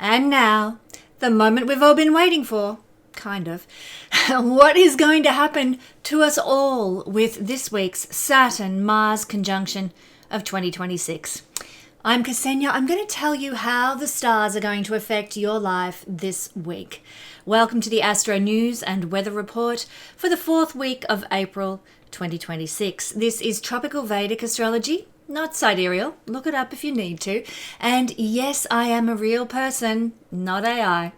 And now, the moment we've all been waiting for, kind of. What is going to happen to us all with this week's Saturn-Mars conjunction of 2026? I'm Kesenya. I'm going to tell you how the stars are going to affect your life this week. Welcome to the Astro News and Weather Report for the 4th week of April 2026. This is Tropical Vedic Astrology, not sidereal. Look it up if you need to. And yes, I am a real person, not AI.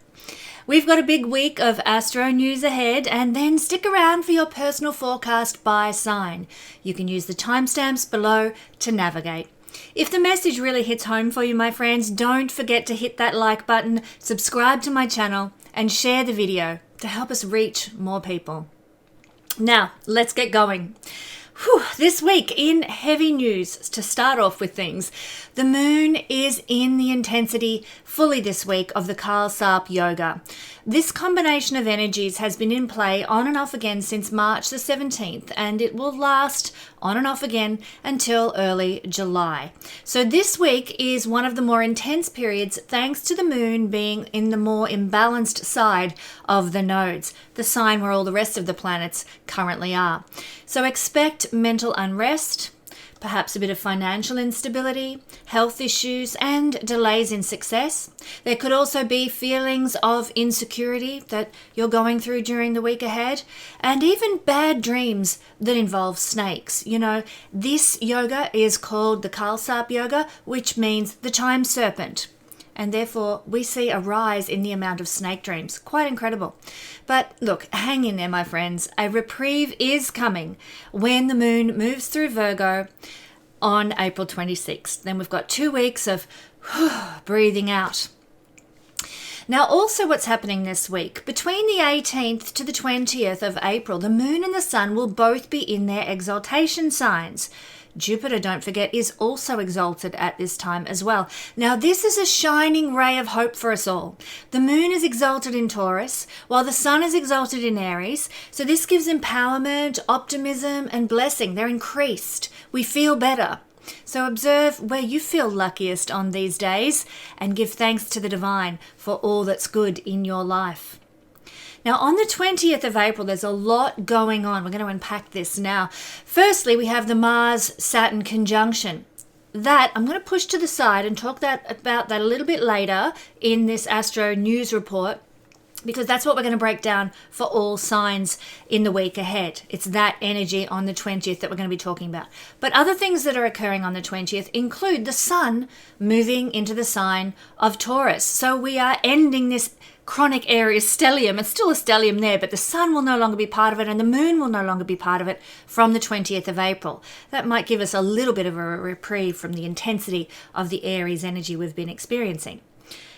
We've got a big week of Astro News ahead, and then stick around for your personal forecast by sign. You can use the timestamps below to navigate. If the message really hits home for you, my friends, don't forget to hit that like button, subscribe to my channel, and share the video to help us reach more people. Now, let's get going. This week in heavy news, to start off with things, the moon is in the intensity fully this week of the Kal-Sarp Yoga. This combination of energies has been in play on and off again since March the 17th, and it will last on and off again until early July. So this week is one of the more intense periods thanks to the moon being in the more imbalanced side of the nodes, the sign where all the rest of the planets currently are. So expect mental unrest, perhaps a bit of financial instability, health issues, and delays in success. There could also be feelings of insecurity that you're going through during the week ahead, and even bad dreams that involve snakes. You know, this yoga is called the Kal-Sarp Yoga, which means the time serpent. And therefore, we see a rise in the amount of snake dreams. Quite incredible. But look, hang in there, my friends. A reprieve is coming when the moon moves through Virgo on April 26th. Then we've got 2 weeks of breathing out. Now, also what's happening this week, between the 18th to the 20th of April, the moon and the sun will both be in their exaltation signs. Jupiter, don't forget, is also exalted at this time as well. Now, this is a shining ray of hope for us all. The moon is exalted in Taurus, while the sun is exalted in Aries. So this gives empowerment, optimism, and blessing. They're increased. We feel better. So observe where you feel luckiest on these days and give thanks to the divine for all that's good in your life. Now, on the 20th of April, there's a lot going on. We're going to unpack this now. Firstly, we have the Mars-Saturn conjunction. That I'm going to push to the side and talk about that a little bit later in this Astro News report, because that's what we're going to break down for all signs in the week ahead. It's that energy on the 20th that we're going to be talking about. But other things that are occurring on the 20th include the sun moving into the sign of Taurus. So we are ending this chronic Aries stellium. It's still a stellium there, but the sun will no longer be part of it and the moon will no longer be part of it from the 20th of April. That might give us a little bit of a reprieve from the intensity of the Aries energy we've been experiencing.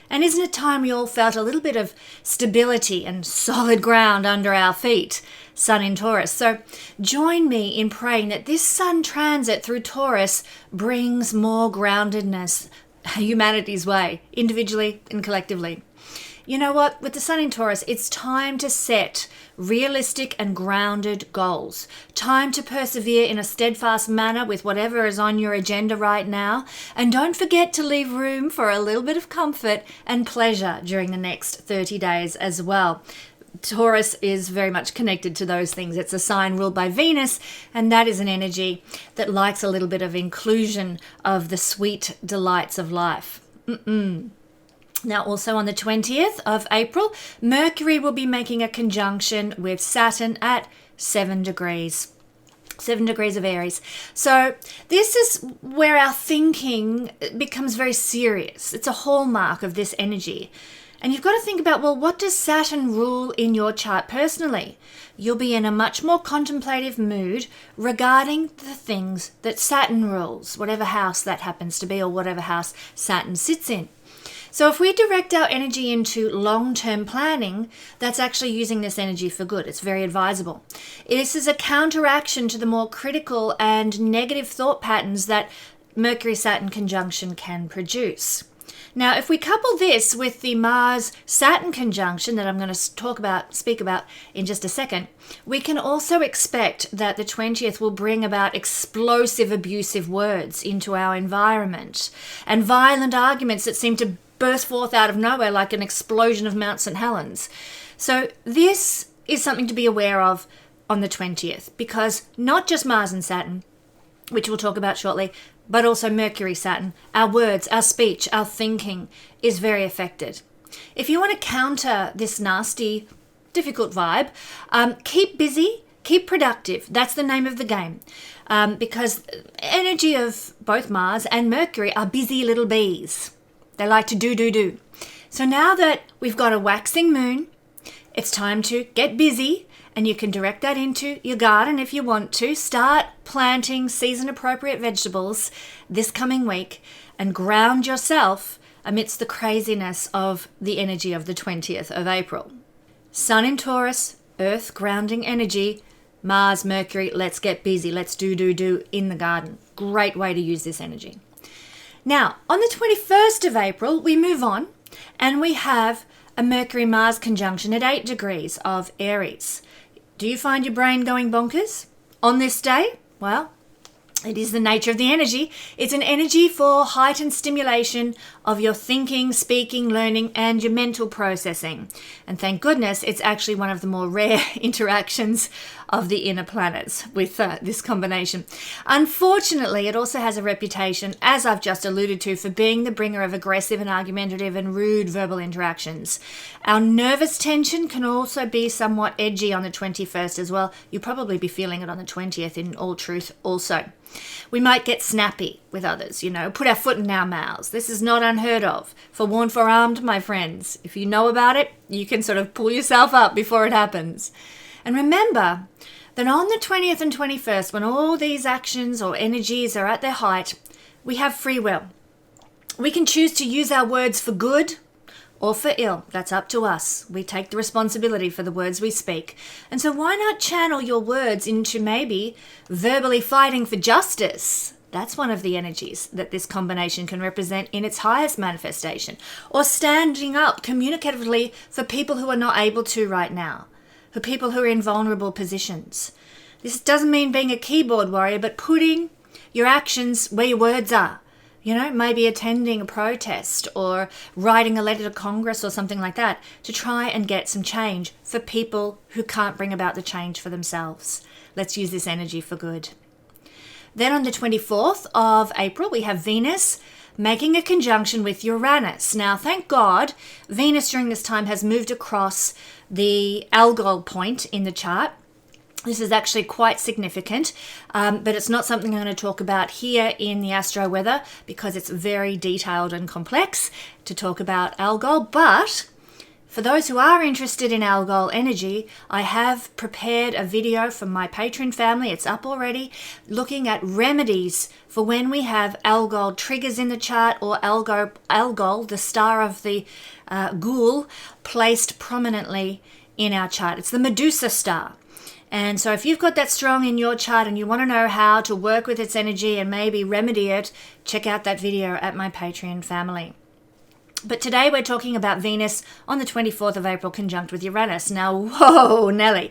And isn't it time we all felt a little bit of stability and solid ground under our feet? Sun in Taurus. So join me in praying that this sun transit through Taurus brings more groundedness humanity's way, individually and collectively. You know what? With the sun in Taurus, it's time to set realistic and grounded goals. Time to persevere in a steadfast manner with whatever is on your agenda right now. And don't forget to leave room for a little bit of comfort and pleasure during the next 30 days as well. Taurus is very much connected to those things. It's a sign ruled by Venus, and that is an energy that likes a little bit of inclusion of the sweet delights of life. Now, also on the 20th of April, Mercury will be making a conjunction with Saturn at 7 degrees. 7 degrees of Aries. So this is where our thinking becomes very serious. It's a hallmark of this energy. And you've got to think about, well, what does Saturn rule in your chart personally? You'll be in a much more contemplative mood regarding the things that Saturn rules, whatever house that happens to be or whatever house Saturn sits in. So if we direct our energy into long-term planning, that's actually using this energy for good. It's very advisable. This is a counteraction to the more critical and negative thought patterns that Mercury-Saturn conjunction can produce. Now, if we couple this with the Mars-Saturn conjunction that I'm going to speak about in just a second, we can also expect that the 20th will bring about explosive, abusive words into our environment and violent arguments that seem to burst forth out of nowhere like an explosion of Mount St. Helens. So this is something to be aware of on the 20th, because not just Mars and Saturn, which we'll talk about shortly, but also Mercury, Saturn, our words, our speech, our thinking is very affected. If you want to counter this nasty, difficult vibe, keep busy, keep productive. That's the name of the game. Because energy of both Mars and Mercury are busy little bees. They like to do. So now that we've got a waxing moon, it's time to get busy, and you can direct that into your garden if you want to. Start planting season-appropriate vegetables this coming week and ground yourself amidst the craziness of the energy of the 20th of April. Sun in Taurus, Earth grounding energy, Mars, Mercury, let's get busy, let's do in the garden. Great way to use this energy. Now, on the 21st of April, we move on and we have a Mercury-Mars conjunction at 8 degrees of Aries. Do you find your brain going bonkers on this day? Well, it is the nature of the energy. It's an energy for heightened stimulation of your thinking, speaking, learning, and your mental processing. And thank goodness it's actually one of the more rare interactions of the inner planets with this combination. Unfortunately, it also has a reputation, as I've just alluded to, for being the bringer of aggressive and argumentative and rude verbal interactions. Our nervous tension can also be somewhat edgy on the 21st as well. You'll probably be feeling it on the 20th in all truth also. We might get snappy with others, put our foot in our mouths. This is not unheard of. Forewarned, forearmed, my friends. If you know about it, you can sort of pull yourself up before it happens. And remember that on the 20th and 21st, when all these actions or energies are at their height, we have free will. We can choose to use our words for good or for ill. That's up to us. We take the responsibility for the words we speak. And so why not channel your words into maybe verbally fighting for justice? That's one of the energies that this combination can represent in its highest manifestation. Or standing up communicatively for people who are not able to right now, for people who are in vulnerable positions. This doesn't mean being a keyboard warrior, but putting your actions where your words are. Maybe attending a protest or writing a letter to Congress or something like that to try and get some change for people who can't bring about the change for themselves. Let's use this energy for good. Then on the 24th of April, we have Venus making a conjunction with Uranus. Now, thank God, Venus during this time has moved across the Algol point in the chart. This is actually quite significant, but it's not something I'm going to talk about here in the Astro Weather because it's very detailed and complex to talk about Algol. But for those who are interested in Algol energy, I have prepared a video for my Patreon family. It's up already, looking at remedies for when we have Algol triggers in the chart or Algol, the star of the ghoul, placed prominently in our chart. It's the Medusa star. And so if you've got that strong in your chart and you want to know how to work with its energy and maybe remedy it, check out that video at my Patreon family. But today we're talking about Venus on the 24th of April conjunct with Uranus. Now, whoa, Nelly.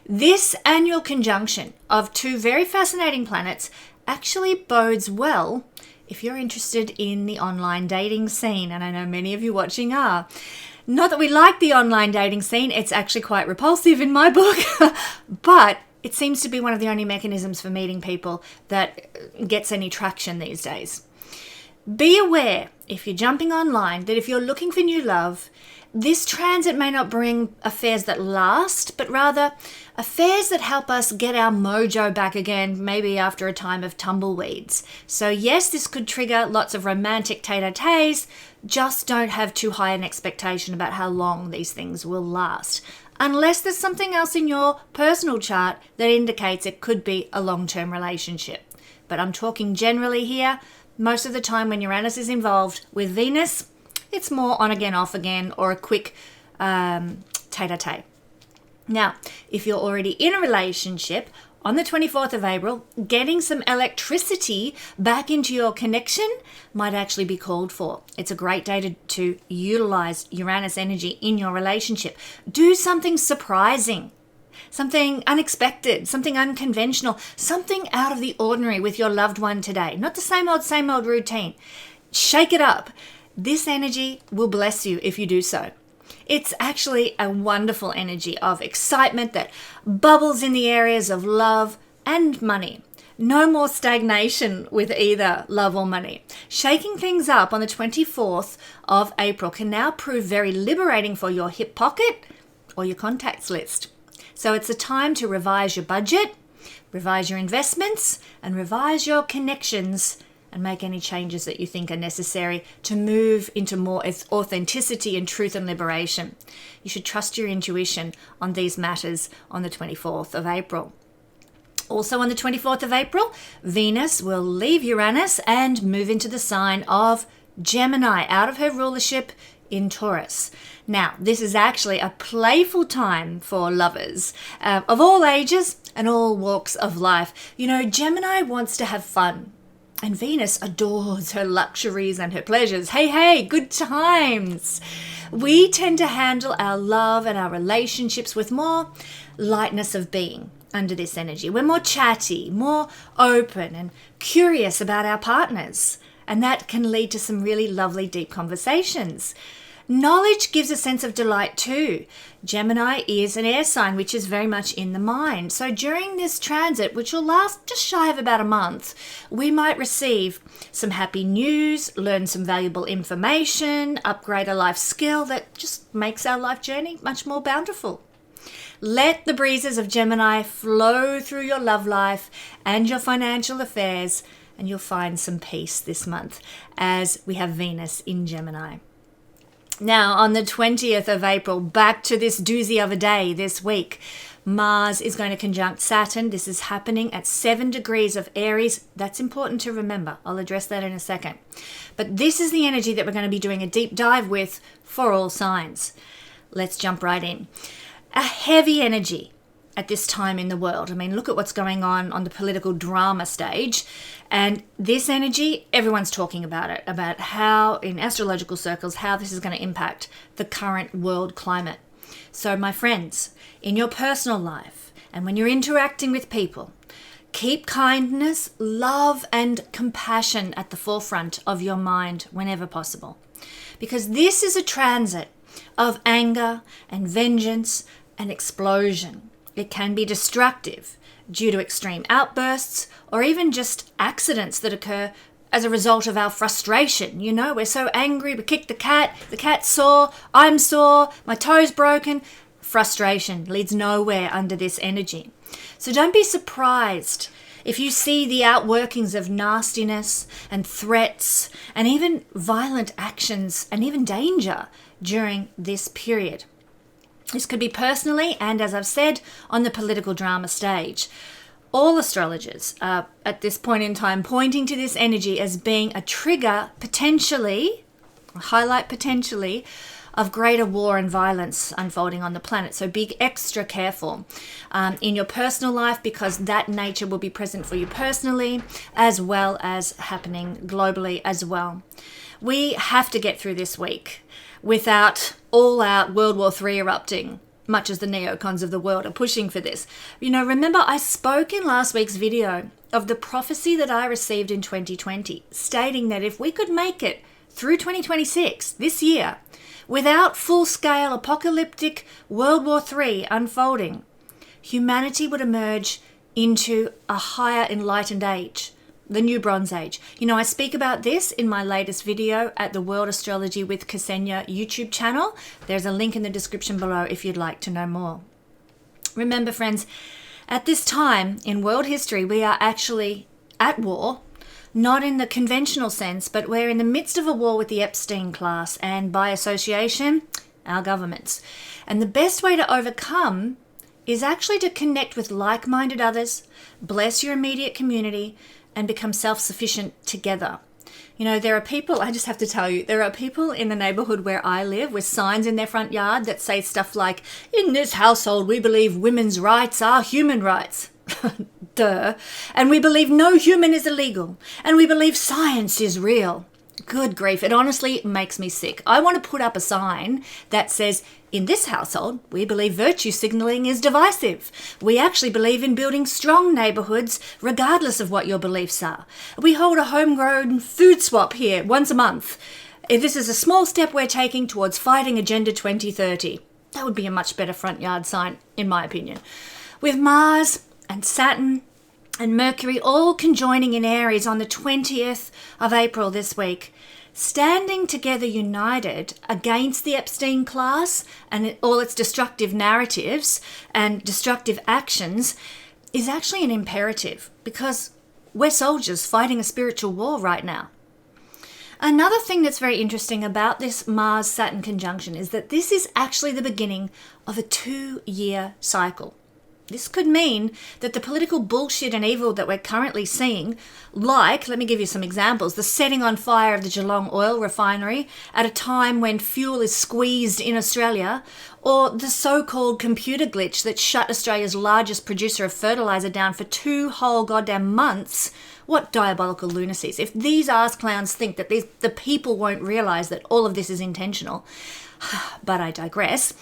This annual conjunction of two very fascinating planets actually bodes well if you're interested in the online dating scene. And I know many of you watching are. Not that we like the online dating scene, it's actually quite repulsive in my book, but it seems to be one of the only mechanisms for meeting people that gets any traction these days. Be aware, if you're jumping online, that if you're looking for new love, this transit may not bring affairs that last, but rather affairs that help us get our mojo back again, maybe after a time of tumbleweeds. So yes, this could trigger lots of romantic tete-a-tetes, just don't have too high an expectation about how long these things will last. Unless there's something else in your personal chart that indicates it could be a long-term relationship. But I'm talking generally here. Most of the time when Uranus is involved with Venus, it's more on again, off again, or a quick tete-a-tete. Now, if you're already in a relationship, on the 24th of April, getting some electricity back into your connection might actually be called for. It's a great day to utilize Uranus energy in your relationship. Do something surprising, something unexpected, something unconventional, something out of the ordinary with your loved one today. Not the same old routine. Shake it up. this energy will bless you if you do so. It's actually a wonderful energy of excitement that bubbles in the areas of love and money. No more stagnation with either love or money. Shaking things up on the 24th of April can now prove very liberating for your hip pocket or your contacts list. So it's a time to revise your budget, revise your investments, and revise your connections and make any changes that you think are necessary to move into more authenticity and truth and liberation. You should trust your intuition on these matters on the 24th of April. Also on the 24th of April, Venus will leave Uranus and move into the sign of Gemini, out of her rulership in Taurus. Now, this is actually a playful time for lovers of all ages and all walks of life. You know, Gemini wants to have fun, and Venus adores her luxuries and her pleasures. Hey, good times. We tend to handle our love and our relationships with more lightness of being. Under this energy, we're more chatty, more open and curious about our partners, and that can lead to some really lovely deep conversations. Knowledge gives a sense of delight too. Gemini is an air sign, which is very much in the mind. So during this transit, which will last just shy of about a month, we might receive some happy news, learn some valuable information, upgrade a life skill that just makes our life journey much more bountiful. Let the breezes of Gemini flow through your love life and your financial affairs, and you'll find some peace this month as we have Venus in Gemini. Now, on the 20th of April, back to this doozy of a day this week, Mars is going to conjunct Saturn. This is happening at 7 degrees of Aries. That's important to remember. I'll address that in a second. But this is the energy that we're going to be doing a deep dive with for all signs. Let's jump right in. A heavy energy at this time in the world. I mean, look at what's going on the political drama stage. And this energy, everyone's talking about it, about how, in astrological circles, how this is going to impact the current world climate. So, my friends, in your personal life and when you're interacting with people, keep kindness, love, and compassion at the forefront of your mind whenever possible. Because this is a transit of anger and vengeance and explosion. It can be destructive due to extreme outbursts or even just accidents that occur as a result of our frustration. You know, we're so angry, we kicked the cat's sore, I'm sore, my toe's broken. Frustration leads nowhere under this energy. So don't be surprised if you see the outworkings of nastiness and threats and even violent actions and even danger during this period. This could be personally and, as I've said, on the political drama stage. All astrologers are at this point in time pointing to this energy as being a trigger potentially, highlight potentially, of greater war and violence unfolding on the planet. So be extra careful in your personal life, because that nature will be present for you personally as well as happening globally as well. We have to get through this week without all-out World War III erupting, much as the neocons of the world are pushing for this. You know, remember I spoke in last week's video of the prophecy that I received in 2020, stating that if we could make it through 2026, this year, without full-scale apocalyptic World War III unfolding, humanity would emerge into a higher enlightened age, the new Bronze Age. You know, I speak about this in my latest video at the World Astrology with Kesenya YouTube channel. There's a link in the description below if you'd like to know more. Remember, friends, at this time in world history, we are actually at war, not in the conventional sense, but we're in the midst of a war with the Epstein class and, by association, our governments. And the best way to overcome is actually to connect with like-minded others, bless your immediate community, and become self-sufficient together. You know, there are people, I just have to tell you, there are people in the neighborhood where I live with signs in their front yard that say stuff like, "In this household, we believe women's rights are human rights." Duh. And we believe no human is illegal. And we believe science is real. Good grief. It honestly makes me sick. I want to put up a sign that says, "In this household, we believe virtue signaling is divisive. We actually believe in building strong neighborhoods regardless of what your beliefs are. We hold a homegrown food swap here once a month. This is a small step we're taking towards fighting Agenda 2030. That would be a much better front yard sign, in my opinion. With Mars and Saturn and Mercury all conjoining in Aries on the 20th of April this week, standing together united against the Epstein class and all its destructive narratives and destructive actions is actually an imperative, because we're soldiers fighting a spiritual war right now. Another thing that's very interesting about this Mars-Saturn conjunction is that this is actually the beginning of a 2-year cycle. This could mean that the political bullshit and evil that we're currently seeing, like, let me give you some examples, the setting on fire of the Geelong oil refinery at a time when fuel is squeezed in Australia, or the so-called computer glitch that shut Australia's largest producer of fertiliser down for 2 whole goddamn months. What diabolical lunacies. If these arse clowns think that the people won't realise that all of this is intentional, but I digress.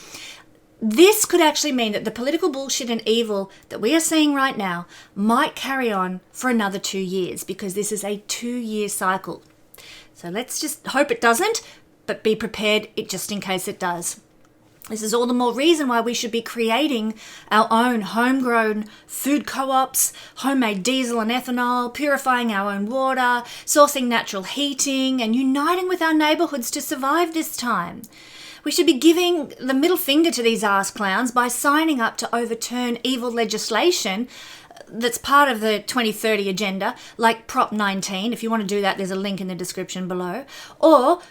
This could actually mean that the political bullshit and evil that we are seeing right now might carry on for another 2 years, because this is a 2-year cycle. So let's just hope it doesn't, but be prepared just in case it does. This is all the more reason why we should be creating our own homegrown food co-ops, homemade diesel and ethanol, purifying our own water, sourcing natural heating, and uniting with our neighbourhoods to survive this time. We should be giving the middle finger to these arse clowns by signing up to overturn evil legislation that's part of the 2030 agenda, like Prop 19. If you want to do that, there's a link in the description below. Or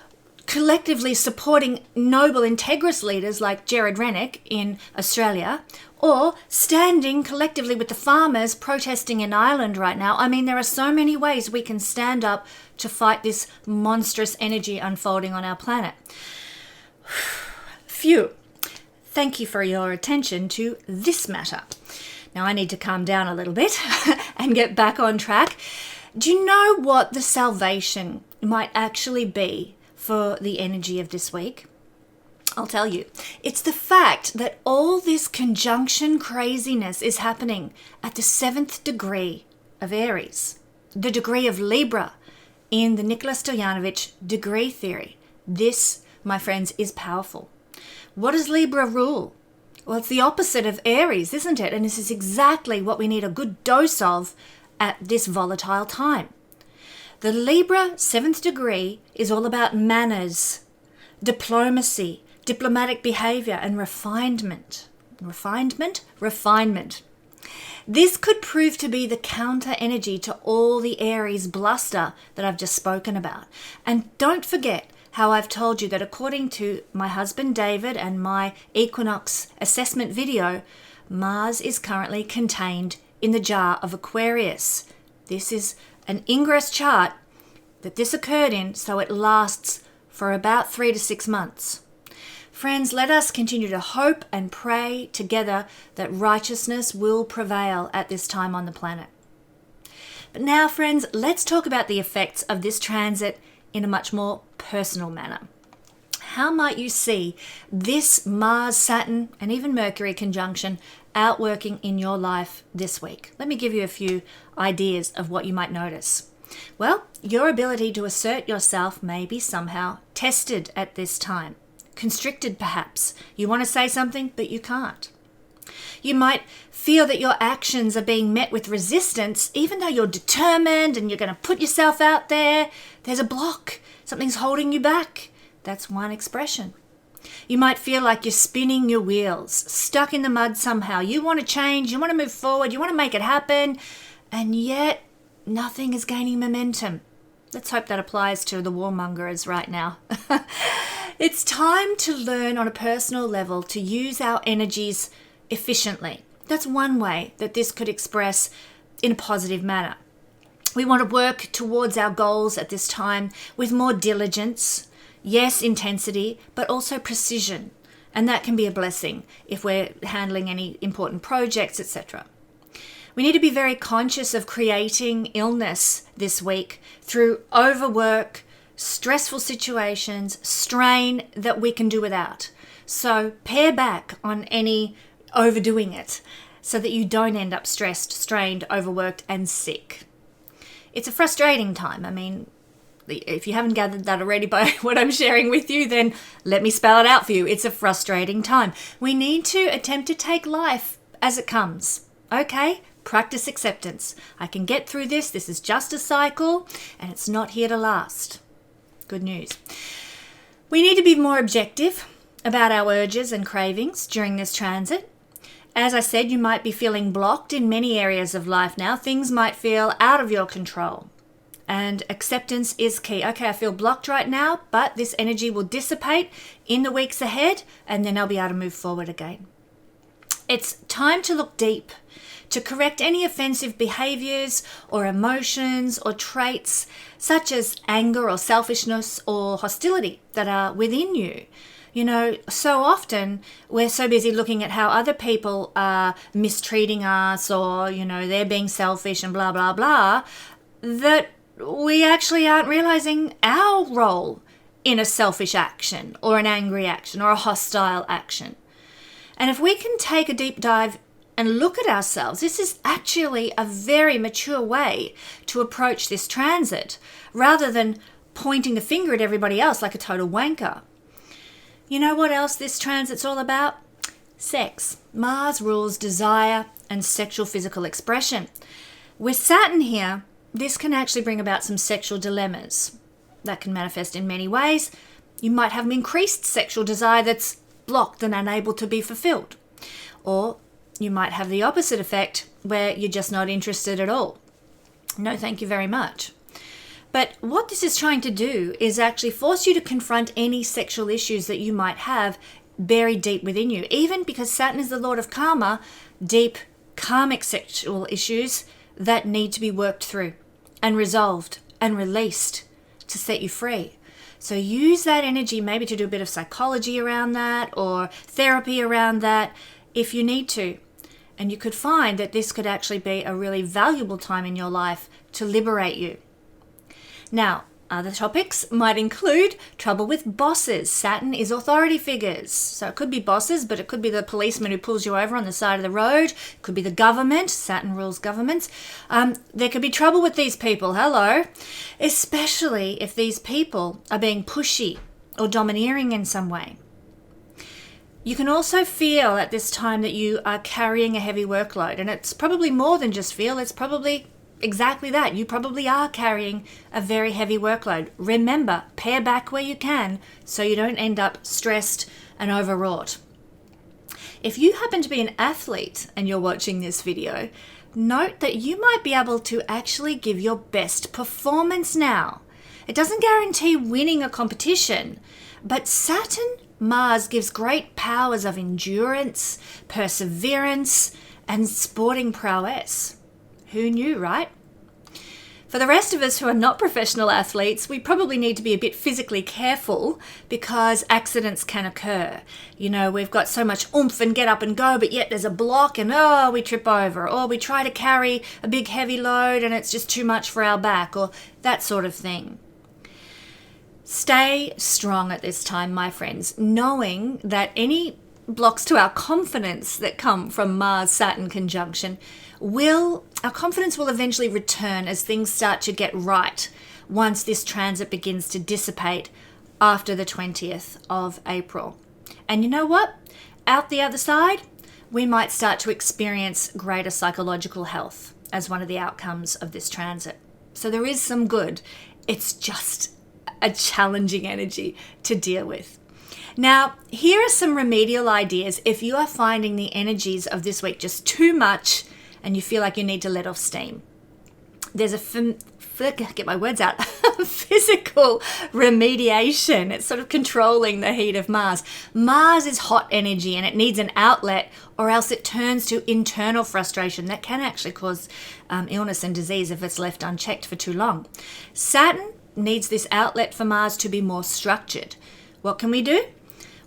collectively supporting noble, integrous leaders like Jared Rennick in Australia, or standing collectively with the farmers protesting in Ireland right now. I mean, there are so many ways we can stand up to fight this monstrous energy unfolding on our planet. Phew. Thank you for your attention to this matter. Now I need to calm down a little bit and get back on track. Do you know what the salvation might actually be for the energy of this week? I'll tell you. It's the fact that all this conjunction craziness is happening at the 7th degree of Aries, the degree of Libra in the Nikola Stojanovic degree theory. This, my friends, is powerful. What does Libra rule? Well, it's the opposite of Aries, isn't it? And this is exactly what we need a good dose of at this volatile time. The Libra 7th degree is all about manners, diplomacy, diplomatic behavior, and refinement. Refinement. This could prove to be the counter energy to all the Aries bluster that I've just spoken about. And don't forget how I've told you that according to my husband David and my equinox assessment video, Mars is currently contained in the jar of Aquarius. This is an ingress chart that this occurred in, so it lasts for about 3 to 6 months. Friends, let us continue to hope and pray together that righteousness will prevail at this time on the planet. But now, friends, let's talk about the effects of this transit in a much more personal manner. How might you see this Mars, Saturn, and even Mercury conjunction outworking in your life this week? Let me give you a few ideas of what you might notice. Well, your ability to assert yourself may be somehow tested at this time. Constricted, perhaps. You want to say something, but you can't. You might feel that your actions are being met with resistance, even though you're determined and you're going to put yourself out there. There's a block. Something's holding you back. That's one expression. You might feel like you're spinning your wheels, stuck in the mud somehow. You want to change, you want to move forward, you want to make it happen, and yet nothing is gaining momentum. Let's hope that applies to the warmongers right now. It's time to learn on a personal level to use our energies efficiently. That's one way that this could express in a positive manner. We want to work towards our goals at this time with more diligence, yes, intensity, but also precision. And that can be a blessing if we're handling any important projects, etc. We need to be very conscious of creating illness this week through overwork, stressful situations, strain that we can do without. So pare back on any overdoing it so that you don't end up stressed, strained, overworked, and sick. It's a frustrating time. I mean, If you haven't gathered that already by what I'm sharing with you, then let me spell it out for you. It's a frustrating time. We need to attempt to take life as it comes. Okay? Practice acceptance. I can get through this. This is just a cycle, and it's not here to last. Good news. We need to be more objective about our urges and cravings during this transit. As I said, you might be feeling blocked in many areas of life now. Things might feel out of your control. And acceptance is key. Okay, I feel blocked right now, but this energy will dissipate in the weeks ahead, and then I'll be able to move forward again. It's time to look deep, to correct any offensive behaviors or emotions or traits such as anger or selfishness or hostility that are within you. You know, so often we're so busy looking at how other people are mistreating us or, you know, they're being selfish and blah, blah, blah, that we actually aren't realizing our role in a selfish action or an angry action or a hostile action. And if we can take a deep dive and look at ourselves, this is actually a very mature way to approach this transit rather than pointing the finger at everybody else like a total wanker. You know what else this transit's all about? Sex. Mars rules desire and sexual physical expression. With Saturn here, this can actually bring about some sexual dilemmas. That can manifest in many ways. You might have an increased sexual desire that's blocked and unable to be fulfilled. Or you might have the opposite effect where you're just not interested at all. No, thank you very much. But what this is trying to do is actually force you to confront any sexual issues that you might have buried deep within you. Even because Saturn is the Lord of Karma, deep karmic sexual issues that need to be worked through and resolved and released to set you free. So use that energy maybe to do a bit of psychology around that or therapy around that if you need to. And you could find that this could actually be a really valuable time in your life to liberate you. Now, other topics might include trouble with bosses. Saturn is authority figures. So it could be bosses, but it could be the policeman who pulls you over on the side of the road. It could be the government. Saturn rules governments. There could be trouble with these people. Hello. Especially if these people are being pushy or domineering in some way. You can also feel at this time that you are carrying a heavy workload. And it's probably more than just feel. It's probably exactly that. You probably are carrying a very heavy workload. Remember, pare back where you can so you don't end up stressed and overwrought. If you happen to be an athlete and you're watching this video, note that you might be able to actually give your best performance now. It doesn't guarantee winning a competition, but Saturn, Mars gives great powers of endurance, perseverance, and sporting prowess. Who knew, right? For the rest of us who are not professional athletes, we probably need to be a bit physically careful because accidents can occur. You know, we've got so much oomph and get up and go, but yet there's a block and we trip over, or we try to carry a big heavy load and it's just too much for our back, or that sort of thing. Stay strong at this time, my friends, knowing that any blocks to our confidence that come from Mars-Saturn conjunction our confidence will eventually return as things start to get right once this transit begins to dissipate after the 20th of April. And you know what? Out the other side, we might start to experience greater psychological health as one of the outcomes of this transit. So there is some good. It's just a challenging energy to deal with. Now, here are some remedial ideas if you are finding the energies of this week just too much and you feel like you need to let off steam. There's physical remediation. It's sort of controlling the heat of Mars. Mars is hot energy and it needs an outlet, or else it turns to internal frustration that can actually cause illness and disease if it's left unchecked for too long. Saturn needs this outlet for Mars to be more structured. What can we do?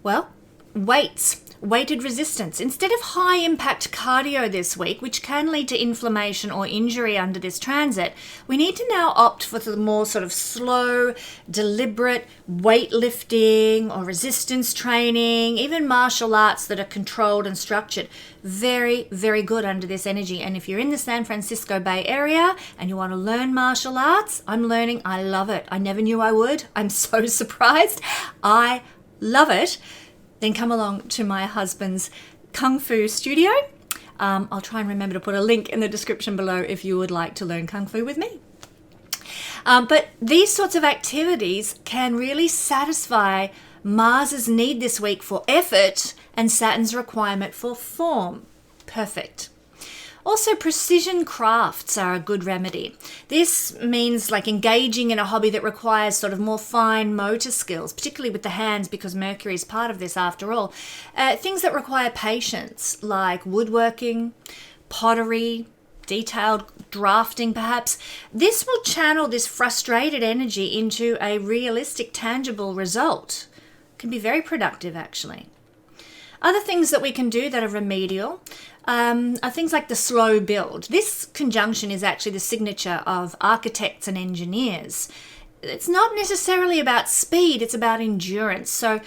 Well, weights weighted resistance. Instead of high impact cardio this week, which can lead to inflammation or injury under this transit, we need to now opt for the more sort of slow, deliberate weightlifting or resistance training, even martial arts that are controlled and structured. Very, very good under this energy. And if you're in the San Francisco Bay Area and you want to learn martial arts, I'm learning. I love it. I never knew I would. I'm so surprised. I love it. Then come along to my husband's Kung Fu studio. I'll try and remember to put a link in the description below if you would like to learn Kung Fu with me. But these sorts of activities can really satisfy Mars's need this week for effort and Saturn's requirement for form. Perfect. Also, precision crafts are a good remedy. This means like engaging in a hobby that requires sort of more fine motor skills, particularly with the hands because Mercury is part of this after all. Things that require patience, like woodworking, pottery, detailed drafting perhaps. This will channel this frustrated energy into a realistic, tangible result. It can be very productive actually. Other things that we can do that are remedial are things like the slow build. This conjunction is actually the signature of architects and engineers. It's not necessarily about speed, it's about endurance. So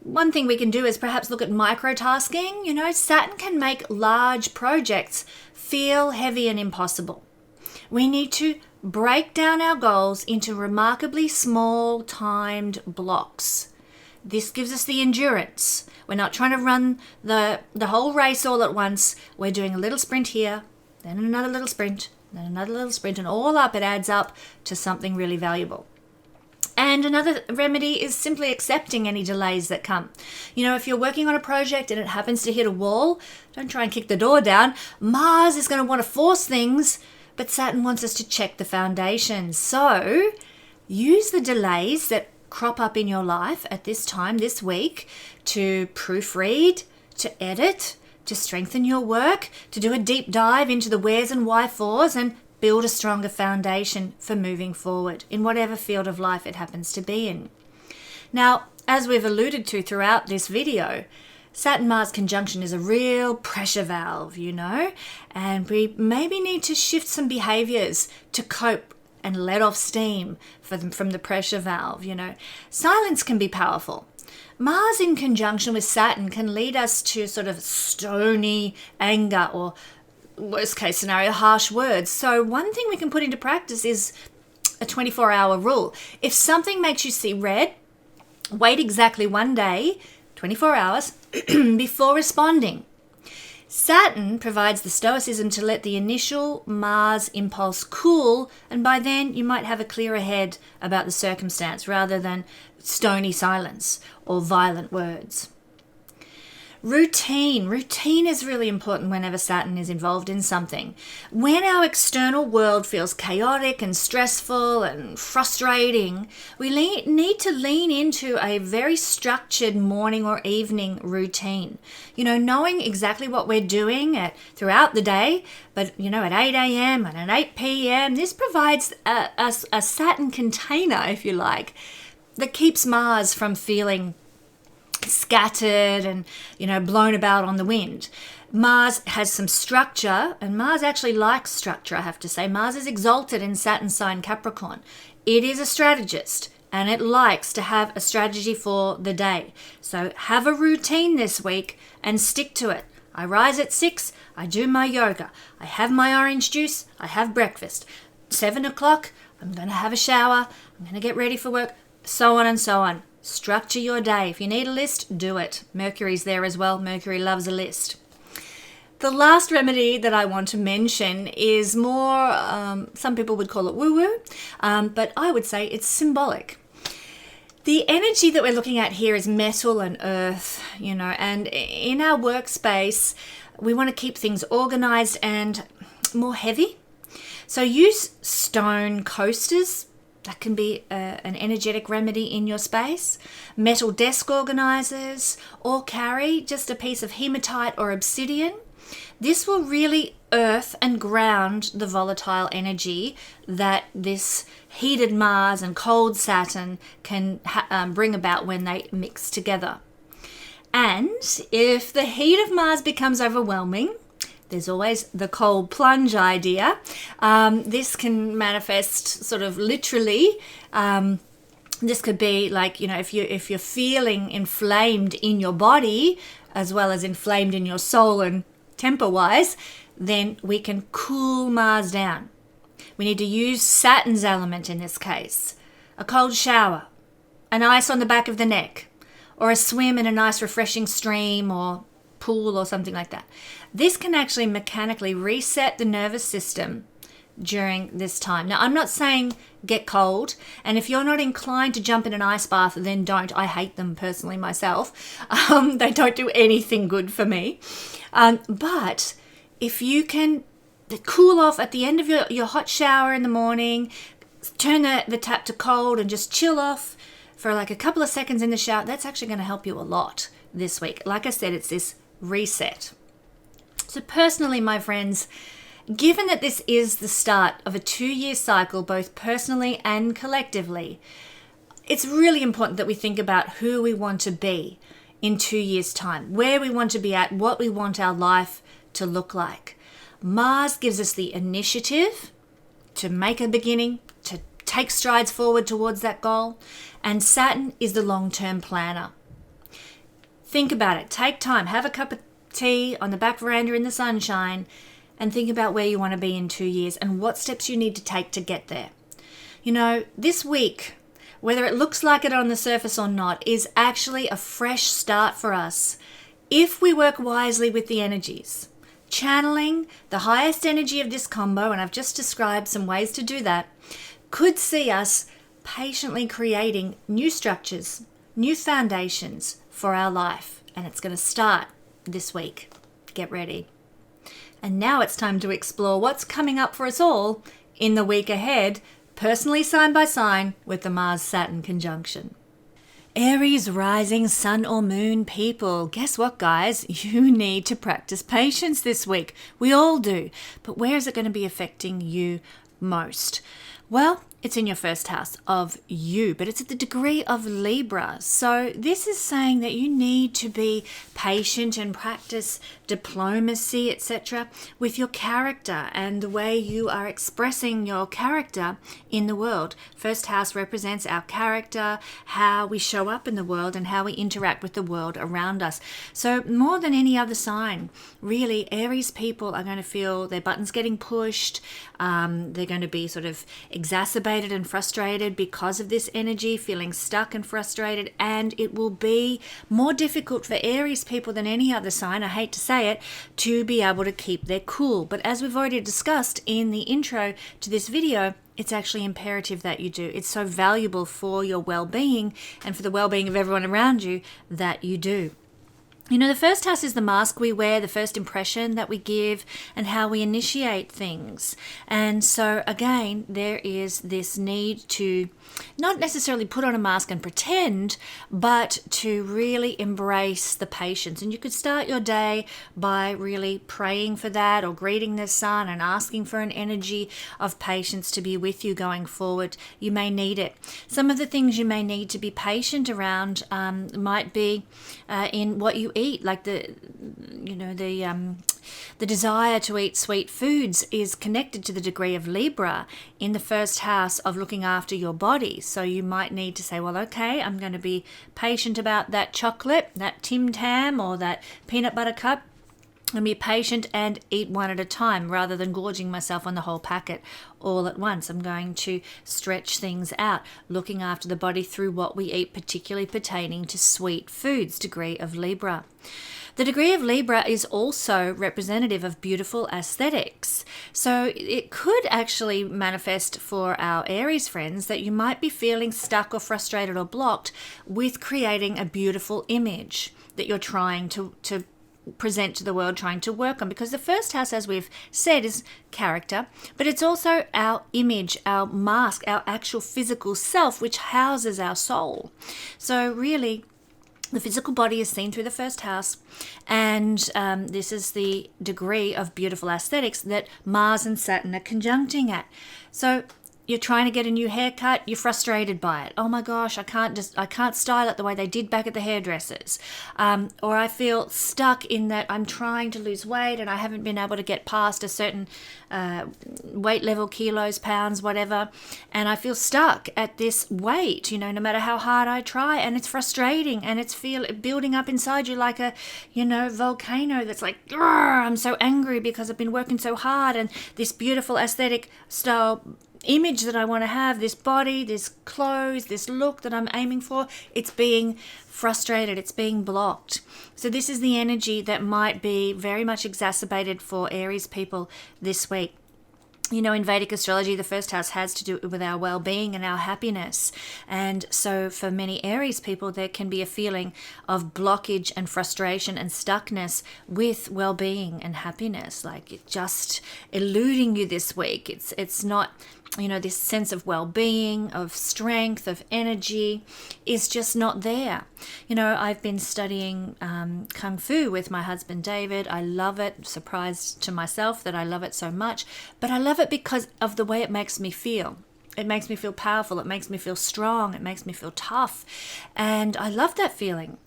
one thing we can do is perhaps look at microtasking. You know, Saturn can make large projects feel heavy and impossible. We need to break down our goals into remarkably small timed blocks. This gives us the endurance. We're not trying to run the whole race all at once. We're doing a little sprint here, then another little sprint, then another little sprint, and all up it adds up to something really valuable. And another remedy is simply accepting any delays that come. You know, if you're working on a project and it happens to hit a wall, don't try and kick the door down. Mars is going to want to force things, but Saturn wants us to check the foundations. So use the delays that crop up in your life at this time this week to proofread, to edit, to strengthen your work, to do a deep dive into the wheres and why-fors and build a stronger foundation for moving forward in whatever field of life it happens to be in. Now, as we've alluded to throughout this video, Saturn-Mars conjunction is a real pressure valve, you know, and we maybe need to shift some behaviors to cope and let off steam from the pressure valve, you know. Silence can be powerful. Mars in conjunction with Saturn can lead us to sort of stony anger or, worst case scenario, harsh words. So one thing we can put into practice is a 24-hour rule. If something makes you see red, wait exactly 1 day, 24 hours, before responding. Saturn provides the stoicism to let the initial Mars impulse cool, and by then you might have a clearer head about the circumstance rather than stony silence or violent words. Routine. Routine is really important whenever Saturn is involved in something. When our external world feels chaotic and stressful and frustrating, we need to lean into a very structured morning or evening routine. You know, knowing exactly what we're doing throughout the day, but, you know, at 8 a.m. and at 8 p.m., this provides a Saturn container, if you like, that keeps Mars from feeling scattered and, you know, blown about on the wind. Mars has some structure, and Mars actually likes structure, I have to say. Mars is exalted in Saturn sign Capricorn. It is a strategist, and it likes to have a strategy for the day. So have a routine this week and stick to it. I rise at 6, I do my yoga, I have my orange juice, I have breakfast. 7 o'clock, I'm going to have a shower, I'm going to get ready for work, so on and so on. Structure your day. If you need a list, do it. Mercury's there as well. Mercury loves a list. The last remedy that I want to mention is more, some people would call it woo-woo, but I would say it's symbolic. The energy that we're looking at here is metal and earth, you know, and in our workspace, we want to keep things organized and more heavy. So use stone coasters. That can be an energetic remedy in your space. Metal desk organizers, or carry just a piece of hematite or obsidian. This will really earth and ground the volatile energy that this heated Mars and cold Saturn can bring about when they mix together. And if the heat of Mars becomes overwhelming, there's always the cold plunge idea. This can manifest sort of literally. This could be like, if you're feeling inflamed in your body as well as inflamed in your soul and temper-wise, then we can cool Mars down. We need to use Saturn's element in this case. A cold shower, an ice on the back of the neck, or a swim in a nice refreshing stream or pool or something like that. This can actually mechanically reset the nervous system during this time. Now, I'm not saying get cold, and if you're not inclined to jump in an ice bath, then don't. I hate them personally myself. They don't do anything good for me. But if you can cool off at the end of your hot shower in the morning, turn the tap to cold and just chill off for like a couple of seconds in the shower, that's actually going to help you a lot this week. Like I said, it's this reset. So personally, my friends, given that this is the start of a 2-year cycle, both personally and collectively, it's really important that we think about who we want to be in 2 years' time, where we want to be at, what we want our life to look like. Mars gives us the initiative to make a beginning, to take strides forward towards that goal, and Saturn is the long-term planner. Think about it. Take time. Have a cup of tea on the back veranda in the sunshine and think about where you want to be in 2 years and what steps you need to take to get there. This week, whether it looks like it on the surface or not, is actually a fresh start for us if we work wisely with the energies. Channeling the highest energy of this combo, and I've just described some ways to do that, could see us patiently creating new structures, new foundations for our life. And it's going to start this week. Get ready. And now it's time to explore what's coming up for us all in the week ahead, personally sign by sign with the Mars-Saturn conjunction. Aries rising sun or moon people, guess what, guys? You need to practice patience this week. We all do. But where is it going to be affecting you most? Well, it's in your first house of you, but it's at the degree of Libra. So this is saying that you need to be patient and practice diplomacy, etc., with your character and the way you are expressing your character in the world. First house represents our character, how we show up in the world, and how we interact with the world around us. So more than any other sign, really, Aries people are going to feel their buttons getting pushed. They're going to be sort of exacerbated and frustrated because of this energy, feeling stuck and frustrated, and it will be more difficult for Aries people than any other sign, I hate to say it, to be able to keep their cool. But as we've already discussed in the intro to this video, it's actually imperative that you do. It's so valuable for your well-being and for the well-being of everyone around you that you do. The first house is the mask we wear, the first impression that we give, and how we initiate things. And so, again, there is this need to not necessarily put on a mask and pretend, but to really embrace the patience. And you could start your day by really praying for that, or greeting the sun and asking for an energy of patience to be with you going forward. You may need it. Some of the things you may need to be patient around might be in what you eat, like the desire to eat sweet foods is connected to the degree of Libra in the first house of looking after your body. So you might need to say, well, okay, I'm going to be patient about that chocolate, that Tim Tam, or that peanut butter cup. And be patient and eat one at a time rather than gorging myself on the whole packet all at once. I'm going to stretch things out, looking after the body through what we eat, particularly pertaining to sweet foods, degree of Libra. The degree of Libra is also representative of beautiful aesthetics. So it could actually manifest for our Aries friends that you might be feeling stuck or frustrated or blocked with creating a beautiful image that you're trying to present to the world, trying to work on, because the first house, as we've said, is character, but it's also our image, our mask, our actual physical self, which houses our soul. So really, the physical body is seen through the first house, and this is the degree of beautiful aesthetics that Mars and Saturn are conjuncting at. So You're trying to get a new haircut, you're frustrated by it. Oh my gosh, I can't style it the way they did back at the hairdressers. Or I feel stuck in that I'm trying to lose weight and I haven't been able to get past a certain weight level, kilos, pounds, whatever. And I feel stuck at this weight, no matter how hard I try. And it's frustrating and it's building up inside you like a, volcano that's like, I'm so angry because I've been working so hard, and this beautiful aesthetic style image that I want to have, this body, this clothes, this look that I'm aiming for, it's being frustrated, it's being blocked. So this is the energy that might be very much exacerbated for Aries people this week. In Vedic astrology, the first house has to do with our well-being and our happiness. And so for many Aries people, there can be a feeling of blockage and frustration and stuckness with well-being and happiness, like it just eluding you this week. It's not, this sense of well-being, of strength, of energy is just not there. I've been studying Kung Fu with my husband, David. I love it. Surprised to myself that I love it so much, but I love it because of the way it makes me feel. It makes me feel powerful. It makes me feel strong. It makes me feel tough. And I love that feeling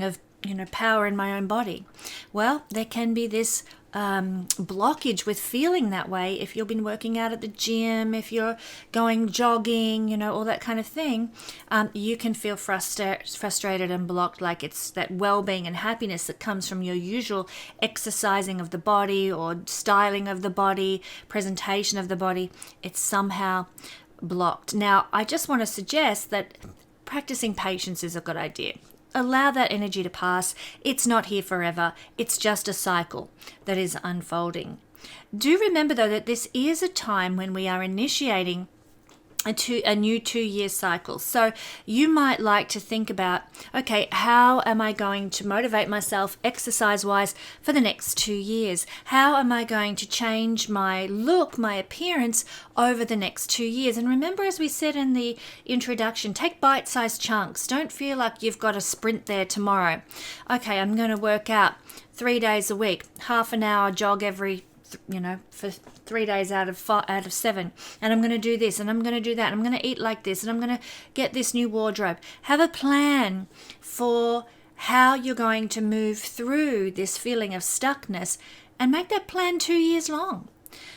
of, power in my own body. Well, there can be this blockage with feeling that way if you've been working out at the gym, if you're going jogging, all that kind of thing. You can feel frustrated and blocked, like it's that well-being and happiness that comes from your usual exercising of the body or styling of the body, presentation of the body. It's somehow blocked. Now, I just want to suggest that practicing patience is a good idea. Allow that energy to pass. It's not here forever. It's just a cycle that is unfolding. Do remember, though, that this is a time when we are initiating a new 2-year cycle. So you might like to think about, okay, how am I going to motivate myself exercise-wise for the next 2 years? How am I going to change my look, my appearance over the next 2 years? And remember, as we said in the introduction, take bite-sized chunks. Don't feel like you've got to sprint there tomorrow. Okay, I'm going to work out 3 days a week, half an hour jog every for 3 days out of 7, and I'm going to do this and I'm going to do that, and I'm going to eat like this, and I'm going to get this new wardrobe. Have a plan for how you're going to move through this feeling of stuckness, and make that plan 2 years long.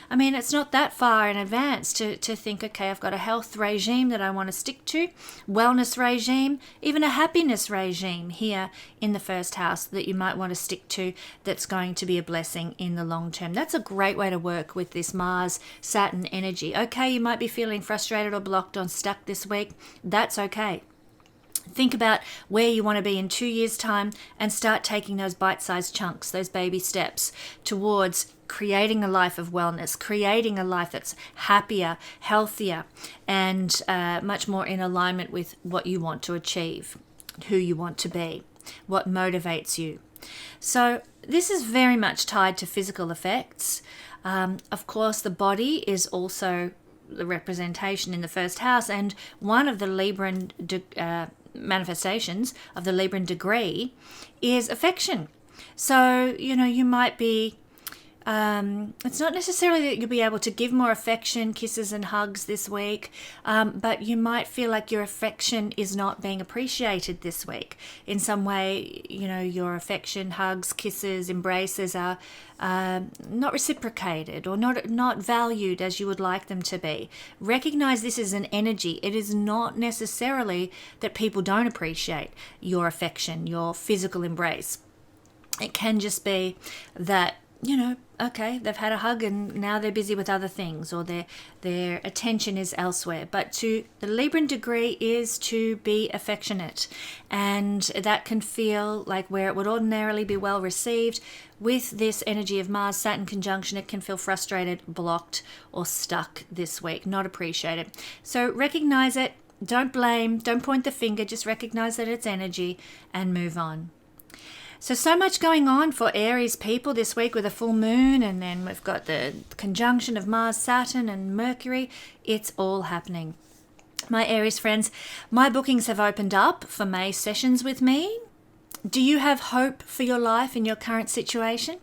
I mean, it's not that far in advance to think, okay, I've got a health regime that I want to stick to, wellness regime, even a happiness regime here in the first house that you might want to stick to, that's going to be a blessing in the long term. That's a great way to work with this Mars Saturn energy. Okay, you might be feeling frustrated or blocked or stuck this week. That's okay. Think about where you want to be in 2 years' time and start taking those bite-sized chunks, those baby steps towards creating a life of wellness, creating a life that's happier, healthier, and much more in alignment with what you want to achieve, who you want to be, what motivates you. So this is very much tied to physical effects. Of course, the body is also the representation in the first house, and one of the Libran manifestations of the Libran degree is affection. So, you might be, it's not necessarily that you'll be able to give more affection, kisses and hugs this week, but you might feel like your affection is not being appreciated this week. In some way, your affection, hugs, kisses, embraces are not reciprocated or not valued as you would like them to be. Recognize this as an energy. It is not necessarily that people don't appreciate your affection, your physical embrace. It can just be that, okay, they've had a hug and now they're busy with other things, or their attention is elsewhere. But the Libran degree is to be affectionate, and that can feel like where it would ordinarily be well received. With this energy of Mars Saturn conjunction, it can feel frustrated, blocked, or stuck this week, not appreciated. So recognize it. Don't blame, don't point the finger, just recognize that it's energy and move on. So much going on for Aries people this week with a full moon, and then we've got the conjunction of Mars, Saturn and Mercury. It's all happening. My Aries friends, my bookings have opened up for May sessions with me. Do you have hope for your life in your current situation?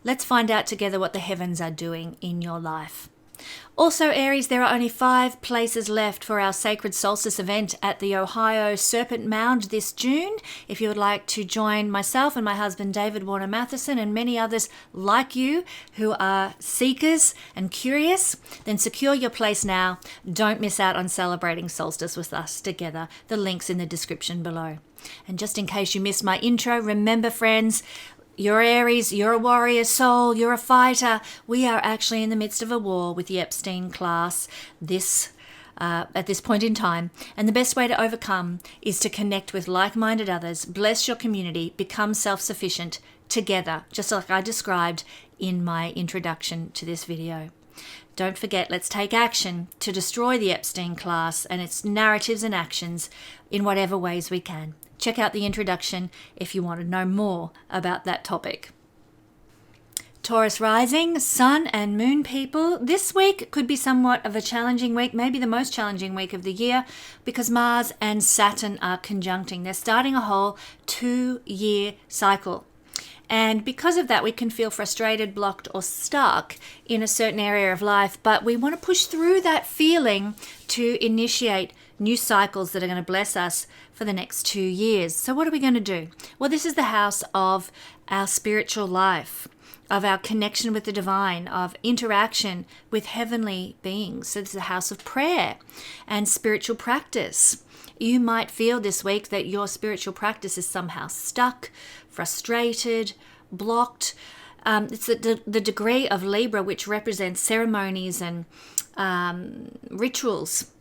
Let's find out together what the heavens are doing in your life. Also, Aries, there are only 5 places left for our Sacred Solstice event at the Ohio Serpent Mound this June. If you would like to join myself and my husband David Warner Matheson and many others like you who are seekers and curious, then secure your place now. Don't miss out on celebrating solstice with us together. The link's in the description below. And just in case you missed my intro, remember friends, you're Aries, you're a warrior soul, you're a fighter. We are actually in the midst of a war with the Epstein class at this point in time. And the best way to overcome is to connect with like-minded others, bless your community, become self-sufficient together, just like I described in my introduction to this video. Don't forget, let's take action to destroy the Epstein class and its narratives and actions in whatever ways we can. Check out the introduction if you want to know more about that topic. Taurus rising, sun and moon people. This week could be somewhat of a challenging week, maybe the most challenging week of the year, because Mars and Saturn are conjuncting. They're starting a whole 2-year cycle. And because of that, we can feel frustrated, blocked, or stuck in a certain area of life. But we want to push through that feeling to initiate new cycles that are going to bless us for the next 2 years. So what are we going to do? Well, this is the house of our spiritual life, of our connection with the divine, of interaction with heavenly beings. So this is a house of prayer and spiritual practice. You might feel this week that your spiritual practice is somehow stuck, frustrated, blocked. It's the degree of Libra, which represents ceremonies and rituals.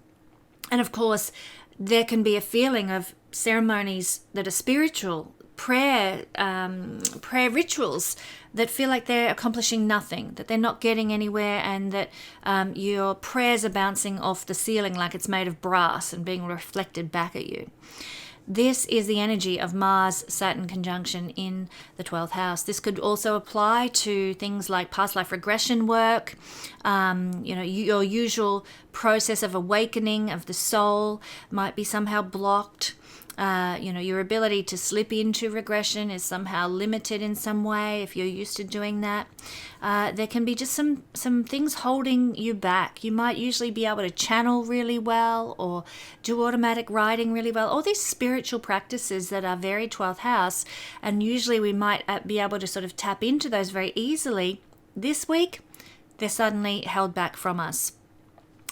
And of course, there can be a feeling of ceremonies that are spiritual, prayer rituals that feel like they're accomplishing nothing, that they're not getting anywhere, and that your prayers are bouncing off the ceiling like it's made of brass and being reflected back at you. This is the energy of Mars-Saturn conjunction in the 12th house. This could also apply to things like past life regression work, your usual process of awakening of the soul might be somehow blocked. Your ability to slip into regression is somehow limited in some way if you're used to doing that. There can be just some things holding you back. You might usually be able to channel really well or do automatic writing really well. All these spiritual practices that are very 12th house, and usually we might be able to sort of tap into those very easily. This week, they're suddenly held back from us.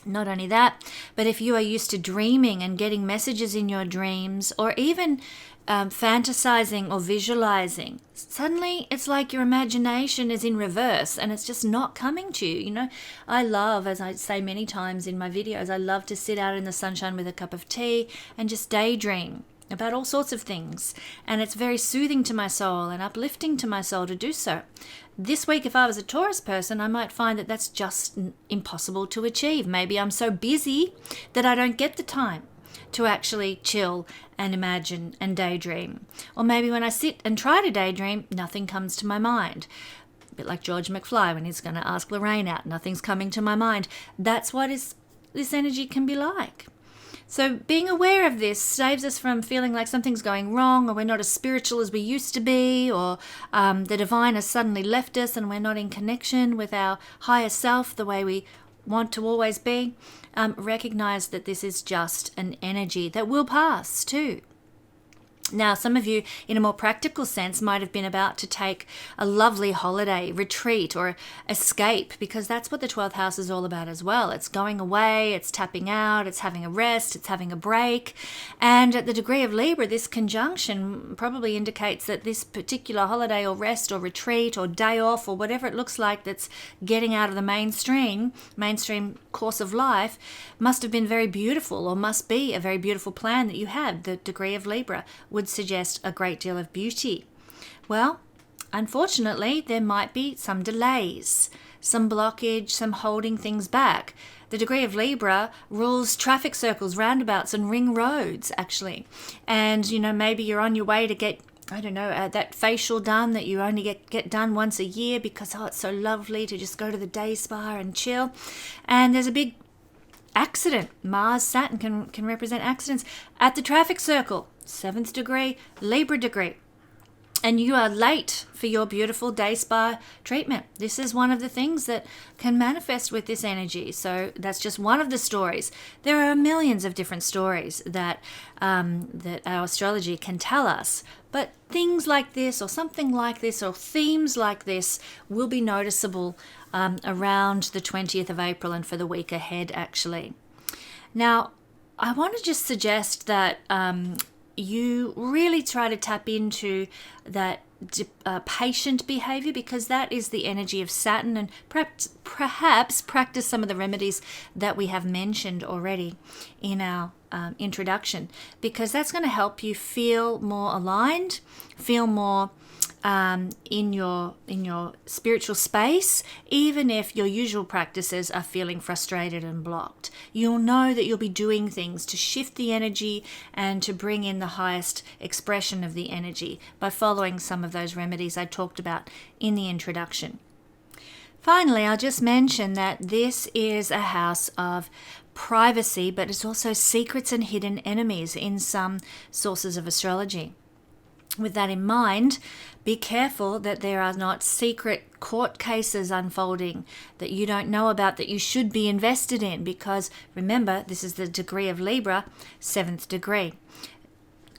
Not only that, but if you are used to dreaming and getting messages in your dreams, or even fantasizing or visualizing, suddenly it's like your imagination is in reverse and it's just not coming to you. I love, as I say many times in my videos, I love to sit out in the sunshine with a cup of tea and just daydream about all sorts of things. And it's very soothing to my soul and uplifting to my soul to do so. This week, if I was a Taurus person, I might find that that's just impossible to achieve. Maybe I'm so busy that I don't get the time to actually chill and imagine and daydream. Or maybe when I sit and try to daydream, nothing comes to my mind. A bit like George McFly when he's going to ask Lorraine out, nothing's coming to my mind. That's what this energy can be like. So being aware of this saves us from feeling like something's going wrong, or we're not as spiritual as we used to be, or the divine has suddenly left us and we're not in connection with our higher self the way we want to always be. Recognize that this is just an energy that will pass too. Now, some of you, in a more practical sense, might have been about to take a lovely holiday, retreat, or escape, because that's what the 12th house is all about as well. It's going away, it's tapping out, it's having a rest, it's having a break. And at the degree of Libra, this conjunction probably indicates that this particular holiday or rest or retreat or day off or whatever it looks like that's getting out of the mainstream course of life must have been very beautiful, or must be a very beautiful plan that you had. The degree of Libra would suggest a great deal of beauty. Well, unfortunately, there might be some delays, some blockage, some holding things back. The degree of Libra rules traffic circles, roundabouts, and ring roads, actually. And, maybe you're on your way to get, that facial done that you only get done once a year because, it's so lovely to just go to the day spa and chill. And there's a big accident. Mars, Saturn can represent accidents at the traffic circle. 7th degree, Libra degree. and you are late for your beautiful day spa treatment. This is one of the things that can manifest with this energy. So that's just one of the stories. There are millions of different stories that that our astrology can tell us. But things like this, or something like this, or themes like this will be noticeable around the 20th of April and for the week ahead, actually. Now, I want to just suggest that you really try to tap into that patient behavior, because that is the energy of Saturn, and perhaps practice some of the remedies that we have mentioned already in our introduction, because that's going to help you feel more aligned, feel more in your spiritual space, even if your usual practices are feeling frustrated and blocked. You'll know that you'll be doing things to shift the energy and to bring in the highest expression of the energy by following some of those remedies I talked about in the introduction. Finally, I'll just mention that this is a house of privacy, but it's also secrets and hidden enemies in some sources of astrology. With that in mind, be careful that there are not secret court cases unfolding that you don't know about that you should be invested in, because remember, this is the degree of Libra, 7th degree.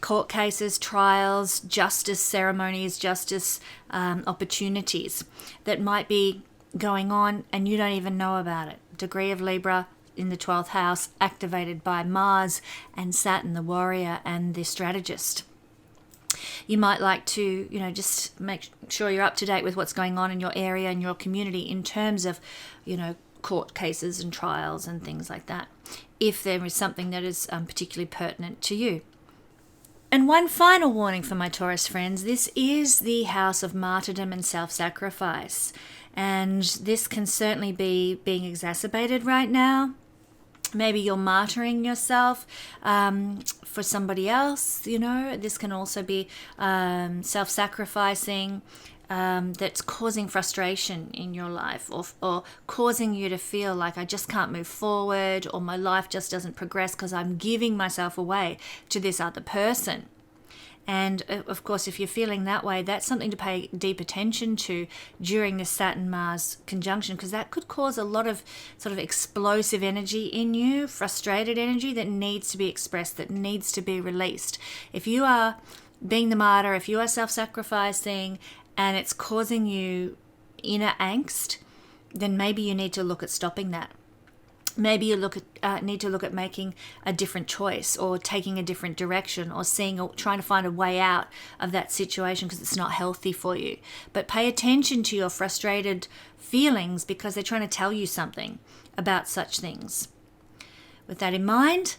Court cases, trials, justice ceremonies, justice opportunities that might be going on and you don't even know about it. Degree of Libra in the 12th house, activated by Mars and Saturn, the warrior and the strategist. You might like to, just make sure you're up to date with what's going on in your area and your community in terms of, court cases and trials and things like that, if there is something that is particularly pertinent to you. And one final warning for my Taurus friends, this is the house of martyrdom and self-sacrifice. And this can certainly be being exacerbated right now. Maybe you're martyring yourself for somebody else, This can also be self-sacrificing that's causing frustration in your life, or causing you to feel like I just can't move forward, or my life just doesn't progress because I'm giving myself away to this other person. And of course, if you're feeling that way, that's something to pay deep attention to during this Saturn-Mars conjunction, because that could cause a lot of sort of explosive energy in you, frustrated energy that needs to be expressed, that needs to be released. If you are being the martyr, if you are self-sacrificing and it's causing you inner angst, then maybe you need to look at stopping that. Maybe you need to look at making a different choice, or taking a different direction, or trying to find a way out of that situation because it's not healthy for you. But pay attention to your frustrated feelings, because they're trying to tell you something about such things. With that in mind,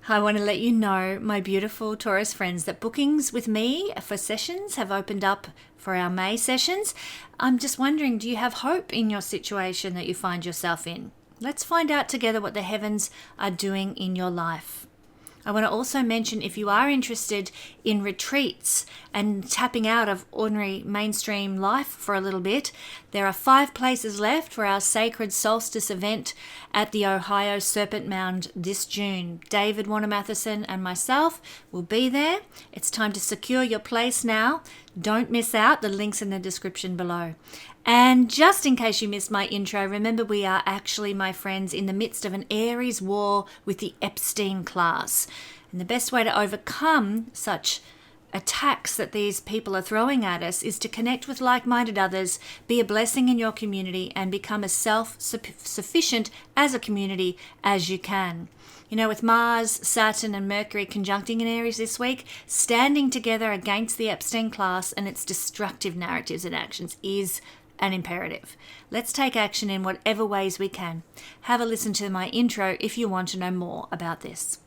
I want to let you know, my beautiful Taurus friends, that bookings with me for sessions have opened up for our May sessions. I'm just wondering, do you have hope in your situation that you find yourself in? Let's find out together what the heavens are doing in your life. I want to also mention, if you are interested in retreats and tapping out of ordinary mainstream life for a little bit, there are 5 places left for our sacred solstice event at the Ohio Serpent Mound this June. David Wanamatheson and myself will be there. It's time to secure your place now. Don't miss out. The link's in the description below. And just in case you missed my intro, remember we are actually, my friends, in the midst of an Aries war with the Epstein class. And the best way to overcome such attacks that these people are throwing at us is to connect with like-minded others, be a blessing in your community, and become as self-sufficient as a community as you can. With Mars, Saturn and Mercury conjuncting in Aries this week, standing together against the Epstein class and its destructive narratives and actions is an imperative. Let's take action in whatever ways we can. Have a listen to my intro if you want to know more about this.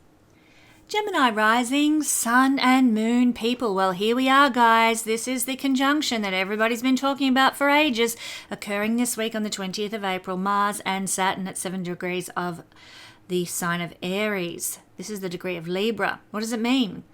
Gemini rising, sun and moon people. Well, here we are, guys. This is the conjunction that everybody's been talking about for ages, occurring this week on the 20th of April. Mars and Saturn at 7 degrees of the sign of Aries. This is the degree of Libra. What does it mean?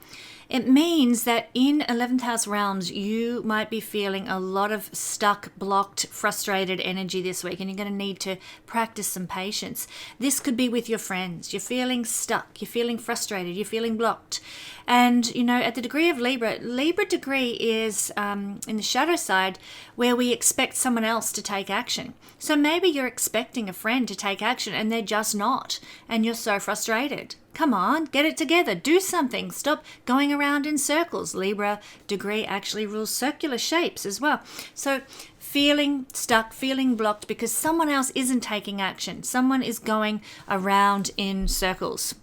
It means that in 11th house realms, you might be feeling a lot of stuck, blocked, frustrated energy this week, and you're going to need to practice some patience. This could be with your friends. You're feeling stuck, you're feeling frustrated, you're feeling blocked. And, at the degree of Libra degree is in the shadow side where we expect someone else to take action. So maybe you're expecting a friend to take action and they're just not, and you're so frustrated. Come on, get it together. Do something. Stop going around in circles. Libra degree actually rules circular shapes as well. So feeling stuck, feeling blocked because someone else isn't taking action. Someone is going around in circles.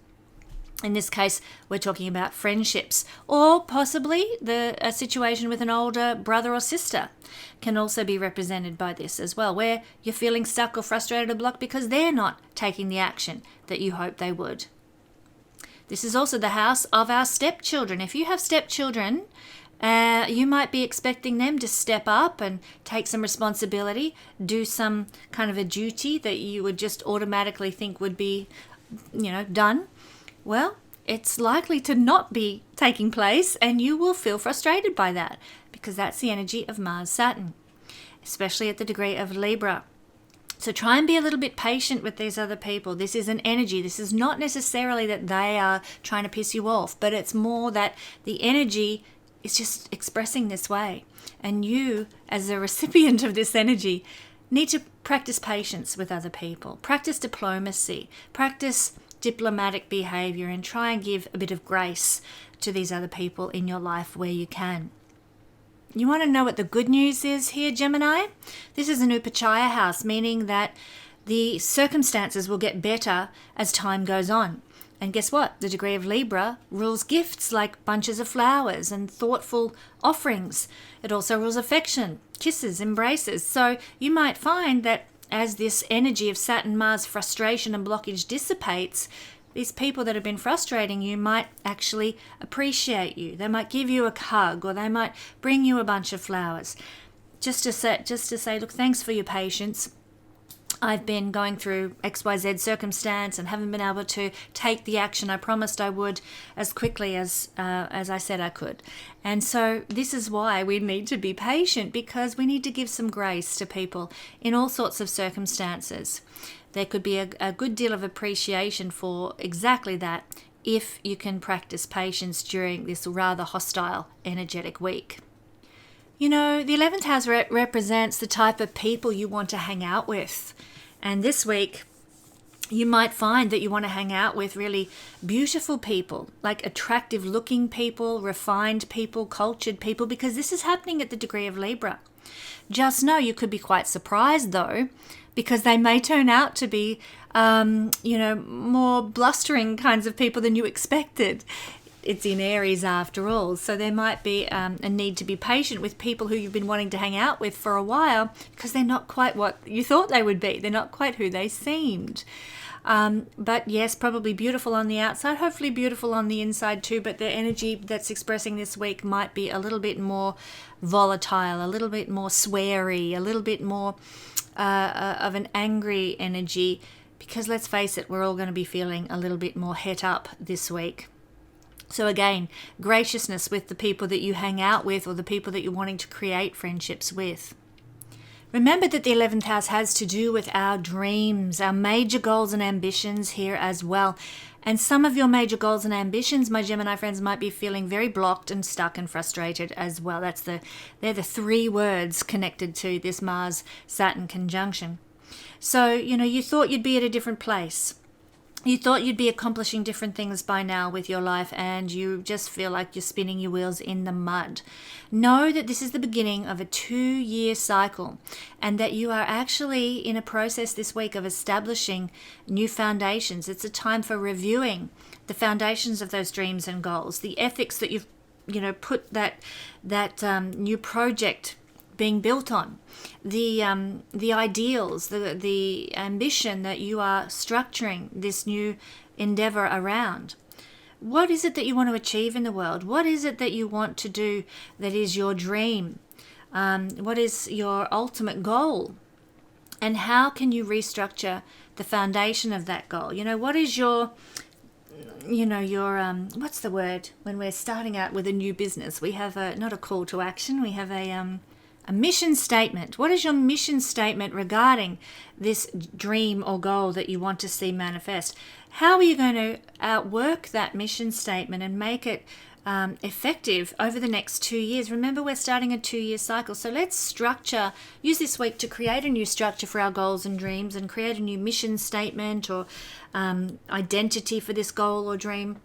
In this case, we're talking about friendships, or possibly a situation with an older brother or sister can also be represented by this as well, where you're feeling stuck or frustrated or blocked because they're not taking the action that you hope they would. This is also the house of our stepchildren. If you have stepchildren, you might be expecting them to step up and take some responsibility, do some kind of a duty that you would just automatically think would be, done. Well, it's likely to not be taking place, and you will feel frustrated by that because that's the energy of Mars Saturn, especially at the degree of Libra. So try and be a little bit patient with these other people. This is an energy. This is not necessarily that they are trying to piss you off, but it's more that the energy is just expressing this way. And you, as a recipient of this energy, need to practice patience with other people, practice diplomacy, practice diplomatic behavior, and try and give a bit of grace to these other people in your life where you can. You want to know what the good news is here, Gemini? This is an Upachaya house, meaning that the circumstances will get better as time goes on. And guess what? The degree of Libra rules gifts like bunches of flowers and thoughtful offerings. It also rules affection, kisses, embraces. So you might find that as this energy of Saturn, Mars, frustration and blockage dissipates, these people that have been frustrating you might actually appreciate you. They might give you a hug, or they might bring you a bunch of flowers. Just to say, look, thanks for your patience. I've been going through XYZ circumstance and haven't been able to take the action I promised I would as quickly as I said I could. And so this is why we need to be patient, because we need to give some grace to people in all sorts of circumstances. There could be a good deal of appreciation for exactly that if you can practice patience during this rather hostile energetic week. The 11th house represents the type of people you want to hang out with. And this week, you might find that you want to hang out with really beautiful people, like attractive looking people, refined people, cultured people, because this is happening at the degree of Libra. Just know you could be quite surprised though, because they may turn out to be, more blustering kinds of people than you expected. It's in Aries after all, so there might be a need to be patient with people who you've been wanting to hang out with for a while, because they're not quite what you thought they would be. They're not quite who they seemed. But yes, probably beautiful on the outside, hopefully beautiful on the inside too, but the energy that's expressing this week might be a little bit more volatile, a little bit more sweary, a little bit more of an angry energy, because let's face it, we're all going to be feeling a little bit more het up this week. So again, graciousness with the people that you hang out with, or the people that you're wanting to create friendships with. Remember that the 11th house has to do with our dreams, our major goals and ambitions here as well. And some of your major goals and ambitions, my Gemini friends, might be feeling very blocked and stuck and frustrated as well. They're the three words connected to this Mars-Saturn conjunction. So, you thought you'd be at a different place. You thought you'd be accomplishing different things by now with your life, and you just feel like you're spinning your wheels in the mud. Know that this is the beginning of a 2-year cycle, and that you are actually in a process this week of establishing new foundations. It's a time for reviewing the foundations of those dreams and goals, the ethics that you've put that new project being built on, the ideals, the ambition that you are structuring this new endeavor around. What is it that you want to achieve in the world? What is it that you want to do that is your dream? What is your ultimate goal? And how can you restructure the foundation of that goal? What is your your what's the word when we're starting out with a new business? We have not a call to action. We have a mission statement. What is your mission statement regarding this dream or goal that you want to see manifest? How are you going to outwork that mission statement and make it effective over the next 2 years? Remember, we're starting a 2-year cycle. So let's use this week to create a new structure for our goals and dreams and create a new mission statement or identity for this goal or dream,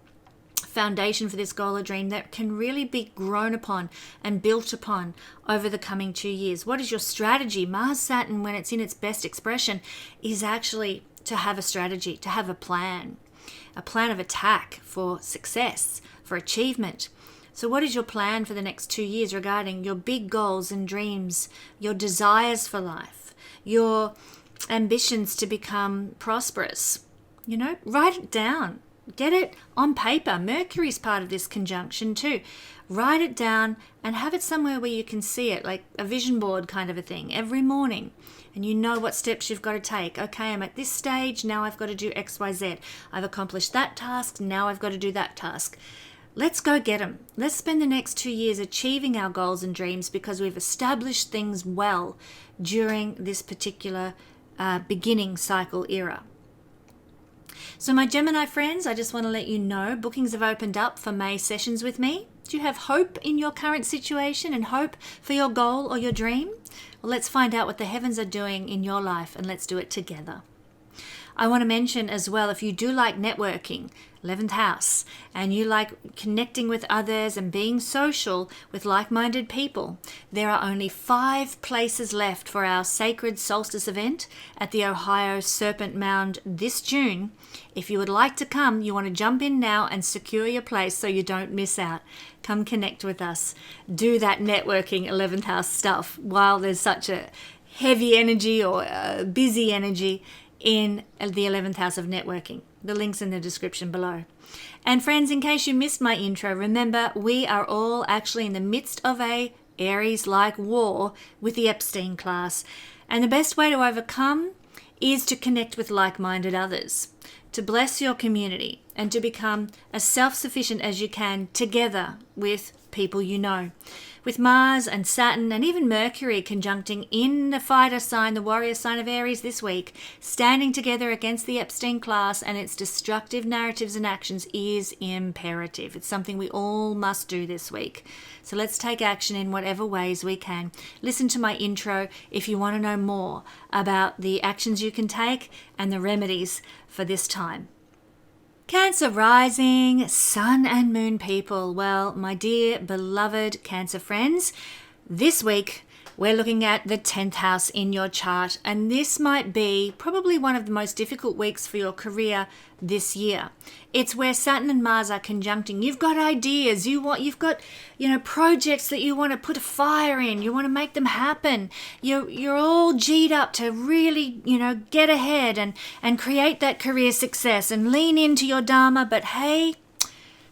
foundation for this goal or dream that can really be grown upon and built upon over the coming 2 years. What is your strategy? Mars Saturn, when it's in its best expression, is actually to have a strategy, to have a plan of attack for success, for achievement. So what is your plan for the next 2 years regarding your big goals and dreams, your desires for life, your ambitions to become prosperous? Write it down. Get it on paper. Mercury's part of this conjunction too. Write it down and have it somewhere where you can see it, like a vision board kind of a thing, every morning. And you know what steps you've got to take. Okay, I'm at this stage, now I've got to do X, Y, Z. I've accomplished that task, now I've got to do that task. Let's go get them. Let's spend the next 2 years achieving our goals and dreams because we've established things well during this particular beginning cycle era. So my Gemini friends, I just want to let you know, bookings have opened up for May sessions with me. Do you have hope in your current situation and hope for your goal or your dream? Well, let's find out what the heavens are doing in your life and let's do it together. I want to mention as well, if you do like networking, 11th house, and you like connecting with others and being social with like-minded people, there are only 5 places left for our sacred solstice event at the Ohio Serpent Mound this June. If you would like to come, you want to jump in now and secure your place so you don't miss out. Come connect with us. Do that networking 11th house stuff while there's such a heavy energy or busy energy in the 11th house of networking. The link's in the description below. And friends, in case you missed my intro, remember we are all actually in the midst of a Aries-like war with the Epstein class. And the best way to overcome is to connect with like-minded others, to bless your community, and to become as self-sufficient as you can together with people you know. With Mars and Saturn and even Mercury conjuncting in the fighter sign, the warrior sign of Aries this week, standing together against the Epstein class and its destructive narratives and actions is imperative. It's something we all must do this week. So let's take action in whatever ways we can. Listen to my intro if you want to know more about the actions you can take and the remedies for this time. Cancer rising, sun and moon people. Well, my dear beloved Cancer friends, this week we're looking at the 10th house in your chart, and this might be probably one of the most difficult weeks for your career this year. It's where Saturn and Mars are conjuncting. You've got ideas, you've got projects that you want to put a fire in, you want to make them happen. You're all G'd up to really, get ahead and create that career success and lean into your dharma, but hey,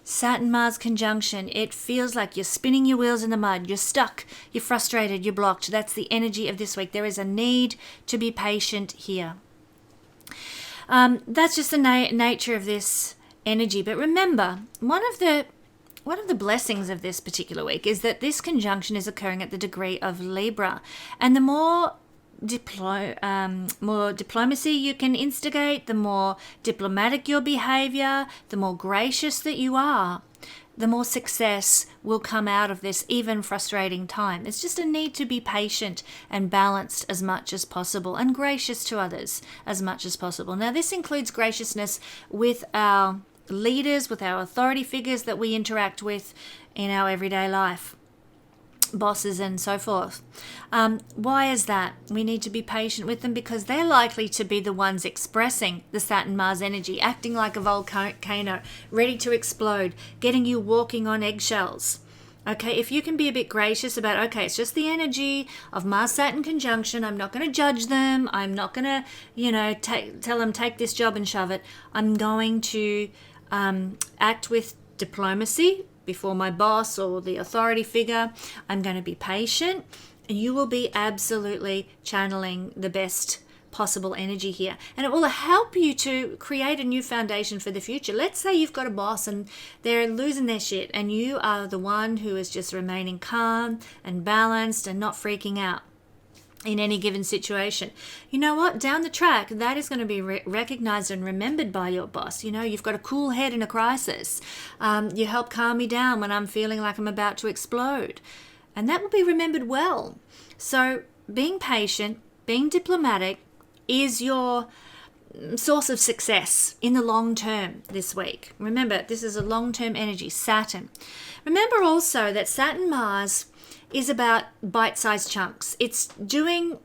Saturn-Mars conjunction, it feels like you're spinning your wheels in the mud. You're stuck, you're frustrated, you're blocked. That's the energy of this week. There is a need to be patient here. That's just the nature of this energy. But remember, one of the blessings of this particular week is that this conjunction is occurring at the degree of Libra. And the more diplomacy you can instigate, the more diplomatic your behavior, the more gracious that you are, the more success will come out of this even frustrating time. It's just a need to be patient and balanced as much as possible and gracious to others as much as possible. Now, this includes graciousness with our leaders, with our authority figures that we interact with in our everyday life, bosses and so forth. Why is that? We need to be patient with them because they're likely to be the ones expressing the Saturn-Mars energy, acting like a volcano, ready to explode, getting you walking on eggshells. Okay, if you can be a bit gracious about, okay, it's just the energy of Mars-Saturn conjunction. I'm not going to judge them. I'm not going to, tell them take this job and shove it. I'm going to act with diplomacy before my boss or the authority figure. I'm going to be patient, and you will be absolutely channeling the best possible energy here. And it will help you to create a new foundation for the future. Let's say you've got a boss and they're losing their shit, and you are the one who is just remaining calm and balanced and not freaking out in any given situation. You know what? Down the track, that is going to be recognized and remembered by your boss. You know, you've got a cool head in a crisis. You help calm me down when I'm feeling like I'm about to explode. And that will be remembered well. So being patient, being diplomatic is your source of success in the long term this week. Remember, this is a long-term energy, Saturn. Remember also that Saturn Mars is about bite-sized chunks. It's doing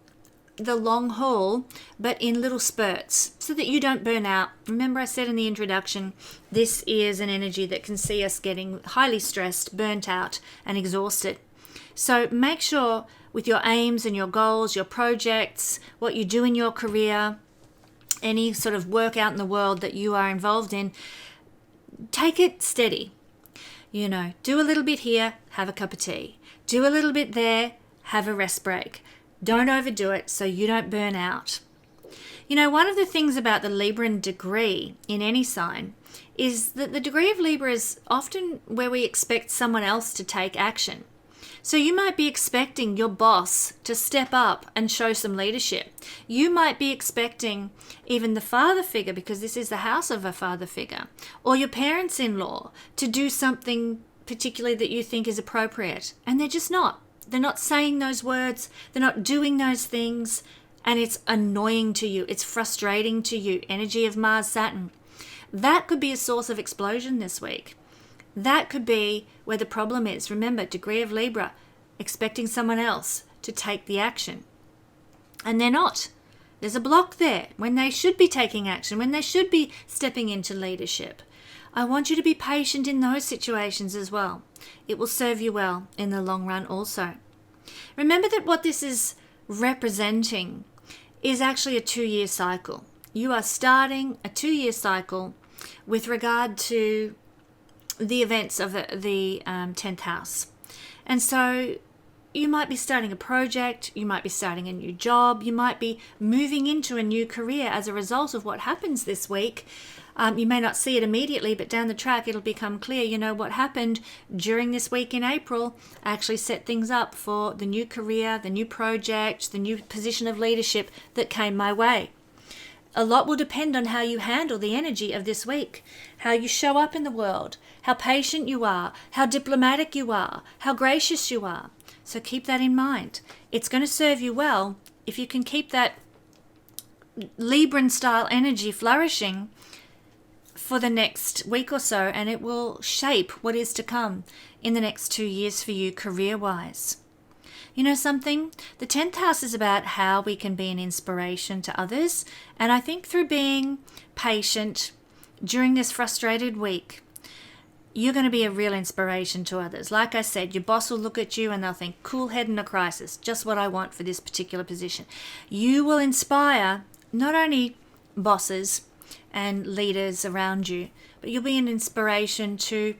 the long haul, but in little spurts so that you don't burn out. Remember I said in the introduction, this is an energy that can see us getting highly stressed, burnt out, and exhausted. So make sure with your aims and your goals, your projects, what you do in your career, any sort of work out in the world that you are involved in, take it steady. You know, do a little bit here, have a cup of tea. Do a little bit there, have a rest break. Don't overdo it so you don't burn out. You know, one of the things about the Libran degree in any sign is that the degree of Libra is often where we expect someone else to take action. So you might be expecting your boss to step up and show some leadership. You might be expecting even the father figure, because this is the house of a father figure, or your parents-in-law to do something particularly that you think is appropriate. And they're just not. They're not saying those words. They're not doing those things. And it's annoying to you. It's frustrating to you. Energy of Mars, Saturn. That could be a source of explosion this week. That could be where the problem is. Remember, degree of Libra, expecting someone else to take the action. And they're not. There's a block there when they should be taking action, when they should be stepping into leadership. I want you to be patient in those situations as well. It will serve you well in the long run also. Remember that what this is representing is actually a 2-year cycle. You are starting a 2-year cycle with regard to the events of the 10th house. And so you might be starting a project, you might be starting a new job, you might be moving into a new career as a result of what happens this week. You may not see it immediately, but down the track it'll become clear, you know, what happened during this week in April actually set things up for the new career, the new project, the new position of leadership that came my way. A lot will depend on how you handle the energy of this week, how you show up in the world, how patient you are, how diplomatic you are, how gracious you are. So keep that in mind. It's going to serve you well if you can keep that Libran style energy flourishing for the next week or so, and it will shape what is to come in the next 2 years for you career-wise. You know something? The 10th house is about how we can be an inspiration to others. And I think through being patient during this frustrated week, you're going to be a real inspiration to others. Like I said, your boss will look at you and they'll think, cool head in a crisis, just what I want for this particular position. You will inspire not only bosses and leaders around you, but you'll be an inspiration to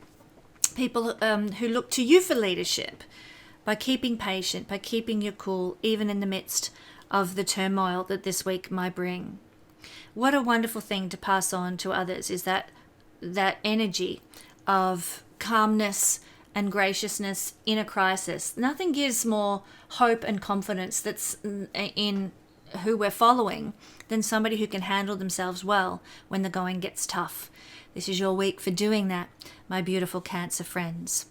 people who look to you for leadership. By keeping patient, by keeping your cool, even in the midst of the turmoil that this week might bring. What a wonderful thing to pass on to others is that energy of calmness and graciousness in a crisis. Nothing gives more hope and confidence that's in who we're following than somebody who can handle themselves well when the going gets tough. This is your week for doing that, my beautiful Cancer friends.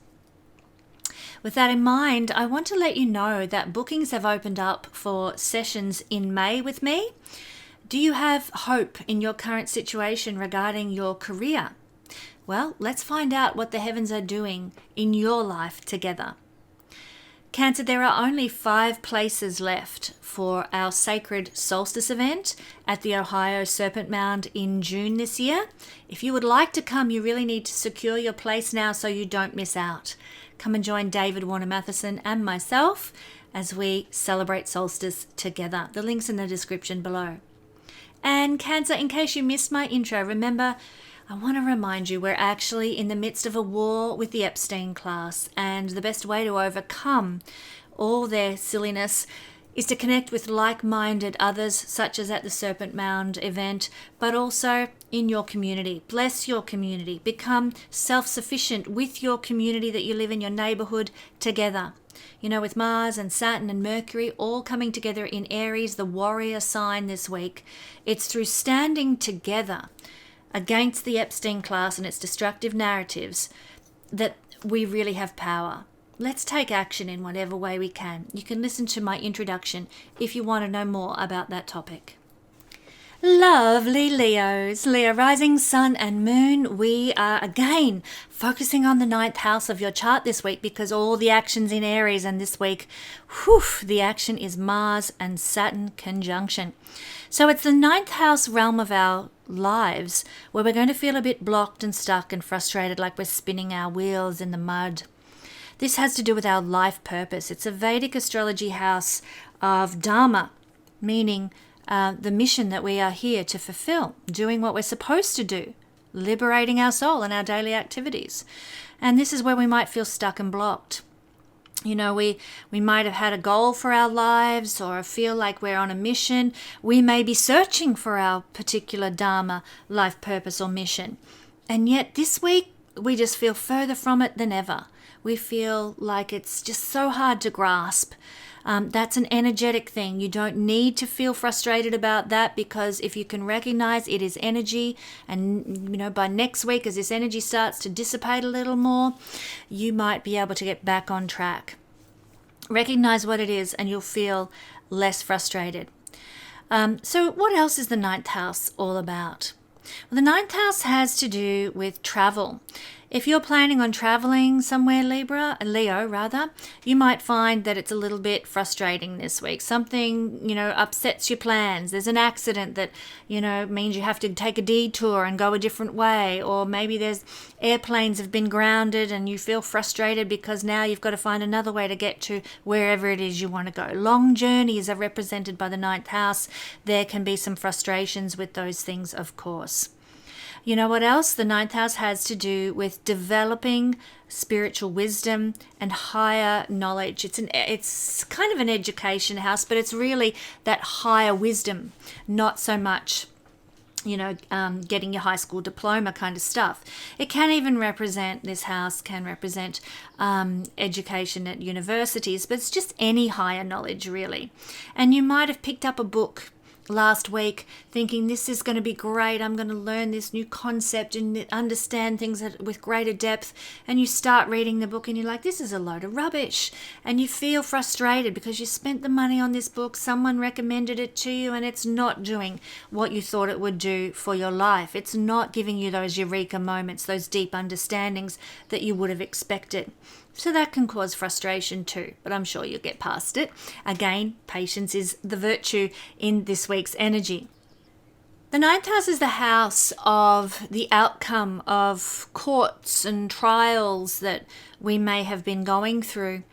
With that in mind, I want to let you know that bookings have opened up for sessions in May with me. Do you have hope in your current situation regarding your career? Well, let's find out what the heavens are doing in your life together. Cancer, there are only 5 places left for our sacred solstice event at the Ohio Serpent Mound in June this year. If you would like to come, you really need to secure your place now so you don't miss out. Come and join David Warner Matheson and myself as we celebrate solstice together. The link's in the description below. And Cancer, in case you missed my intro, remember, I want to remind you we're actually in the midst of a war with the Epstein class, and the best way to overcome all their silliness is to connect with like-minded others, such as at the Serpent Mound event, but also in your community. Bless your community. Become self-sufficient with your community that you live in, your neighborhood, together. You know, with Mars and Saturn and Mercury all coming together in Aries, the warrior sign this week, it's through standing together against the Epstein class and its destructive narratives that we really have power. Let's take action in whatever way we can. You can listen to my introduction if you want to know more about that topic. Lovely Leos, Leo rising, sun and moon, we are again focusing on the 9th house of your chart this week because all the action's in Aries, and this week, the action is Mars and Saturn conjunction. So it's the 9th house realm of our lives where we're going to feel a bit blocked and stuck and frustrated, like we're spinning our wheels in the mud. This has to do with our life purpose. It's a Vedic astrology house of Dharma, meaning the mission that we are here to fulfill, doing what we're supposed to do, liberating our soul in our daily activities. And this is where we might feel stuck and blocked. You know, we might have had a goal for our lives or feel like we're on a mission. We may be searching for our particular Dharma, life purpose or mission. And yet this week, we just feel further from it than ever. We feel like it's just so hard to grasp. That's an energetic thing. You don't need to feel frustrated about that, because if you can recognize it is energy, and you know, by next week as this energy starts to dissipate a little more, you might be able to get back on track. Recognize what it is and you'll feel less frustrated. So what else is the 9th house all about? Well, the 9th house has to do with travel. If you're planning on traveling somewhere, Leo, you might find that it's a little bit frustrating this week. Something, upsets your plans. There's an accident that, means you have to take a detour and go a different way. Or maybe there's airplanes have been grounded and you feel frustrated because now you've got to find another way to get to wherever it is you want to go. Long journeys are represented by the 9th house. There can be some frustrations with those things, of course. You know what else? The 9th house has to do with developing spiritual wisdom and higher knowledge. It's kind of an education house, but it's really that higher wisdom, not so much, getting your high school diploma kind of stuff. It can even represent, this house can represent education at universities, but it's just any higher knowledge really. And you might have picked up a book last week thinking this is going to be great, I'm going to learn this new concept and understand things with greater depth, and you start reading the book and you're like, this is a load of rubbish, and you feel frustrated because you spent the money on this book, someone recommended it to you, and it's not doing what you thought it would do for your life. It's not giving you those eureka moments, those deep understandings that you would have expected. So that can cause frustration too, but I'm sure you'll get past it. Again, patience is the virtue in this week's energy. The 9th house is the house of the outcome of courts and trials that we may have been going through.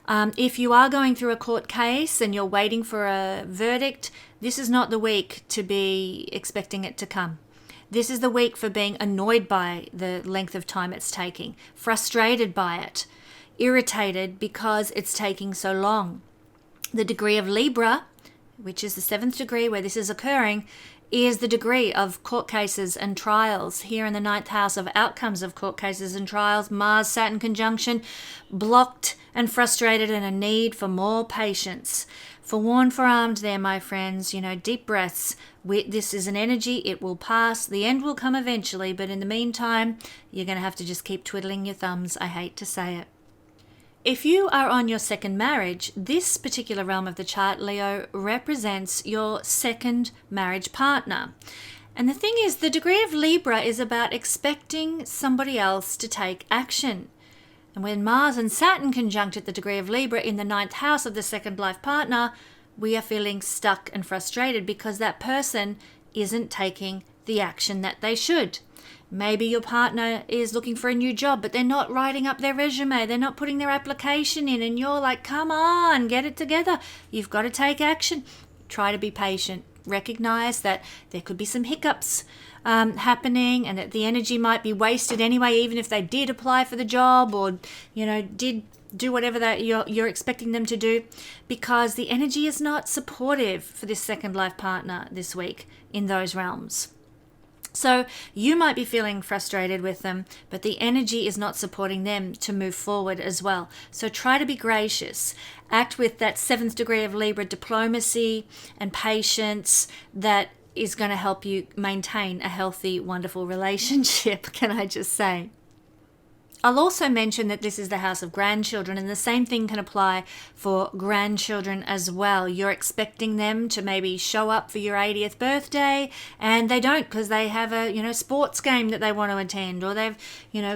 If you are going through a court case and you're waiting for a verdict, this is not the week to be expecting it to come. This is the week for being annoyed by the length of time it's taking, frustrated by it, irritated because it's taking so long. The degree of Libra, which is the 7th degree where this is occurring, is the degree of court cases and trials. Here in the 9th house of outcomes of court cases and trials, Mars, Saturn conjunction, blocked and frustrated, and a need for more patience. Forewarned, forearmed there, my friends. Deep breaths. This is an energy. It will pass. The end will come eventually, but in the meantime, you're going to have to just keep twiddling your thumbs. I hate to say it. If you are on your second marriage, this particular realm of the chart, Leo, represents your second marriage partner. And the thing is, the degree of Libra is about expecting somebody else to take action. And when Mars and Saturn conjunct at the degree of Libra in the 9th house of the second life partner, we are feeling stuck and frustrated because that person isn't taking the action that they should. Maybe your partner is looking for a new job, but they're not writing up their resume. They're not putting their application in, and you're like, come on, get it together. You've got to take action. Try to be patient. Recognize that there could be some hiccups happening, and that the energy might be wasted anyway, even if they did apply for the job or, did do whatever that you're expecting them to do, because the energy is not supportive for this second life partner this week in those realms. So you might be feeling frustrated with them, but the energy is not supporting them to move forward as well. So try to be gracious. Act with that 7th degree of Libra diplomacy and patience that is going to help you maintain a healthy, wonderful relationship, can I just say. I'll also mention that this is the house of grandchildren, and the same thing can apply for grandchildren as well. You're expecting them to maybe show up for your 80th birthday, and they don't because they have a sports game that they want to attend, or they've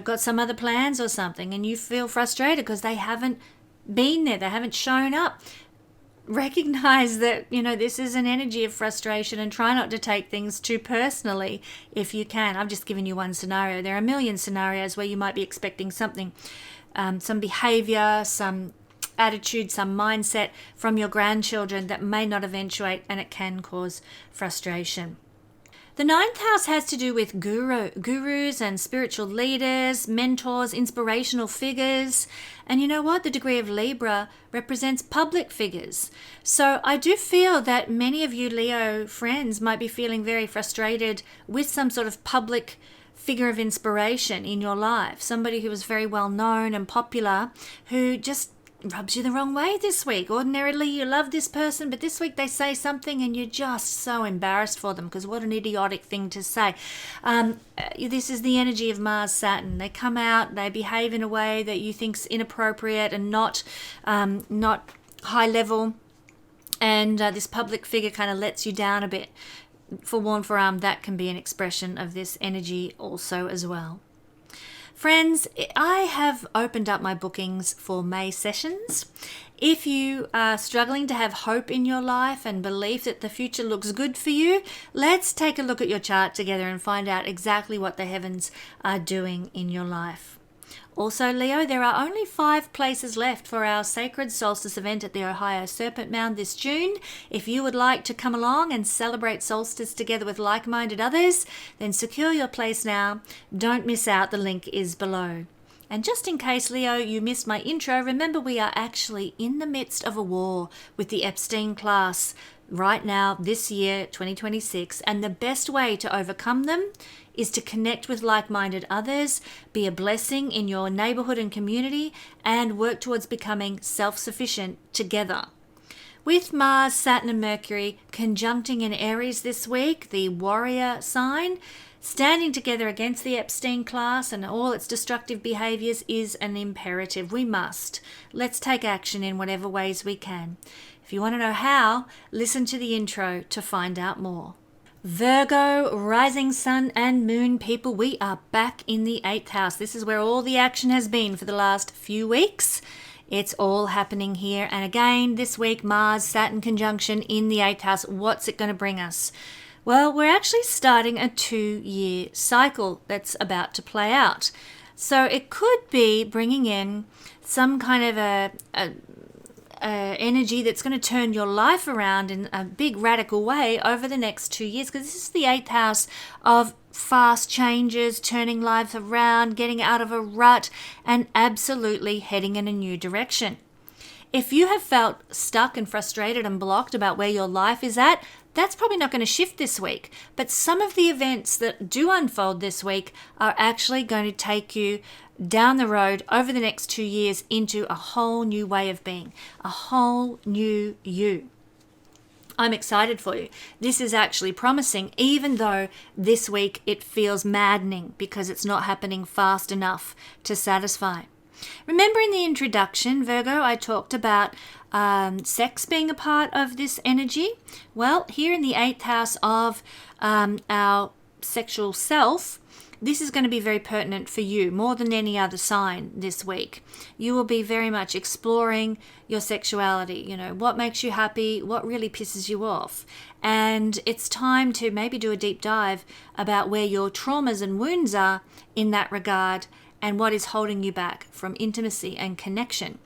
got some other plans or something, and you feel frustrated because they haven't been there, they haven't shown up. Recognize that this is an energy of frustration, and try not to take things too personally if you can. I've just given you one scenario. There are a million scenarios where you might be expecting something, some behavior, some attitude, some mindset from your grandchildren that may not eventuate, and it can cause frustration. The 9th house has to do with gurus and spiritual leaders, mentors, inspirational figures. And you know what? The degree of Libra represents public figures. So I do feel that many of you Leo friends might be feeling very frustrated with some sort of public figure of inspiration in your life. Somebody who is very well known and popular who just rubs you the wrong way this week. Ordinarily you love this person, but this week they say something and you're just so embarrassed for them because what an idiotic thing to say. This is the energy of Mars Saturn. They come out, they behave in a way that you think's inappropriate and not high level, and this public figure kind of lets you down a bit. Forewarned, forearmed, that can be an expression of this energy also as well. Friends, I have opened up my bookings for May sessions. If you are struggling to have hope in your life and belief that the future looks good for you, let's take a look at your chart together and find out exactly what the heavens are doing in your life. Also, Leo, there are only 5 places left for our Sacred Solstice event at the Ohio Serpent Mound this June. If you would like to come along and celebrate solstice together with like-minded others, then secure your place now. Don't miss out. The link is below. And just in case, Leo, you missed my intro, remember we are actually in the midst of a war with the Epstein class right now, this year, 2026, and the best way to overcome them is to connect with like-minded others, be a blessing in your neighborhood and community, and work towards becoming self-sufficient together. With Mars, Saturn, and Mercury conjuncting in Aries this week, the warrior sign, standing together against the Epstein class and all its destructive behaviors is an imperative. We must. Let's take action in whatever ways we can. If you want to know how, listen to the intro to find out more. Virgo, rising sun and moon people, we are back in the 8th house. This is where all the action has been for the last few weeks. It's all happening here. And again, this week, Mars, Saturn conjunction in the 8th house. What's it going to bring us? Well, we're actually starting a 2-year cycle that's about to play out. So it could be bringing in some kind of a energy that's going to turn your life around in a big radical way over the next 2 years, because this is the 8th house of fast changes, turning life around, getting out of a rut, and absolutely heading in a new direction. If you have felt stuck and frustrated and blocked about where your life is at, that's probably not going to shift this week. But some of the events that do unfold this week are actually going to take you down the road over the next 2 years into a whole new way of being, a whole new you. I'm excited for you. This is actually promising, even though this week it feels maddening because it's not happening fast enough to satisfy. Remember in the introduction, Virgo, I talked about sex being a part of this energy? Well, here in the 8th house of our sexual self, this is going to be very pertinent for you more than any other sign this week. You will be very much exploring your sexuality, what makes you happy, what really pisses you off. And it's time to maybe do a deep dive about where your traumas and wounds are in that regard and what is holding you back from intimacy and connection.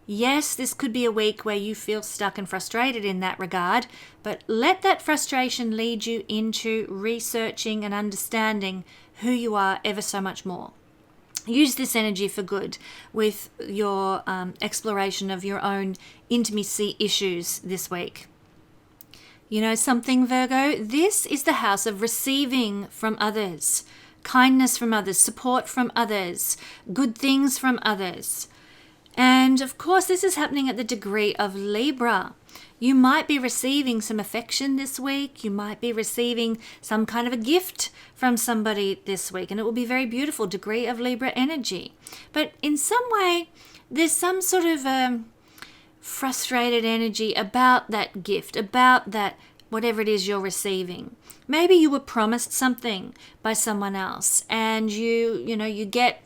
Yes, this could be a week where you feel stuck and frustrated in that regard, but let that frustration lead you into researching and understanding who you are ever so much more. use this energy for good with your exploration of your own intimacy issues this week. You know something, Virgo? This is the house of receiving from others, kindness from others, support from others, good things from others. And of course, this is happening at the degree of Libra. You might be receiving some affection this week. You might be receiving some kind of a gift from somebody this week, and it will be very beautiful, degree of Libra energy. But in some way, there's some sort of frustrated energy about that gift, about that whatever it is you're receiving. Maybe you were promised something by someone else, and you get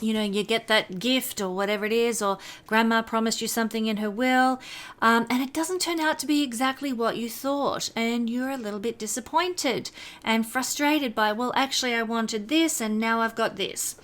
that gift or whatever it is, or grandma promised you something in her will, and it doesn't turn out to be exactly what you thought, and you're a little bit disappointed and frustrated by, well, actually I wanted this and now I've got this.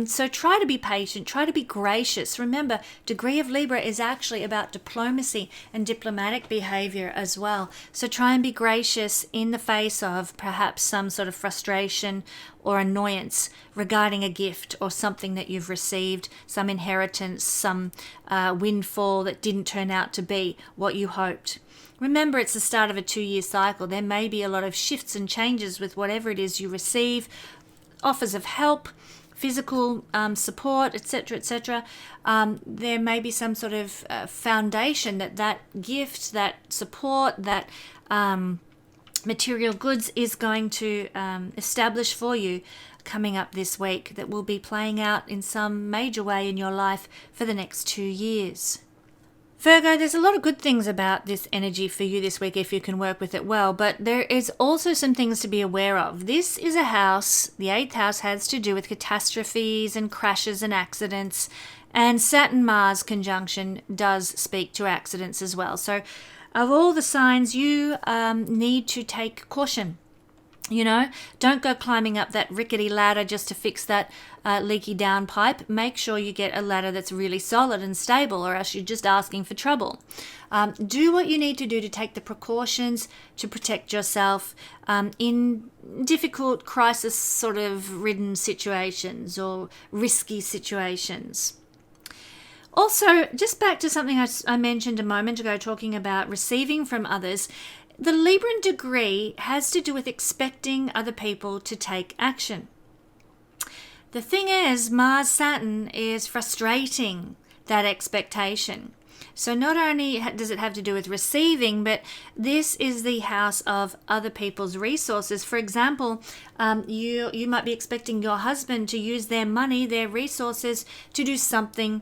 So try to be patient, try to be gracious. Remember, degree of Libra is actually about diplomacy and diplomatic behavior as well. So try and be gracious in the face of perhaps some sort of frustration or annoyance regarding a gift or something that you've received, some inheritance, some windfall that didn't turn out to be what you hoped. Remember, it's the start of a 2-year cycle. There may be a lot of shifts and changes with whatever it is you receive, offers of help, physical support, etc., etc. There may be some sort of foundation that gift, that support, that material goods is going to establish for you coming up this week, that will be playing out in some major way in your life for the next 2 years. Virgo, there's a lot of good things about this energy for you this week if you can work with it well, but there is also some things to be aware of. This is a house, the 8th house has to do with catastrophes and crashes and accidents, and Saturn-Mars conjunction does speak to accidents as well. So of all the signs, you need to take caution. You know, don't go climbing up that rickety ladder just to fix that leaky downpipe. Make sure you get a ladder that's really solid and stable, or else you're just asking for trouble. Do what you need to do to take the precautions to protect yourself in difficult crisis sort of ridden situations or risky situations. Also, just back to something I mentioned a moment ago, talking about receiving from others. The Libran degree has to do with expecting other people to take action. The thing is, Mars-Saturn is frustrating that expectation. So not only does it have to do with receiving, but this is the house of other people's resources. For example, you might be expecting your husband to use their money, their resources, to do something,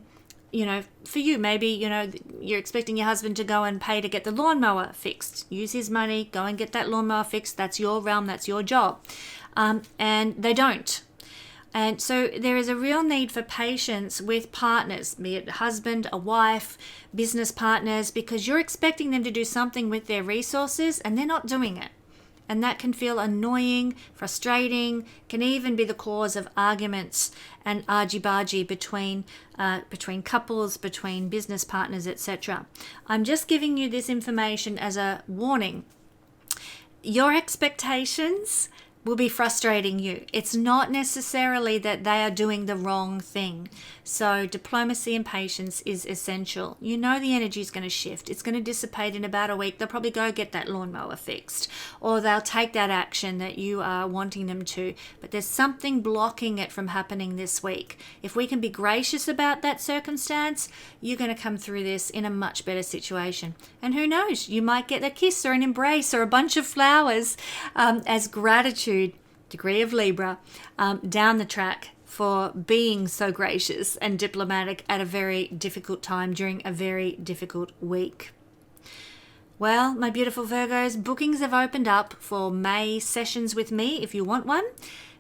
you know, for you. Maybe, you know, you're expecting your husband to go and pay to get the lawnmower fixed. Use his money, go and get that lawnmower fixed. That's your realm, that's your job. And they don't. And so there is a real need for patience with partners, be it a husband, a wife, business partners, because you're expecting them to do something with their resources and they're not doing it. And that can feel annoying, frustrating, can even be the cause of arguments and argy-bargy between couples, between business partners, etc. I'm just giving you this information as a warning. Your expectations will be frustrating you. It's not necessarily that they are doing the wrong thing. So diplomacy and patience is essential. You know the energy is going to shift. It's going to dissipate in about a week. They'll probably go get that lawnmower fixed, or they'll take that action that you are wanting them to. But there's something blocking it from happening this week. If we can be gracious about that circumstance, you're going to come through this in a much better situation. And who knows, you might get a kiss or an embrace or a bunch of flowers as gratitude, degree of Libra, down the track for being so gracious and diplomatic at a very difficult time during a very difficult week. Well, my beautiful Virgos, bookings have opened up for May sessions with me if you want one.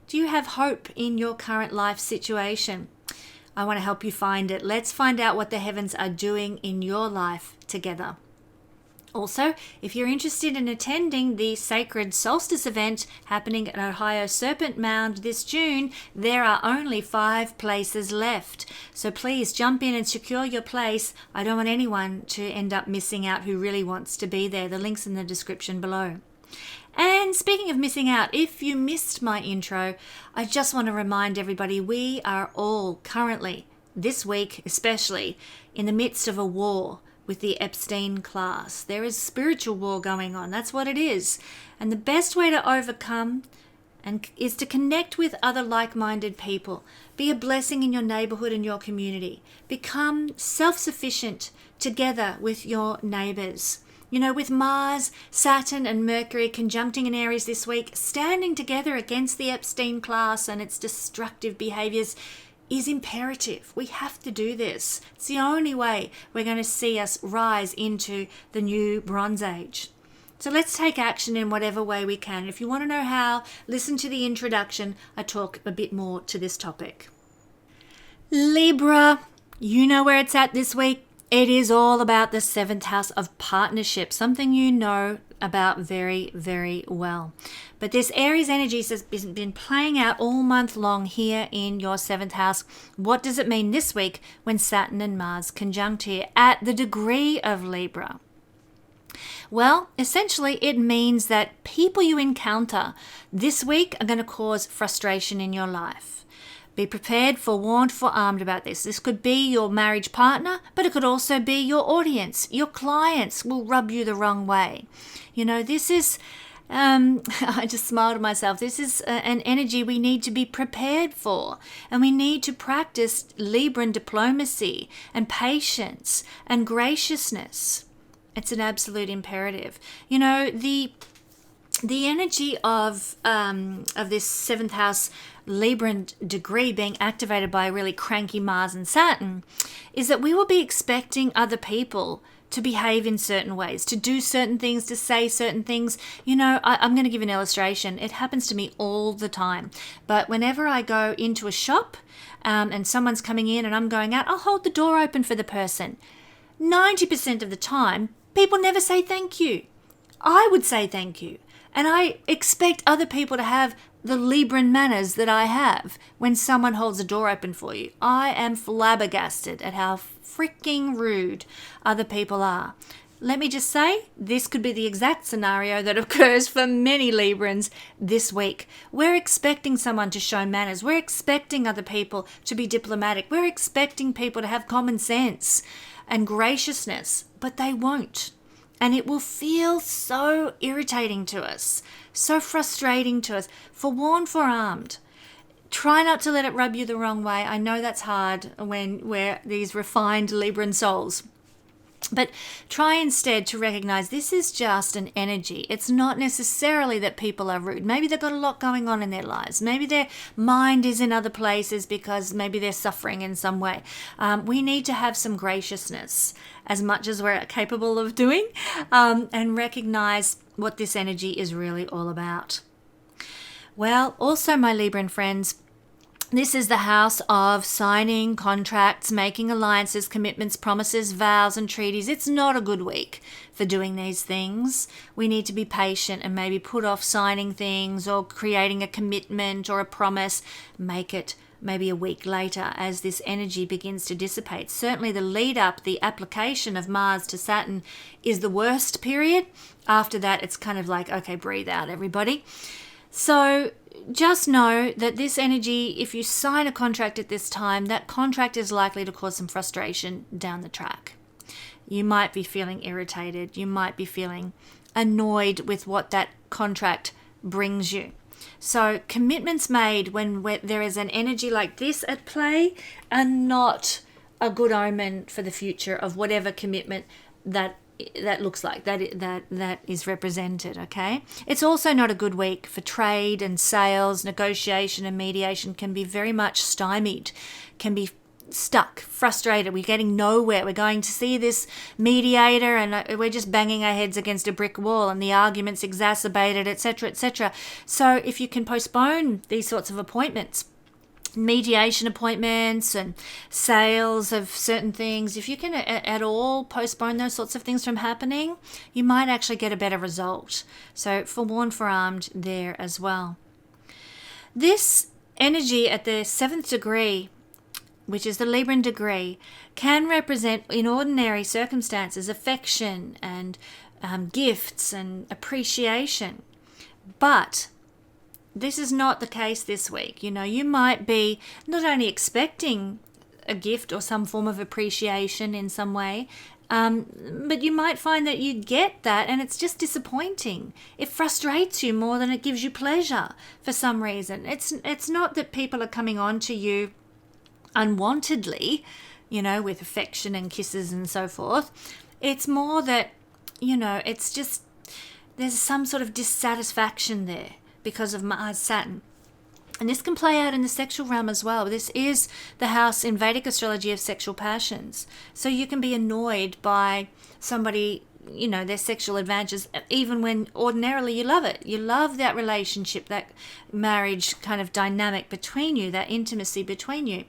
Do you have hope in your current life situation? I want to help you find it. Let's find out what the heavens are doing in your life together. Also, if you're interested in attending the Sacred Solstice event happening at Ohio Serpent Mound this June, there are only 5 places left. So please jump in and secure your place. I don't want anyone to end up missing out who really wants to be there. The link's in the description below. And speaking of missing out, if you missed my intro, I just want to remind everybody we are all currently, this week especially, in the midst of a war with the Epstein class. There is spiritual war going on. That's what it is. And the best way to overcome is to connect with other like-minded people. Be a blessing in your neighborhood and your community. Become self-sufficient together with your neighbors. You know, with Mars, Saturn and Mercury conjuncting in Aries this week, standing together against the Epstein class and its destructive behaviors is imperative. We have to do this. It's the only way we're going to see us rise into the new Bronze Age. So let's take action in whatever way we can. If you want to know how, listen to the introduction. I talk a bit more to this topic. Libra, you know where it's at this week. It is all about the 7th house of partnership, something you know about very, very well. But this Aries energy has been playing out all month long here in your 7th house. What does it mean this week when Saturn and Mars conjunct here at the degree of Libra? Well, essentially it means that people you encounter this week are going to cause frustration in your life. Be prepared, forewarned, forearmed about this. This could be your marriage partner, but it could also be your audience. Your clients will rub you the wrong way. You know, this is, I just smiled at myself. This is an energy we need to be prepared for. And we need to practice Libran diplomacy and patience and graciousness. It's an absolute imperative. You know, the energy of this 7th house Libran degree being activated by a really cranky Mars and Saturn is that we will be expecting other people to behave in certain ways, to do certain things, to say certain things. You know, I'm going to give an illustration. It happens to me all the time. But whenever I go into a shop and someone's coming in and I'm going out, I'll hold the door open for the person. 90% of the time, people never say thank you. I would say thank you. And I expect other people to have the Libran manners that I have when someone holds the door open for you. I am flabbergasted at how freaking rude other people are. Let me just say, this could be the exact scenario that occurs for many Librans this week. We're expecting someone to show manners. We're expecting other people to be diplomatic. We're expecting people to have common sense and graciousness, but they won't. And it will feel so irritating to us, so frustrating to us. Forewarned, forearmed. Try not to let it rub you the wrong way. I know that's hard when we're these refined Libran souls. But try instead to recognize this is just an energy. It's not necessarily that people are rude. Maybe they've got a lot going on in their lives. Maybe their mind is in other places because maybe they're suffering in some way. We need to have some graciousness as much as we're capable of doing and recognize what this energy is really all about. Well, also my Libran friends, this is the house of signing contracts, making alliances, commitments, promises, vows, and treaties. It's not a good week for doing these things. We need to be patient and maybe put off signing things or creating a commitment or a promise. Make it maybe a week later as this energy begins to dissipate. Certainly the lead up, the application of Mars to Saturn is the worst period. After that, it's kind of like, okay, breathe out, everybody. So just know that this energy, if you sign a contract at this time, that contract is likely to cause some frustration down the track. You might be feeling irritated. You might be feeling annoyed with what that contract brings you. So commitments made when there is an energy like this at play are not a good omen for the future of whatever commitment that looks like, that is represented, okay? It's also not a good week for trade and sales. Negotiation and mediation can be very much stymied, can be stuck, frustrated. We're getting nowhere. We're going to see this mediator and we're just banging our heads against a brick wall and the argument's exacerbated, etc., etc. So if you can postpone these sorts of appointments, mediation appointments and sales of certain things, if you can at all postpone those sorts of things from happening, you might actually get a better result. So forewarned, forearmed there as well. This energy at the 7th degree which is the Libran degree, can represent in ordinary circumstances affection and gifts and appreciation. But this is not the case this week. You might be not only expecting a gift or some form of appreciation in some way, but you might find that you get that and it's just disappointing. It frustrates you more than it gives you pleasure for some reason. It's not that people are coming on to you unwantedly, with affection and kisses and so forth. It's more that, it's just there's some sort of dissatisfaction there because of Mars Saturn. And this can play out in the sexual realm as well. This is the house in Vedic astrology of sexual passions. So you can be annoyed by somebody, their sexual advantages, even when ordinarily you love it. You love that relationship, that marriage kind of dynamic between you, that intimacy between you.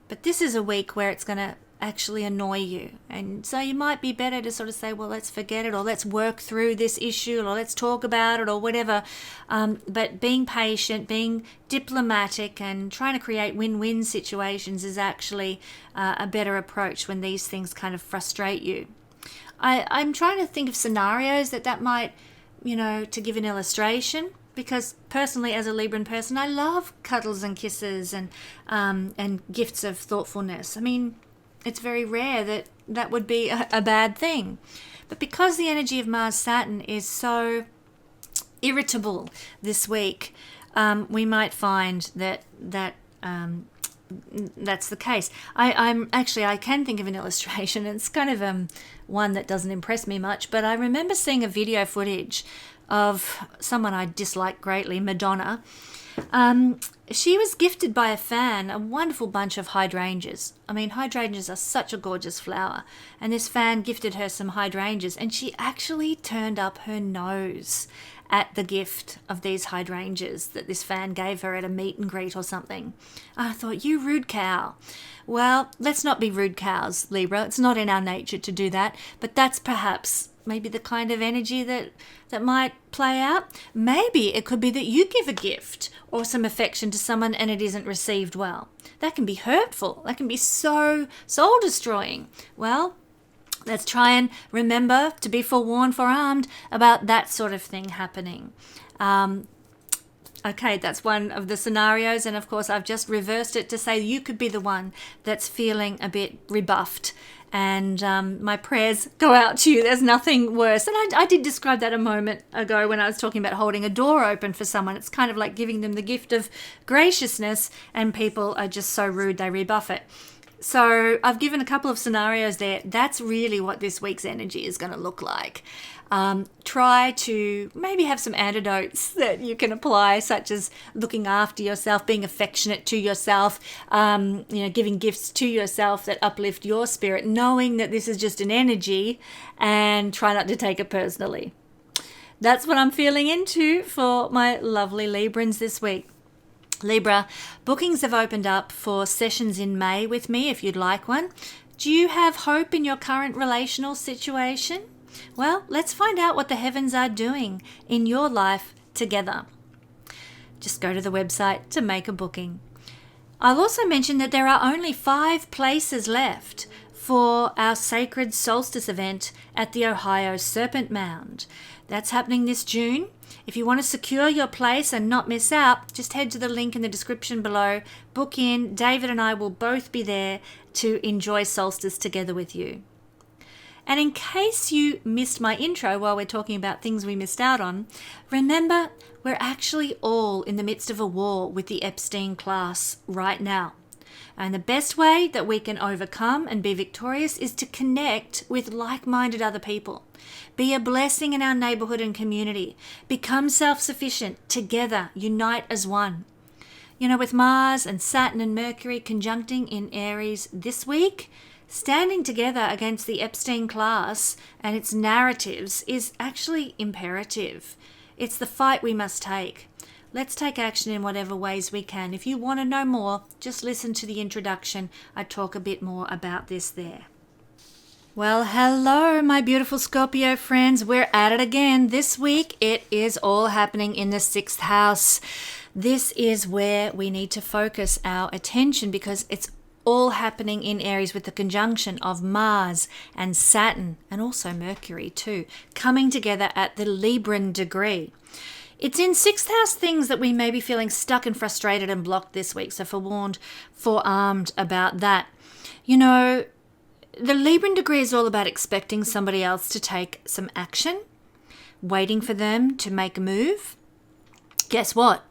But this is a week where it's going to actually annoy you. And so you might be better to sort of say, well, let's forget it, or let's work through this issue, or let's talk about it, or whatever. But being patient, being diplomatic, and trying to create win-win situations is actually a better approach when these things kind of frustrate you. I'm trying to think of scenarios that might, to give an illustration. Because personally, as a Libran person, I love cuddles and kisses and gifts of thoughtfulness. I mean, it's very rare that would be a bad thing. But because the energy of Mars Saturn is so irritable this week, we might find that that's the case. I can think of an illustration. It's kind of one that doesn't impress me much, but I remember seeing a video footage of someone I dislike greatly, Madonna. She was gifted by a fan a wonderful bunch of hydrangeas. I mean, hydrangeas are such a gorgeous flower. And this fan gifted her some hydrangeas, and she actually turned up her nose at the gift of these hydrangeas that this fan gave her at a meet and greet or something. I thought, you rude cow. Well, let's not be rude cows, Libra. It's not in our nature to do that. But that's perhaps maybe the kind of energy that might play out. Maybe it could be that you give a gift or some affection to someone and it isn't received well. That can be hurtful. That can be so soul destroying. Well, let's try and remember to be forewarned, forearmed about that sort of thing happening. Okay, that's one of the scenarios. And of course, I've just reversed it to say you could be the one that's feeling a bit rebuffed. And my prayers go out to you. There's nothing worse. And I did describe that a moment ago when I was talking about holding a door open for someone. It's kind of like giving them the gift of graciousness, and people are just so rude they rebuff it. So I've given a couple of scenarios there. That's really what this week's energy is going to look like. Try to maybe have some antidotes that you can apply, such as looking after yourself, being affectionate to yourself, giving gifts to yourself that uplift your spirit, knowing that this is just an energy, and try not to take it personally. That's what I'm feeling into for my lovely Librans this week. Libra, bookings have opened up for sessions in May with me if you'd like one. Do you have hope in your current relational situation? Well, let's find out what the heavens are doing in your life together. Just go to the website to make a booking. I'll also mention that there are only 5 places left for our sacred solstice event at the Ohio Serpent Mound. That's happening this June. If you want to secure your place and not miss out, just head to the link in the description below. Book in. David and I will both be there to enjoy solstice together with you. And in case you missed my intro while we're talking about things we missed out on, remember we're actually all in the midst of a war with the Epstein class right now. And the best way that we can overcome and be victorious is to connect with like-minded other people. Be a blessing in our neighborhood and community. Become self-sufficient. Together, unite as one. With Mars and Saturn and Mercury conjuncting in Aries this week, standing together against the Epstein class and its narratives is actually imperative. It's the fight we must take. Let's take action in whatever ways we can. If you want to know more, just listen to the introduction. I talk a bit more about this there. Well, hello, my beautiful Scorpio friends. We're at it again. This week, it is all happening in the 6th house. This is where we need to focus our attention because it's all happening in Aries with the conjunction of Mars and Saturn, and also Mercury too, coming together at the Libran degree. It's in 6th house things that we may be feeling stuck and frustrated and blocked this week. So forearmed about that. You know, the Libran degree is all about expecting somebody else to take some action, waiting for them to make a move. Guess what?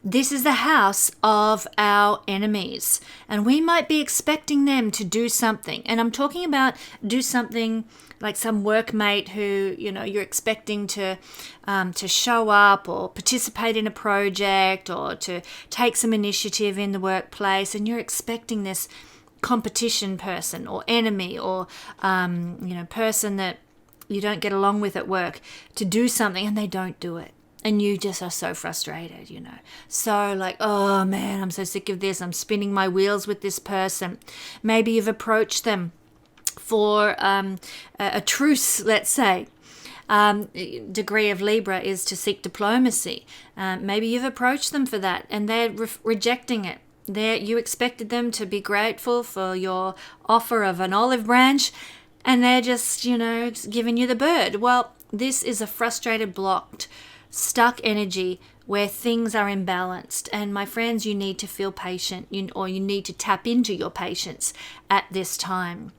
This is the house of our enemies, and we might be expecting them to do something. And I'm talking about do something like some workmate who, you know, you're expecting to show up or participate in a project or to take some initiative in the workplace, and you're expecting this competition person or enemy or person that you don't get along with at work to do something, and they don't do it. And you just are so frustrated, you know. So like, oh man, I'm so sick of this. I'm spinning my wheels with this person. Maybe you've approached them for a truce, let's say. Degree of Libra is to seek diplomacy. Maybe you've approached them for that and they're rejecting it. You expected them to be grateful for your offer of an olive branch, and they're just, giving you the bird. Well, this is a frustrated, blocked, stuck energy where things are imbalanced. And my friends, you need to feel patient, or you need to tap into your patience at this time.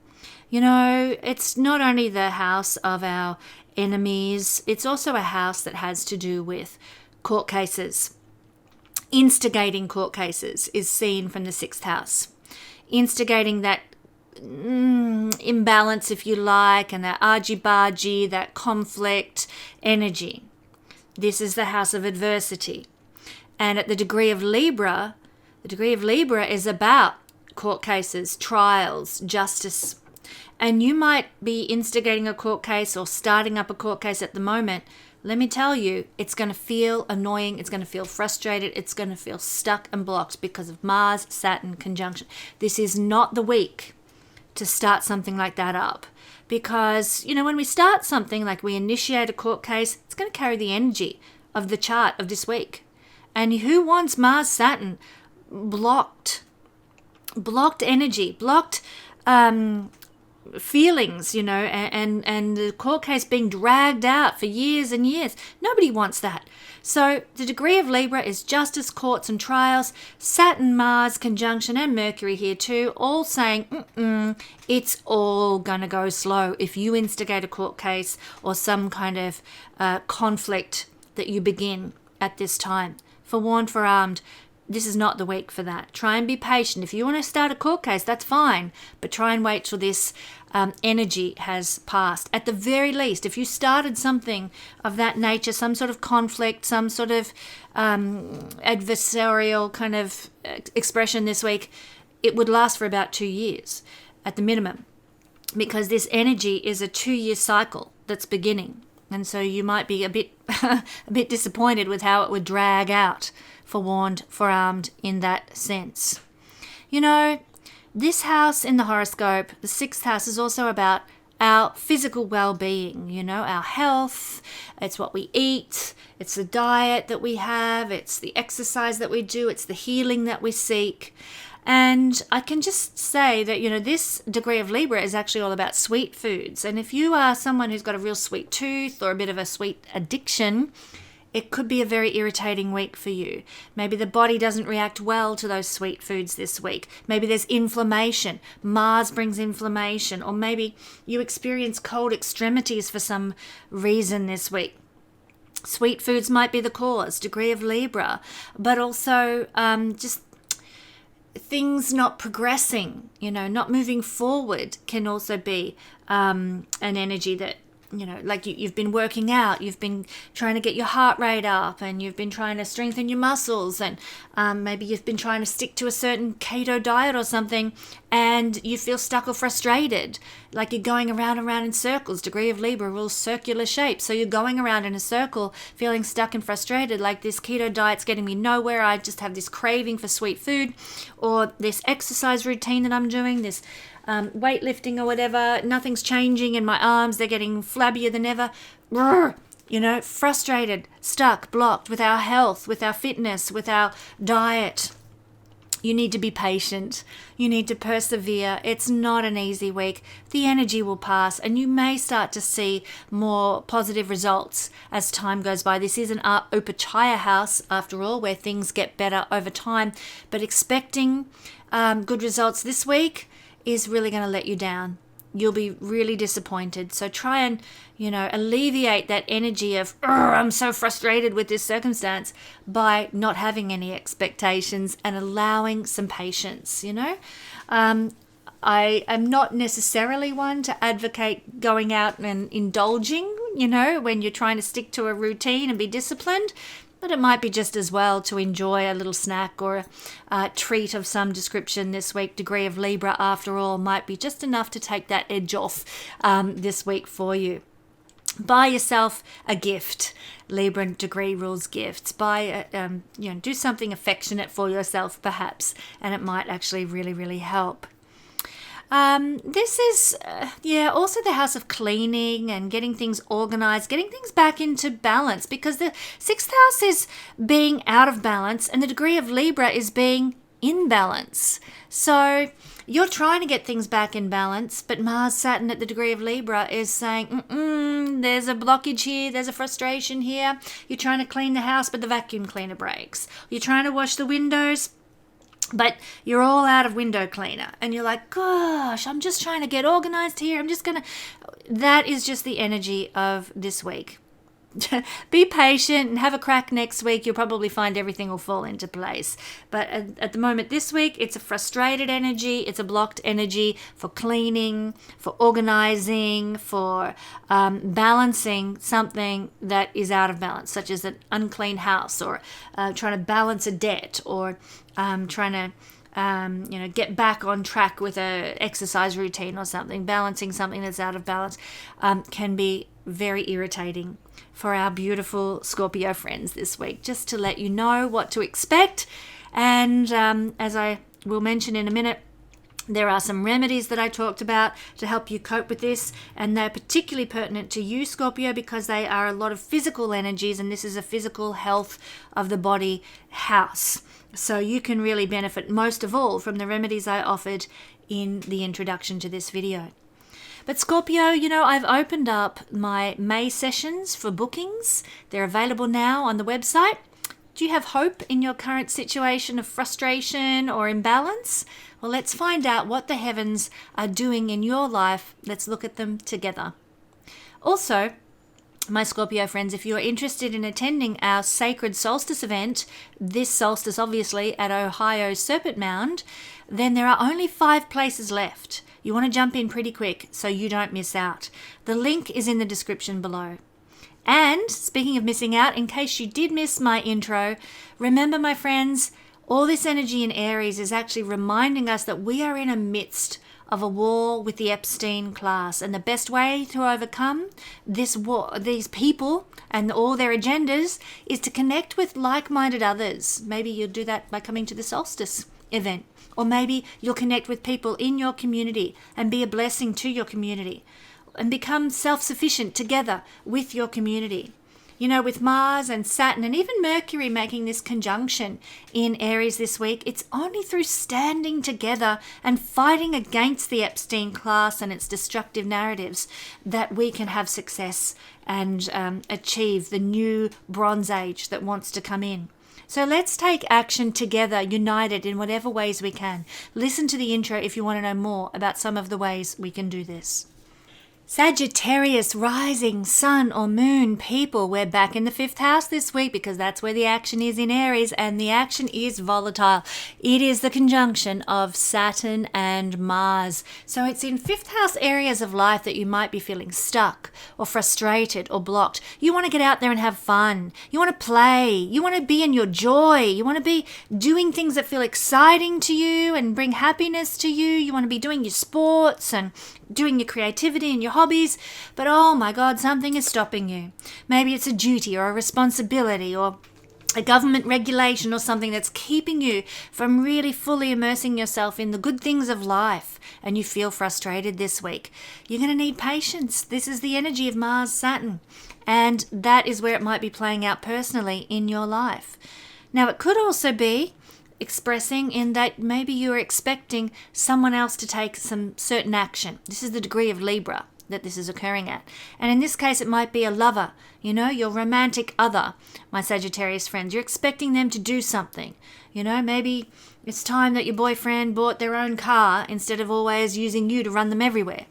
It's not only the house of our enemies, it's also a house that has to do with court cases. Instigating court cases is seen from the 6th house. Instigating that imbalance, if you like, and that argy-bargy, that conflict energy. This is the house of adversity. And at the degree of Libra is about court cases, trials, justice. And you might be instigating a court case or starting up a court case at the moment. Let me tell you, it's going to feel annoying. It's going to feel frustrated. It's going to feel stuck and blocked because of Mars, Saturn conjunction. This is not the week to start something like that up. Because, when we start something, like we initiate a court case, it's going to carry the energy of the chart of this week. And who wants Mars, Saturn blocked energy, blocked feelings, and the court case being dragged out for years and years? Nobody wants that. So the degree of Libra is justice, courts and trials. Saturn, Mars conjunction and Mercury here too, all saying it's all gonna go slow if you instigate a court case or some kind of conflict that you begin at this time. Forewarned, forearmed. This is not the week for that. Try and be patient. If you want to start a court case, that's fine. But try and wait till this energy has passed. At the very least, if you started something of that nature, some sort of conflict, some sort of adversarial kind of expression this week, it would last for about 2 years at the minimum. Because this energy is a 2-year cycle that's beginning. And so you might be a bit disappointed with how it would drag out. Forewarned, forearmed in that sense. This house in the horoscope, the 6th house, is also about our physical well-being, our health. It's what we eat. It's the diet that we have. It's the exercise that we do. It's the healing that we seek. And I can just say that, this degree of Libra is actually all about sweet foods. And if you are someone who's got a real sweet tooth or a bit of a sweet addiction, it could be a very irritating week for you. Maybe the body doesn't react well to those sweet foods this week. Maybe there's inflammation. Mars brings inflammation. Or maybe you experience cold extremities for some reason this week. Sweet foods might be the cause, degree of Libra. But also just things not progressing, not moving forward can also be an energy that, like you've been working out, you've been trying to get your heart rate up, and you've been trying to strengthen your muscles, and maybe you've been trying to stick to a certain keto diet or something, and you feel stuck or frustrated, like you're going around and around in circles. Degree of Libra rules circular shape, so you're going around in a circle, feeling stuck and frustrated, like this keto diet's getting me nowhere. I just have this craving for sweet food, or this exercise routine that I'm doing, this weightlifting or whatever, nothing's changing in my arms, they're getting flabbier than ever. Frustrated, stuck, blocked with our health, with our fitness, with our diet. You need to be patient. You need to persevere. It's not an easy week. The energy will pass and you may start to see more positive results as time goes by. This is an Upachaya house, after all, where things get better over time. But expecting good results this week is really going to let you down. You'll be really disappointed. So try and, alleviate that energy of, I'm so frustrated with this circumstance, by not having any expectations and allowing some patience, I am not necessarily one to advocate going out and indulging, when you're trying to stick to a routine and be disciplined. But it might be just as well to enjoy a little snack or a treat of some description this week. Degree of Libra, after all, might be just enough to take that edge off this week for you. Buy yourself a gift. Libra degree rules gifts. Do something affectionate for yourself, perhaps, and it might actually really, really help. This is, also the house of cleaning and getting things organized, getting things back into balance, because the 6th house is being out of balance and the degree of Libra is being in balance. So you're trying to get things back in balance, but Mars, Saturn at the degree of Libra is saying, there's a blockage here, there's a frustration here. You're trying to clean the house, but the vacuum cleaner breaks. You're trying to wash the windows, but you're all out of window cleaner and you're like, gosh, I'm just trying to get organized here. That is just the energy of this week. Be patient and have a crack next week. You'll probably find everything will fall into place. But at the moment this week, it's a frustrated energy. It's a blocked energy for cleaning, for organizing, for balancing something that is out of balance, such as an unclean house, or trying to balance a debt, or trying to get back on track with a exercise routine or something. Balancing something that's out of balance can be very irritating for our beautiful Scorpio friends this week. Just to let you know what to expect, and as I will mention in a minute, there are some remedies that I talked about to help you cope with this, and they're particularly pertinent to you, Scorpio, because they are a lot of physical energies, and this is a physical health of the body house. So you can really benefit most of all from the remedies I offered in the introduction to this video. But Scorpio, I've opened up my May sessions for bookings. They're available now on the website. Do you have hope in your current situation of frustration or imbalance? Well, let's find out what the heavens are doing in your life. Let's look at them together. Also, my Scorpio friends, if you're interested in attending our Sacred Solstice event, this solstice obviously at Ohio's Serpent Mound, then there are only 5 places left. You want to jump in pretty quick so you don't miss out. The link is in the description below. And speaking of missing out, in case you did miss my intro, remember, my friends, all this energy in Aries is actually reminding us that we are in the midst of a war with the Epstein class, and the best way to overcome this war, these people and all their agendas, is to connect with like-minded others. Maybe you'll do that by coming to the solstice event, or maybe you'll connect with people in your community and be a blessing to your community and become self-sufficient together with your community. With Mars and Saturn and even Mercury making this conjunction in Aries this week, it's only through standing together and fighting against the Epstein class and its destructive narratives that we can have success and achieve the new Bronze Age that wants to come in. So let's take action together, united in whatever ways we can. Listen to the intro if you want to know more about some of the ways we can do this. Sagittarius, rising, sun or moon people, we're back in the 5th house this week because that's where the action is in Aries, and the action is volatile. It is the conjunction of Saturn and Mars. So it's in 5th house areas of life that you might be feeling stuck or frustrated or blocked. You want to get out there and have fun. You want to play. You want to be in your joy. You want to be doing things that feel exciting to you and bring happiness to you. You want to be doing your sports and doing your creativity and your hobbies, but oh my God, something is stopping you. Maybe it's a duty or a responsibility or a government regulation or something that's keeping you from really fully immersing yourself in the good things of life, and you feel frustrated this week. You're going to need patience. This is the energy of Mars, Saturn, and that is where it might be playing out personally in your life. Now, it could also be expressing in that maybe you're expecting someone else to take some certain action. This is the degree of Libra that this is occurring at. And in this case, it might be a lover, your romantic other, my Sagittarius friends. You're expecting them to do something. Maybe it's time that your boyfriend bought their own car instead of always using you to run them everywhere.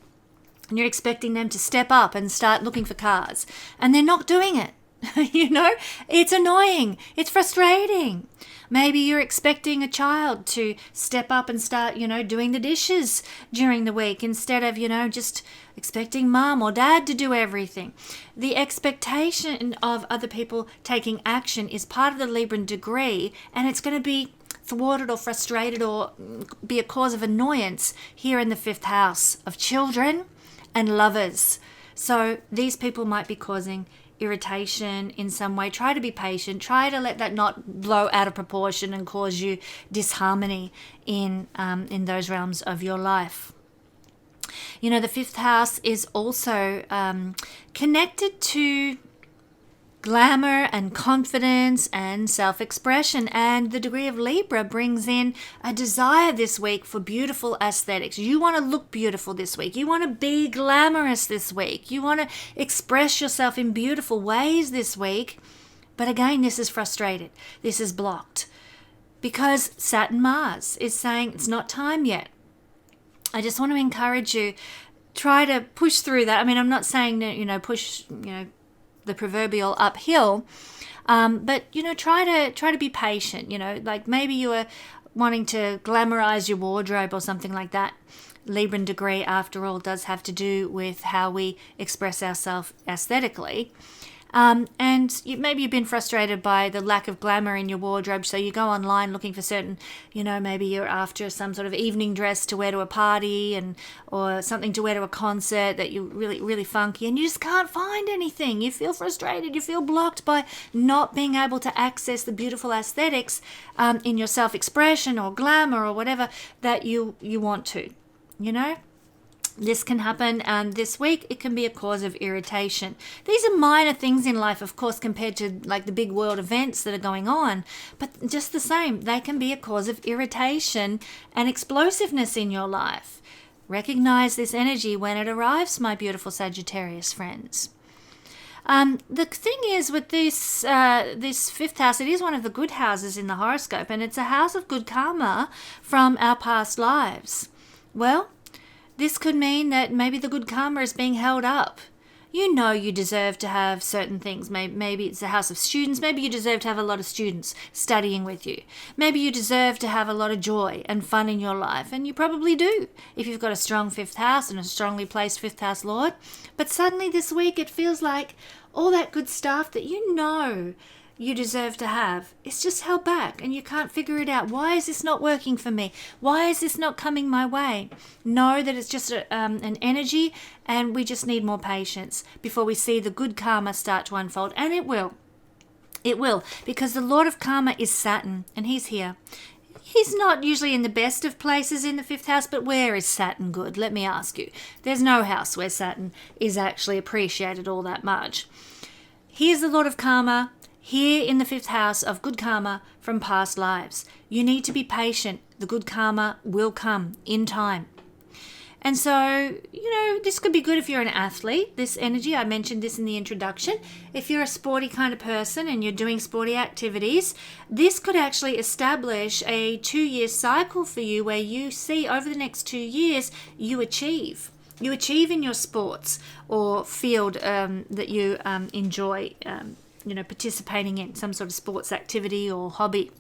And you're expecting them to step up and start looking for cars. And they're not doing it. It's annoying. It's frustrating. Maybe you're expecting a child to step up and start, doing the dishes during the week instead of, just expecting mom or dad to do everything. The expectation of other people taking action is part of the Libran degree, and it's going to be thwarted or frustrated or be a cause of annoyance here in the 5th house of children and lovers. So these people might be causing irritation in some way. Try to be patient. Try to let that not blow out of proportion and cause you disharmony in those realms of your life. The 5th house is also connected to glamour and confidence and self-expression, and the degree of Libra brings in a desire this week for beautiful aesthetics. You want to look beautiful this week. You want to be glamorous this week. You want to express yourself in beautiful ways this week. But again, this is frustrated. This is blocked because Saturn Mars is saying it's not time yet. I just want to encourage you, try to push through that. I mean, I'm not saying that, push, the proverbial uphill, but try to be patient. Like maybe you are wanting to glamorize your wardrobe or something like that. Libran degree, after all, does have to do with how we express ourselves aesthetically. And maybe you've been frustrated by the lack of glamour in your wardrobe, so you go online looking for certain, maybe you're after some sort of evening dress to wear to a party or something to wear to a concert that you really, really funky, and you just can't find anything. You feel frustrated. You feel blocked by not being able to access the beautiful aesthetics in your self-expression or glamour or whatever that you want to, This can happen this week. It can be a cause of irritation. These are minor things in life, of course, compared to like the big world events that are going on. But just the same, they can be a cause of irritation and explosiveness in your life. Recognize this energy when it arrives, my beautiful Sagittarius friends. The thing is with this 5th house, it is one of the good houses in the horoscope, and it's a house of good karma from our past lives. Well, this could mean that maybe the good karma is being held up. You deserve to have certain things. Maybe it's a house of students. Maybe you deserve to have a lot of students studying with you. Maybe you deserve to have a lot of joy and fun in your life. And you probably do if you've got a strong 5th house and a strongly placed 5th house lord. But suddenly this week it feels like all that good stuff that you deserve to have, it's just held back and you can't figure it out. Why is this not working for me? Why is this not coming my way? Know that it's just an energy, and we just need more patience before we see the good karma start to unfold. And it will. It will, because the Lord of Karma is Saturn, and he's here. He's not usually in the best of places in the 5th house, but where is Saturn good? Let me ask you. There's no house where Saturn is actually appreciated all that much. He is the Lord of Karma, here in the 5th house of good karma from past lives. You need to be patient. The good karma will come in time. And so, this could be good if you're an athlete, this energy. I mentioned this in the introduction. If you're a sporty kind of person and you're doing sporty activities, this could actually establish a 2-year cycle for you where you see over the next 2 years you achieve. You achieve in your sports or field that you enjoy participating in some sort of sports activity or hobby.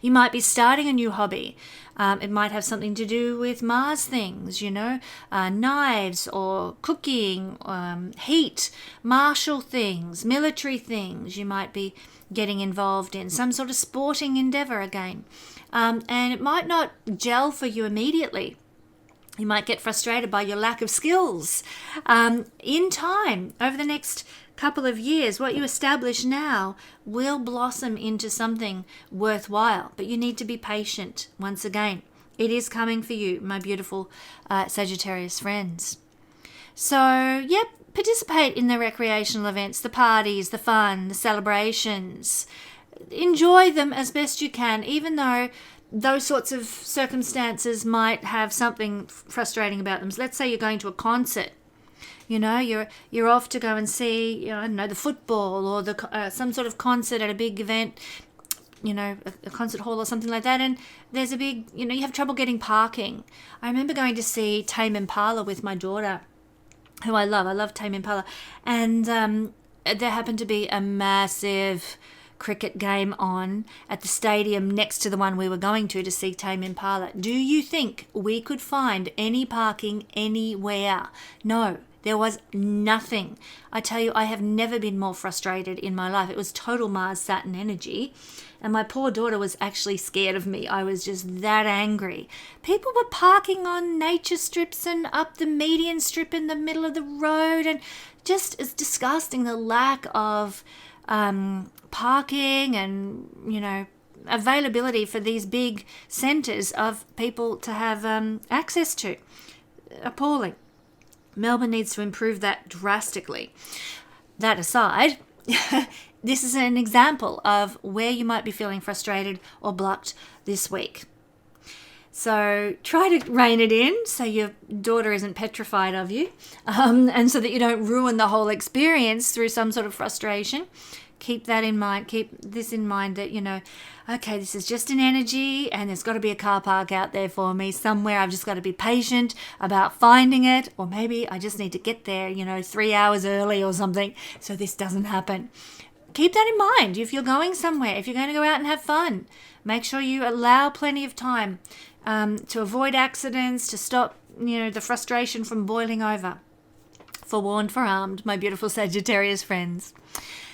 You might be starting a new hobby. It might have something to do with Mars things, knives or cooking, heat, martial things, military things. You might be getting involved in some sort of sporting endeavor again. And it might not gel for you immediately. You might get frustrated by your lack of skills. In time, over the next couple of years, what you establish now will blossom into something worthwhile. But you need to be patient. Once again, it is coming for you, my beautiful Sagittarius friends. So, participate in the recreational events, the parties, the fun, the celebrations. enjoy them as best you can, even though those sorts of circumstances might have something frustrating about them. So let's say you're going to a concert. You're off to go and see, I don't know, the football or some sort of concert at a big event, a concert hall or something like that, and there's a big, you have trouble getting parking. I remember going to see Tame Impala with my daughter, who I love. I love Tame Impala. And there happened to be a massive cricket game on at the stadium next to the one we were going to see Tame Impala. Do you think we could find any parking anywhere? No. There was nothing. I tell you, I have never been more frustrated in my life. It was total Mars Saturn energy. And my poor daughter was actually scared of me. I was just that angry. People were parking on nature strips and up the median strip in the middle of the road. And just it's disgusting, the lack of parking and, availability for these big centres of people to have access to. Appalling. Melbourne needs to improve that drastically. That aside, this is an example of where you might be feeling frustrated or blocked this week. So try to rein it in so your daughter isn't petrified of you, and so that you don't ruin the whole experience through some sort of frustration. Keep that in mind. Keep this in mind that, okay, this is just an energy and there's got to be a car park out there for me somewhere. I've just got to be patient about finding it, or maybe I just need to get there, 3 hours early or something so this doesn't happen. Keep that in mind. If you're going somewhere, if you're going to go out and have fun, make sure you allow plenty of time to avoid accidents, to stop, the frustration from boiling over. Forewarned, forearmed, my beautiful Sagittarius friends.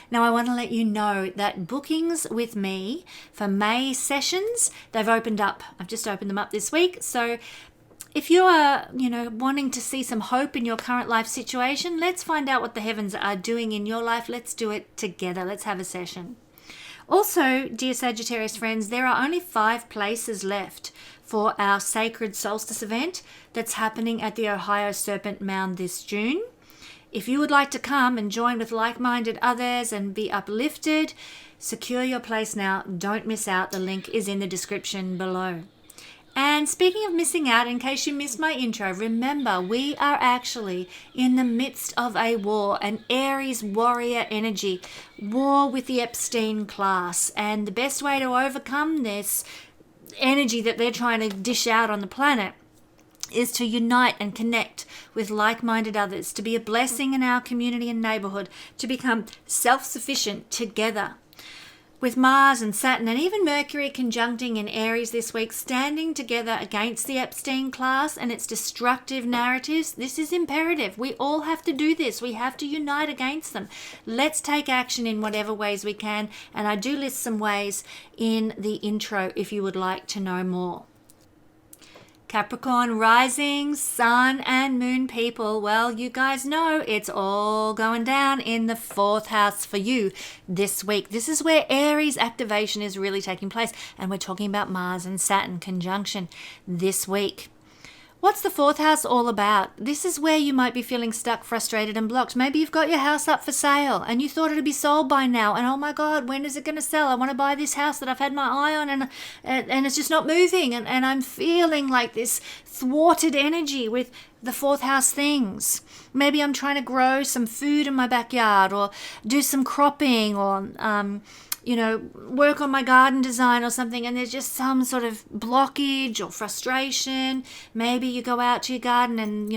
Now, I want to let you know that bookings with me for May sessions, they've opened up. I've just opened them up this week. So if you are, wanting to see some hope in your current life situation, let's find out what the heavens are doing in your life. Let's do it together. Let's have a session. Also, dear Sagittarius friends, there are only 5 places left for our Sacred Solstice event that's happening at the Ohio Serpent Mound this June. If you would like to come and join with like-minded others and be uplifted, secure your place now. Don't miss out. The link is in the description below. And speaking of missing out, in case you missed my intro, remember we are actually in the midst of a war, an Aries warrior energy, war with the Epstein class. And the best way to overcome this energy that they're trying to dish out on the planet is to unite and connect with like-minded others, to be a blessing in our community and neighborhood, to become self-sufficient together. With Mars and Saturn and even Mercury conjuncting in Aries this week, standing together against the Epstein class and its destructive narratives, this is imperative. We all have to do this. We have to unite against them. Let's take action in whatever ways we can. And I do list some ways in the intro if you would like to know more. Capricorn rising, sun and moon people, well, you guys know it's all going down in the 4th house for you this week. This is where Aries activation is really taking place, and we're talking about Mars and Saturn conjunction this week. What's the 4th house all about? This is where you might be feeling stuck, frustrated and blocked. Maybe you've got your house up for sale and you thought it'd be sold by now, and oh my God, when is it going to sell? I want to buy this house that I've had my eye on and it's just not moving, and I'm feeling like this thwarted energy with the 4th house things. Maybe I'm trying to grow some food in my backyard or do some cropping or work on my garden design or something, and there's just some sort of blockage or frustration. Maybe you go out to your garden and,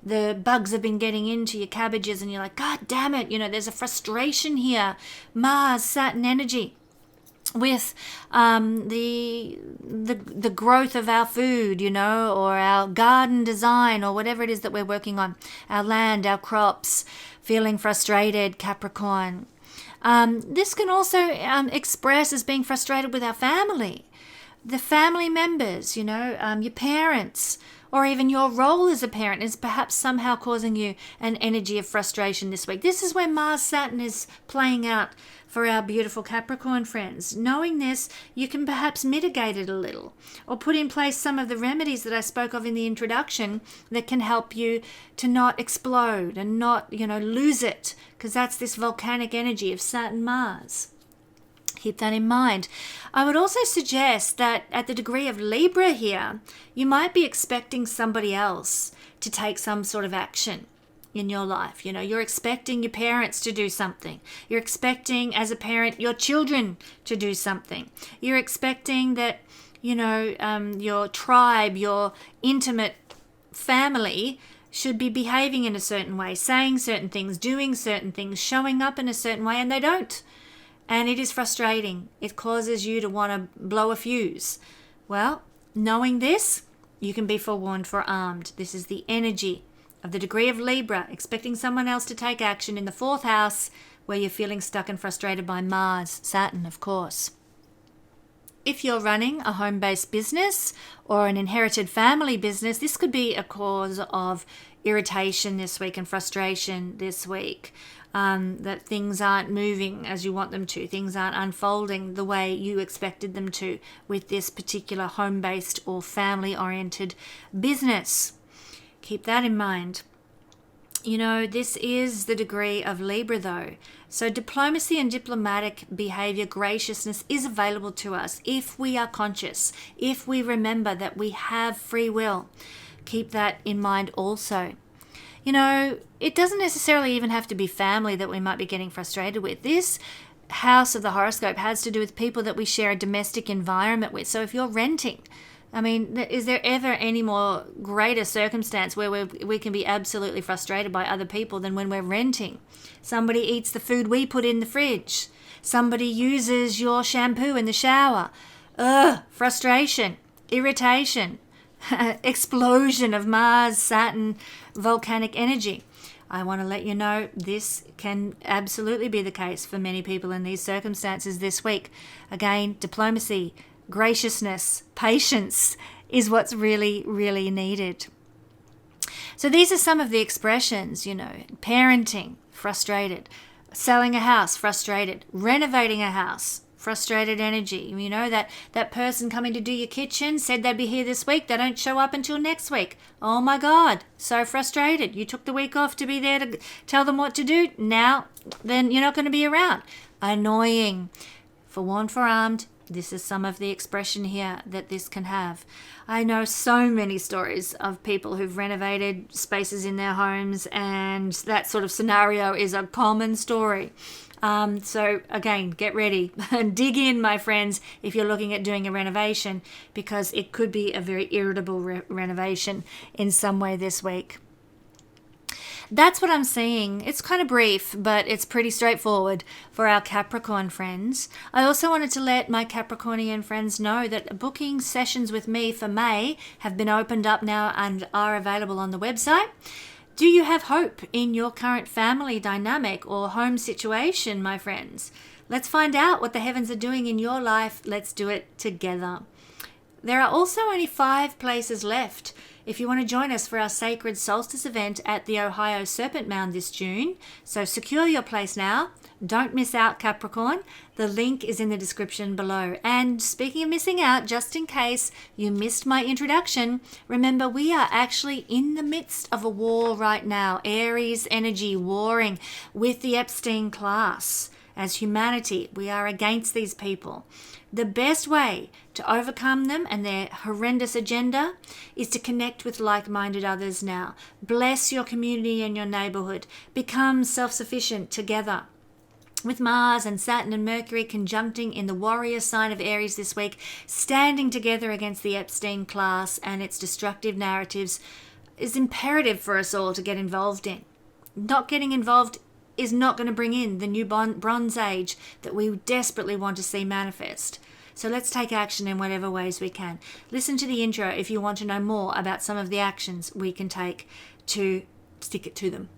the bugs have been getting into your cabbages and you're like, God damn it, there's a frustration here. Mars, Saturn energy with the growth of our food, or our garden design or whatever it is that we're working on, our land, our crops, feeling frustrated, Capricorn. This can also express as being frustrated with our family, the family members, your parents, or even your role as a parent is perhaps somehow causing you an energy of frustration this week. This is where Mars Saturn is playing out for our beautiful Capricorn friends. Knowing this, you can perhaps mitigate it a little or put in place some of the remedies that I spoke of in the introduction that can help you to not explode and not, lose it, because that's this volcanic energy of Saturn Mars. Keep that in mind. I would also suggest that at the degree of Libra here, you might be expecting somebody else to take some sort of action in your life. You know, you're expecting your parents to do something. You're expecting, as a parent, your children to do something. You're expecting that, your tribe, your intimate family should be behaving in a certain way, saying certain things, doing certain things, showing up in a certain way, and they don't. And it is frustrating. It causes you to want to blow a fuse. Well, knowing this, you can be forewarned, forearmed. This is the energy of the degree of Libra, expecting someone else to take action in the 4th house, where you're feeling stuck and frustrated by Mars, Saturn, of course. If you're running a home-based business or an inherited family business, this could be a cause of irritation this week and frustration this week. That things aren't moving as you want them to. Things aren't unfolding the way you expected them to with this particular home-based or family-oriented business. Keep that in mind. This is the degree of Libra though. So diplomacy and diplomatic behavior, graciousness is available to us if we are conscious, if we remember that we have free will. Keep that in mind also. It doesn't necessarily even have to be family that we might be getting frustrated with. This house of the horoscope has to do with people that we share a domestic environment with. So if you're renting, is there ever any more greater circumstance where we can be absolutely frustrated by other people than when we're renting? Somebody eats the food we put in the fridge. Somebody uses your shampoo in the shower. Frustration, irritation, explosion of Mars, Saturn, volcanic energy. I want to let you know this can absolutely be the case for many people in these circumstances this week. Again, diplomacy, graciousness, patience is what's really, really needed. So these are some of the expressions, parenting, frustrated, selling a house, frustrated, renovating a house, frustrated energy. That person coming to do your kitchen said they'd be here this week. They don't show up until next week. Oh my God, so frustrated. You took the week off to be there to tell them what to do. Now, then you're not going to be around. Annoying. Forewarned, forearmed. This is some of the expression here that this can have. I know so many stories of people who've renovated spaces in their homes, and that sort of scenario is a common story. So again, get ready and dig in, my friends, if you're looking at doing a renovation, because it could be a very irritable renovation in some way this week. That's what I'm seeing. It's kind of brief, but it's pretty straightforward for our Capricorn friends. I also wanted to let my Capricornian friends know that booking sessions with me for May have been opened up now and are available on the website. Do you have hope in your current family dynamic or home situation, my friends? Let's find out what the heavens are doing in your life. Let's do it together. There are also only 5 places left. If you want to join us for our sacred solstice event at the Ohio Serpent Mound this June, so secure your place now. Don't miss out, Capricorn. The link is in the description below. And speaking of missing out, just in case you missed my introduction, remember we are actually in the midst of a war right now. Aries energy warring with the Epstein class. As humanity, we are against these people. The best way to overcome them and their horrendous agenda is to connect with like-minded others now. Bless your community and your neighborhood. Become self-sufficient together. With Mars and Saturn and Mercury conjuncting in the warrior sign of Aries this week, standing together against the Epstein class and its destructive narratives is imperative for us all to get involved in. Not getting involved is not going to bring in the new Bronze Age that we desperately want to see manifest. So let's take action in whatever ways we can. Listen to the intro if you want to know more about some of the actions we can take to stick it to them.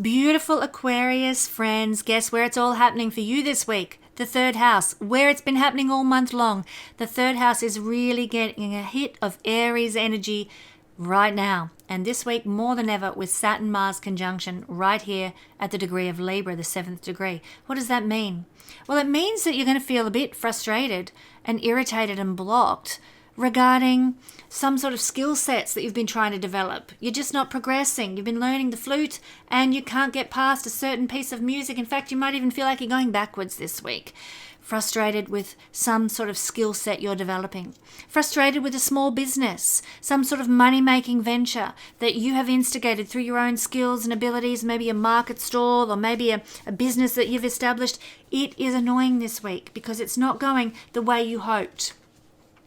Beautiful Aquarius friends, guess where it's all happening for you this week? The 3rd house, where it's been happening all month long. The 3rd house is really getting a hit of Aries energy right now. And this week more than ever with Saturn-Mars conjunction right here at the degree of Libra, the 7th degree. What does that mean? Well, it means that you're going to feel a bit frustrated and irritated and blocked regarding some sort of skill sets that you've been trying to develop. You're just not progressing. You've been learning the flute and you can't get past a certain piece of music. In fact, you might even feel like you're going backwards this week. Frustrated with some sort of skill set you're developing. Frustrated with a small business, some sort of money-making venture that you have instigated through your own skills and abilities, maybe a market stall or maybe a business that you've established. It is annoying this week because it's not going the way you hoped.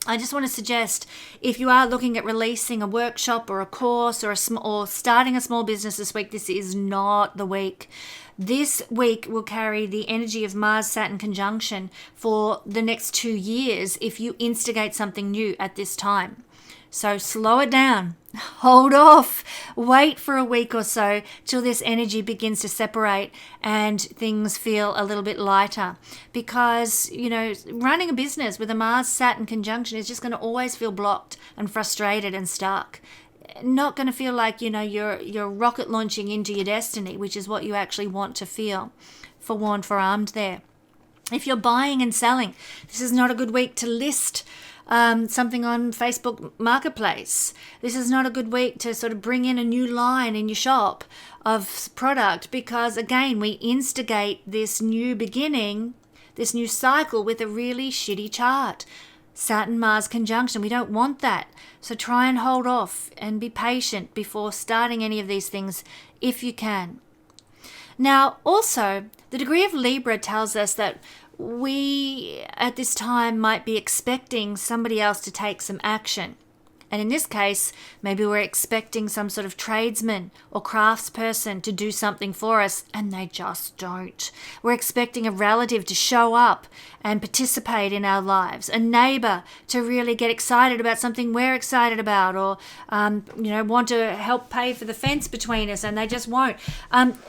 I just want to suggest, if you are looking at releasing a workshop or a course or starting a small business this week, this is not the week. This week will carry the energy of Mars-Saturn conjunction for the next 2 years if you instigate something new at this time. So slow it down, hold off, wait for a week or so till this energy begins to separate and things feel a little bit lighter. Because, running a business with a Mars-Saturn conjunction is just going to always feel blocked and frustrated and stuck. Not going to feel like, you're rocket launching into your destiny, which is what you actually want to feel. Forewarned, forearmed there. If you're buying and selling, this is not a good week to list something on Facebook Marketplace. This is not a good week to sort of bring in a new line in your shop of product because, again, we instigate this new beginning, this new cycle with a really shitty chart. Saturn-Mars conjunction, we don't want that. So try and hold off and be patient before starting any of these things if you can. Now, also, the degree of Libra tells us that we, at this time, might be expecting somebody else to take some action. And in this case, maybe we're expecting some sort of tradesman or craftsperson to do something for us, and they just don't. We're expecting a relative to show up and participate in our lives, a neighbor to really get excited about something we're excited about, or want to help pay for the fence between us, and they just won't.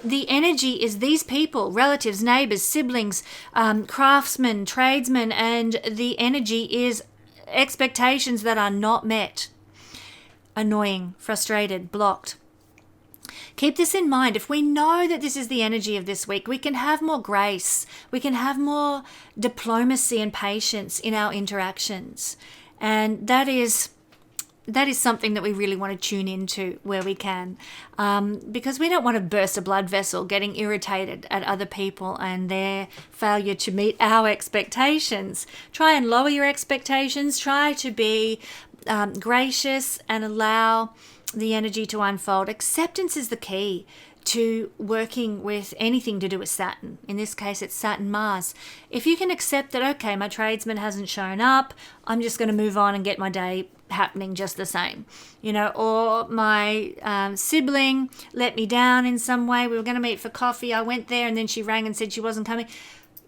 The energy is these people, relatives, neighbors, siblings, craftsmen, tradesmen, and the energy is expectations that are not met. Annoying, frustrated, blocked. Keep this in mind. If we know that this is the energy of this week, we can have more grace. We can have more diplomacy and patience in our interactions. And that is something that we really want to tune into where we can, because we don't want to burst a blood vessel getting irritated at other people and their failure to meet our expectations. Try and lower your expectations. Try to be gracious and allow the energy to unfold. Acceptance is the key to working with anything to do with Saturn. In this case, it's Saturn-Mars. If you can accept that, okay, my tradesman hasn't shown up, I'm just going to move on and get my day happening just the same. Or my sibling let me down in some way. We were going to meet for coffee. I went there and then she rang and said she wasn't coming.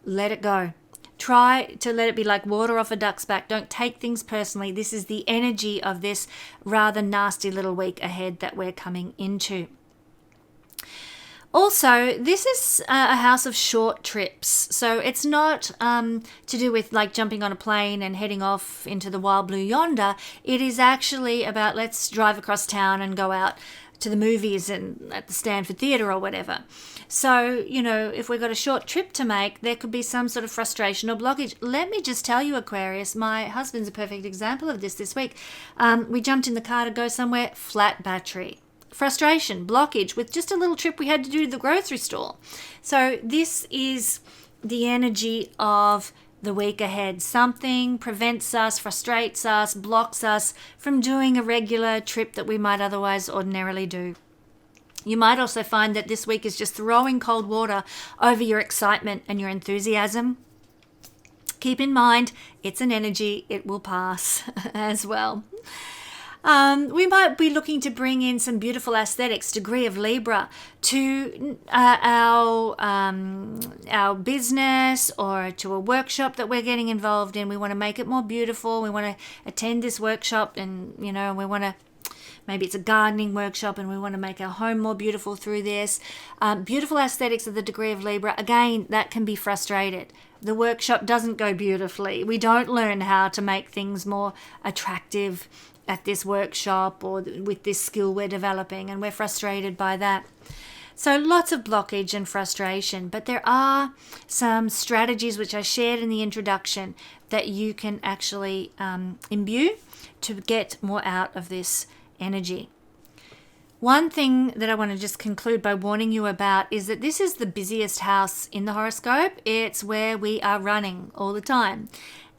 Let it go. Try to let it be like water off a duck's back. Don't take things personally. This is the energy of this rather nasty little week ahead that we're coming into. Also, this is a house of short trips. So it's not to do with like jumping on a plane and heading off into the wild blue yonder. It is actually about let's drive across town and go out to the movies and at the Stanford Theatre or whatever. So, if we've got a short trip to make, there could be some sort of frustration or blockage. Let me just tell you, Aquarius, my husband's a perfect example of this week. We jumped in the car to go somewhere, flat battery. Frustration, blockage with just a little trip we had to do to the grocery store. So this is the energy of the week ahead. Something prevents us, frustrates us, blocks us from doing a regular trip that we might otherwise ordinarily do. You might also find that this week is just throwing cold water over your excitement and your enthusiasm. Keep in mind, it's an energy, it will pass as well. We might be looking to bring in some beautiful aesthetics, degree of Libra, to our business or to a workshop that we're getting involved in. We want to make it more beautiful. We want to attend this workshop and, we want to, maybe it's a gardening workshop and we want to make our home more beautiful through this. Beautiful aesthetics of the degree of Libra. Again, that can be frustrated. The workshop doesn't go beautifully. We don't learn how to make things more attractive at this workshop or with this skill we're developing, and we're frustrated by that. So lots of blockage and frustration, but there are some strategies which I shared in the introduction that you can actually imbue to get more out of this energy. One thing that I want to just conclude by warning you about is that this is the busiest house in the horoscope. It's where we are running all the time.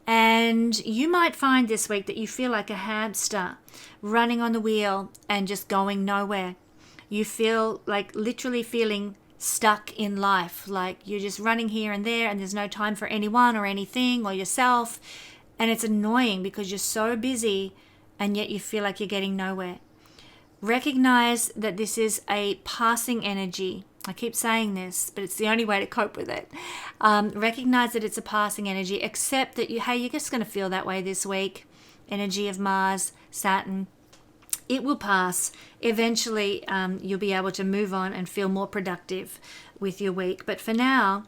And you might find this week that you feel like a hamster running on the wheel and just going nowhere. You feel like literally feeling stuck in life, like you're just running here and there and there's no time for anyone or anything or yourself. And it's annoying because you're so busy and yet you feel like you're getting nowhere. Recognize that this is a passing energy. I keep saying this, but it's the only way to cope with it. Recognize that it's a passing energy. Accept that you're just going to feel that way this week. Energy of Mars, Saturn. It will pass. Eventually, you'll be able to move on and feel more productive with your week. But for now,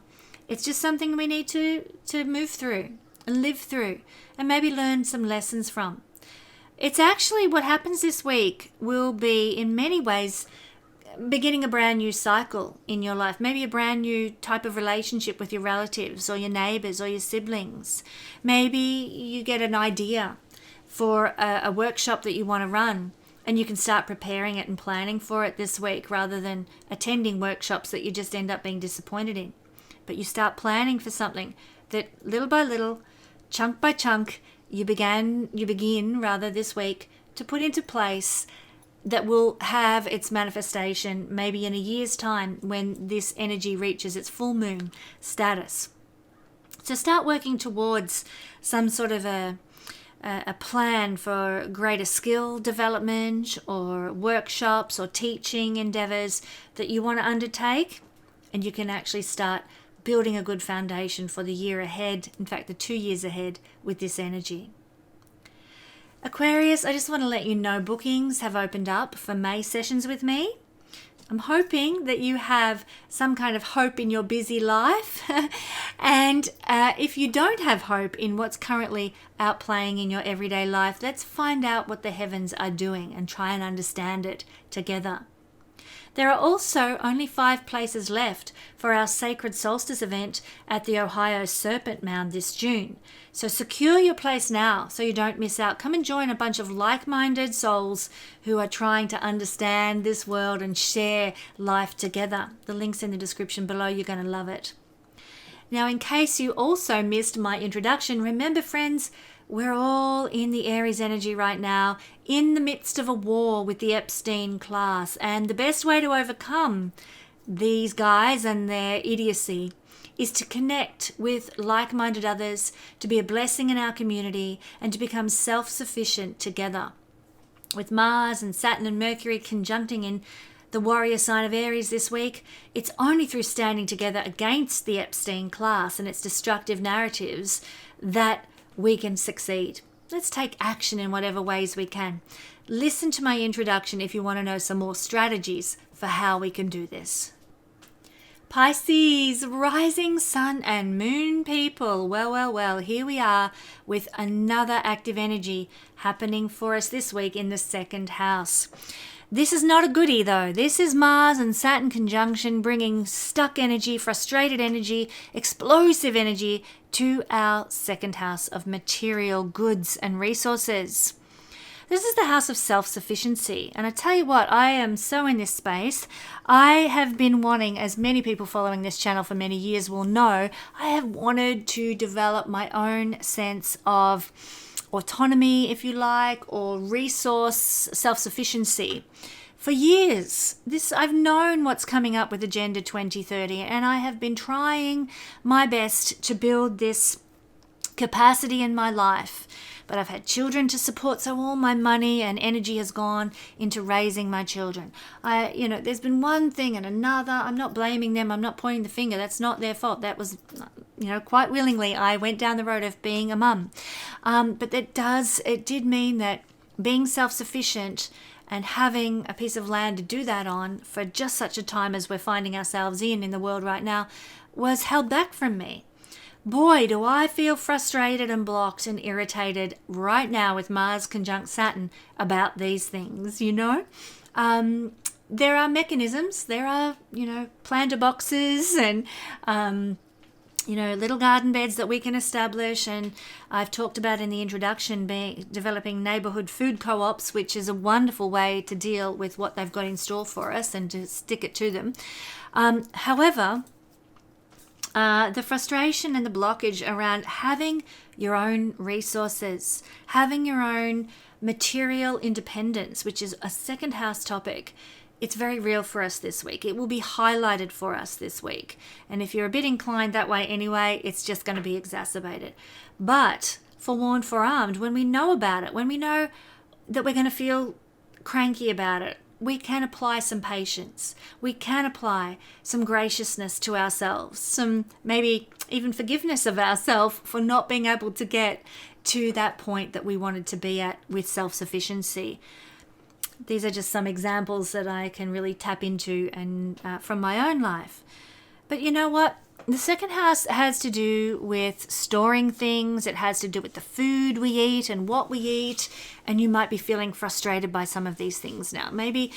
it's just something we need to move through and live through and maybe learn some lessons from. It's actually what happens this week will be, in many ways, beginning a brand new cycle in your life. Maybe a brand new type of relationship with your relatives or your neighbors or your siblings. Maybe you get an idea for a workshop that you want to run and you can start preparing it and planning for it this week rather than attending workshops that you just end up being disappointed in. But you start planning for something that little by little, chunk by chunk, you begin this week to put into place that will have its manifestation maybe in a year's time when this energy reaches its full moon status. So start working towards some sort of a plan for greater skill development or workshops or teaching endeavors that you want to undertake, and you can actually start building a good foundation for the year ahead, in fact the 2 years ahead, with this energy. Aquarius, I just want to let you know bookings have opened up for May sessions with me. I'm hoping that you have some kind of hope in your busy life. And if you don't have hope in what's currently outplaying in your everyday life, let's find out what the heavens are doing and try and understand it together. There are also only 5 places left for our Sacred Solstice event at the Ohio Serpent Mound this June. So secure your place now so you don't miss out. Come and join a bunch of like-minded souls who are trying to understand this world and share life together. The link's in the description below. You're going to love it. Now, in case you also missed my introduction, remember, friends, we're all in the Aries energy right now, in the midst of a war with the Epstein class. And the best way to overcome these guys and their idiocy is to connect with like-minded others, to be a blessing in our community, and to become self-sufficient together. With Mars and Saturn and Mercury conjuncting in the warrior sign of Aries this week, it's only through standing together against the Epstein class and its destructive narratives that we can succeed. Let's take action in whatever ways we can. Listen to my introduction if you want to know some more strategies for how we can do this. Pisces, rising sun and moon people. Well, here we are with another active energy happening for us this week in the second house. This is not a goodie though. This is Mars and Saturn conjunction bringing stuck energy, frustrated energy, explosive energy to our second house of material goods and resources. This is the house of self-sufficiency. And I tell you what, I am so in this space. I have been wanting, as many people following this channel for many years will know, I have wanted to develop my own sense of autonomy, if you like, or resource self-sufficiency. For years, I've known what's coming up with Agenda 2030, and I have been trying my best to build this capacity in my life. But I've had children to support, so all my money and energy has gone into raising my children. There's been one thing and another. I'm not blaming them. I'm not pointing the finger. That's not their fault. That was, quite willingly, I went down the road of being a mum. But it did mean that being self-sufficient and having a piece of land to do that on for just such a time as we're finding ourselves in the world right now was held back from me. Boy, do I feel frustrated and blocked and irritated right now with Mars conjunct Saturn about these things, There are mechanisms, there are, planter boxes and little garden beds that we can establish. And I've talked about in the introduction developing neighborhood food co-ops, which is a wonderful way to deal with what they've got in store for us and to stick it to them. However, the frustration and the blockage around having your own resources, having your own material independence, which is a second house topic, it's very real for us this week. It will be highlighted for us this week. And if you're a bit inclined that way anyway, it's just going to be exacerbated. But forewarned, forearmed, when we know about it, when we know that we're going to feel cranky about it, we can apply some patience. We can apply some graciousness to ourselves, some maybe even forgiveness of ourselves for not being able to get to that point that we wanted to be at with self-sufficiency. These are just some examples that I can really tap into and from my own life. But you know what? The second house has to do with storing things. It has to do with the food we eat and what we eat. And you might be feeling frustrated by some of these things now. Maybe,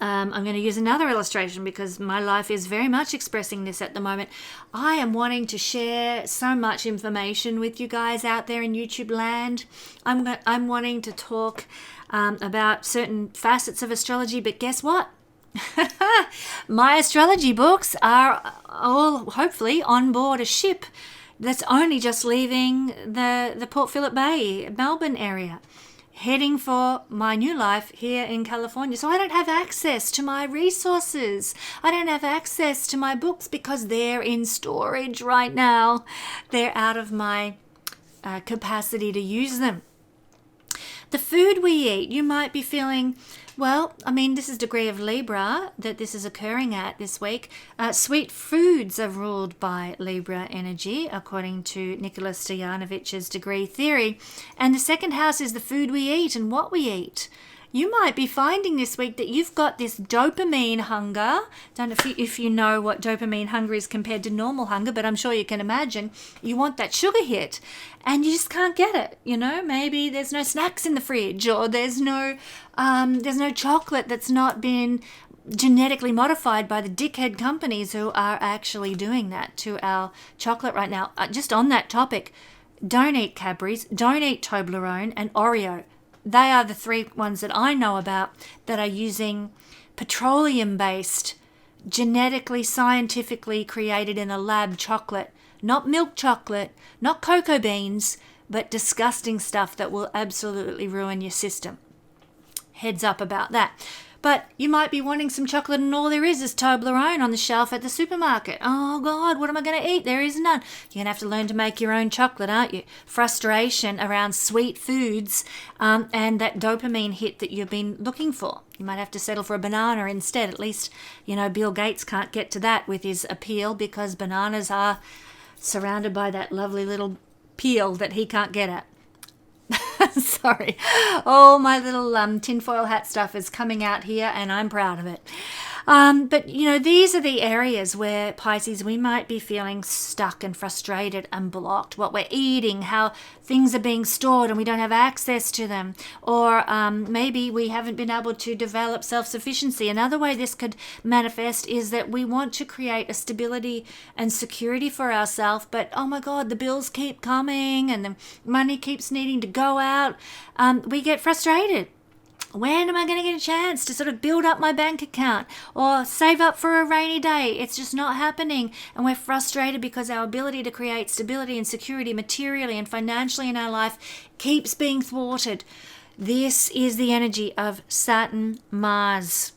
I'm going to use another illustration because my life is very much expressing this at the moment. I am wanting to share so much information with you guys out there in YouTube land. I'm wanting to talk about certain facets of astrology, but guess what? My astrology books are all hopefully on board a ship that's only just leaving the Port Phillip Bay, Melbourne area, heading for my new life here in California. So I don't have access to my resources. I don't have access to my books because they're in storage right now. They're out of my capacity to use them. The food we eat, you might be feeling, this is degree of Libra that this is occurring at this week. Sweet foods are ruled by Libra energy, according to Nicholas Stojanovich's degree theory. And the second house is the food we eat and what we eat. You might be finding this week that you've got this dopamine hunger. Don't know if you know what dopamine hunger is compared to normal hunger, but I'm sure you can imagine. You want that sugar hit and you just can't get it. Maybe there's no snacks in the fridge, or there's no chocolate that's not been genetically modified by the dickhead companies who are actually doing that to our chocolate right now. Just on that topic, don't eat Cadbury's, don't eat Toblerone and Oreo. They are the three ones that I know about that are using petroleum-based, genetically, scientifically created in a lab chocolate. Not milk chocolate, not cocoa beans, but disgusting stuff that will absolutely ruin your system. Heads up about that. But you might be wanting some chocolate and all there is Toblerone on the shelf at the supermarket. Oh God, what am I going to eat? There is none. You're going to have to learn to make your own chocolate, aren't you? Frustration around sweet foods and that dopamine hit that you've been looking for. You might have to settle for a banana instead. At least, Bill Gates can't get to that with his appeal because bananas are surrounded by that lovely little peel that he can't get at. Sorry. Oh, my little tinfoil hat stuff is coming out here and I'm proud of it. But, these are the areas where, Pisces, we might be feeling stuck and frustrated and blocked. What we're eating, how things are being stored and we don't have access to them. Or maybe we haven't been able to develop self-sufficiency. Another way this could manifest is that we want to create a stability and security for ourselves, but, oh my God, the bills keep coming and the money keeps needing to go out. We get frustrated. When am I going to get a chance to sort of build up my bank account or save up for a rainy day? It's just not happening. And we're frustrated because our ability to create stability and security materially and financially in our life keeps being thwarted. This is the energy of Saturn, Mars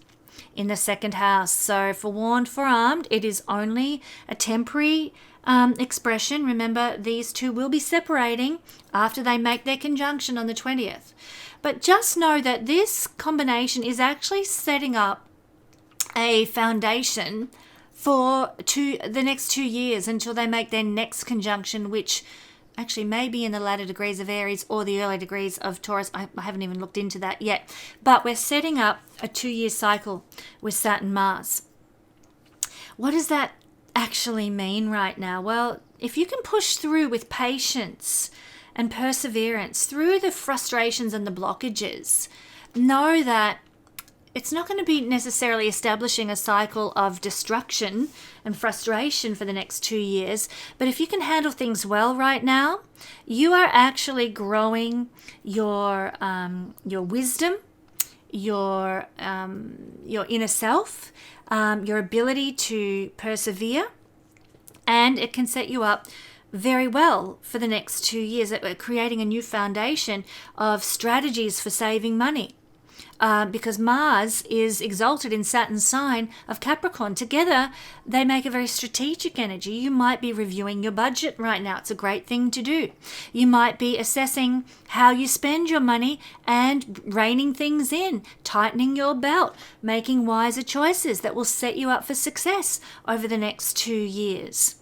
in the second house. So forewarned, forearmed, it is only a temporary expression. Remember, these two will be separating after they make their conjunction on the 20th. But just know that this combination is actually setting up a foundation for the next 2 years until they make their next conjunction, which actually may be in the latter degrees of Aries or the early degrees of Taurus. I haven't even looked into that yet. But we're setting up a 2-year cycle with Saturn Mars. What does that actually mean right now? Well, if you can push through with patience and perseverance through the frustrations and the blockages, know that it's not going to be necessarily establishing a cycle of destruction and frustration for the next 2 years. But if you can handle things well right now, you are actually growing your wisdom, your inner self, your ability to persevere, and it can set you up very well for the next 2 years, creating a new foundation of strategies for saving money. Because Mars is exalted in Saturn's sign of Capricorn. Together, they make a very strategic energy. You might be reviewing your budget right now. It's a great thing to do. You might be assessing how you spend your money and reining things in, tightening your belt, making wiser choices that will set you up for success over the next 2 years.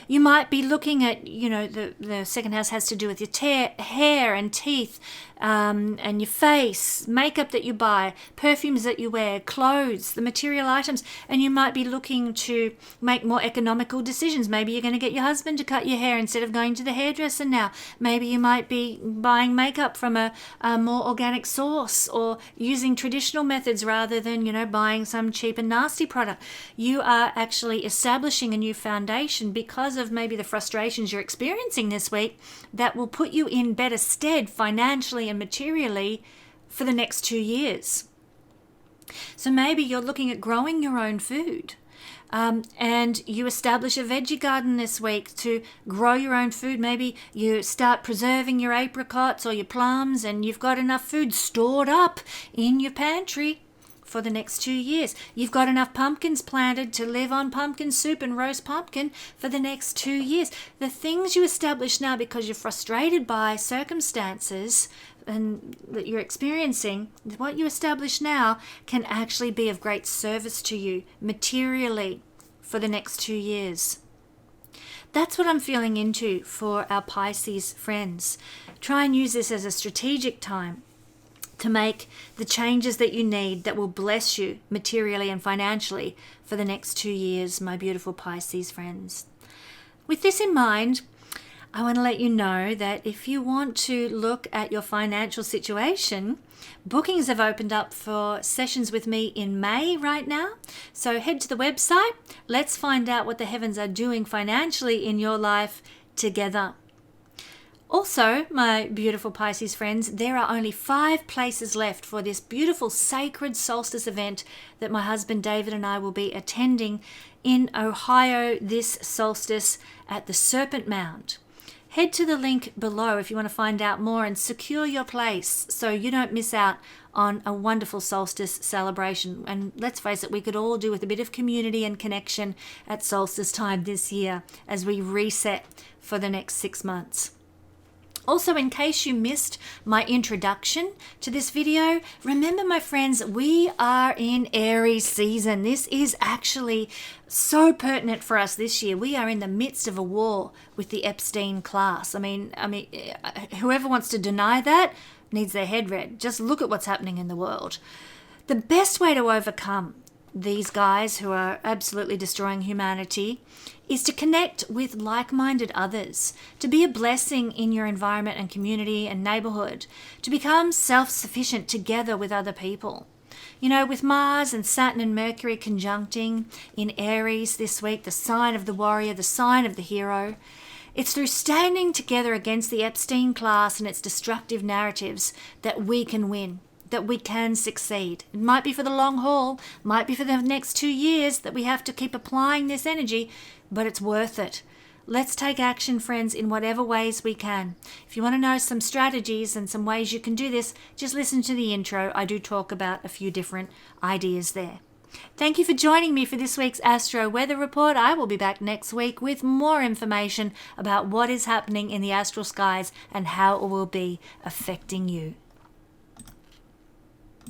You might be looking at, the second house has to do with your hair and teeth, and your face, makeup that you buy, perfumes that you wear, clothes, the material items, and you might be looking to make more economical decisions. Maybe you're going to get your husband to cut your hair instead of going to the hairdresser now. Maybe you might be buying makeup from a more organic source, or using traditional methods rather than, buying some cheap and nasty product. You are actually establishing a new foundation because of maybe the frustrations you're experiencing this week that will put you in better stead financially and materially for the next 2 years. So maybe you're looking at growing your own food, and you establish a veggie garden this week to grow your own food. Maybe you start preserving your apricots or your plums, and you've got enough food stored up in your pantry for the next 2 years. You've got enough pumpkins planted to live on pumpkin soup and roast pumpkin for the next 2 years. The things you establish now because you're frustrated by circumstances and that you're experiencing, what you establish now can actually be of great service to you materially for the next 2 years. That's what I'm feeling into for our Pisces friends. Try and use this as a strategic time to make the changes that you need that will bless you materially and financially for the next 2 years, my beautiful Pisces friends. With this in mind, I want to let you know that if you want to look at your financial situation, bookings have opened up for sessions with me in May right now. So head to the website. Let's find out what the heavens are doing financially in your life together. Also, my beautiful Pisces friends, there are only 5 places left for this beautiful sacred solstice event that my husband David and I will be attending in Ohio this solstice at the Serpent Mound. Head to the link below if you want to find out more and secure your place so you don't miss out on a wonderful solstice celebration. And let's face it, we could all do with a bit of community and connection at solstice time this year as we reset for the next 6 months. Also, in case you missed my introduction to this video, remember, my friends, we are in Aries season. This is actually so pertinent for us this year. We are in the midst of a war with the Epstein class. I mean, whoever wants to deny that needs their head read. Just look at what's happening in the world. The best way to overcome these guys who are absolutely destroying humanity is to connect with like-minded others, to be a blessing in your environment and community and neighborhood, to become self-sufficient together with other people. With Mars and Saturn and Mercury conjuncting in Aries this week, the sign of the warrior, the sign of the hero, it's through standing together against the Epstein class and its destructive narratives that we can win, that we can succeed. It might be for the long haul, might be for the next 2 years that we have to keep applying this energy, but it's worth it. Let's take action, friends, in whatever ways we can. If you want to know some strategies and some ways you can do this, just listen to the intro. I do talk about a few different ideas there. Thank you for joining me for this week's Astro Weather Report. I will be back next week with more information about what is happening in the astral skies and how it will be affecting you.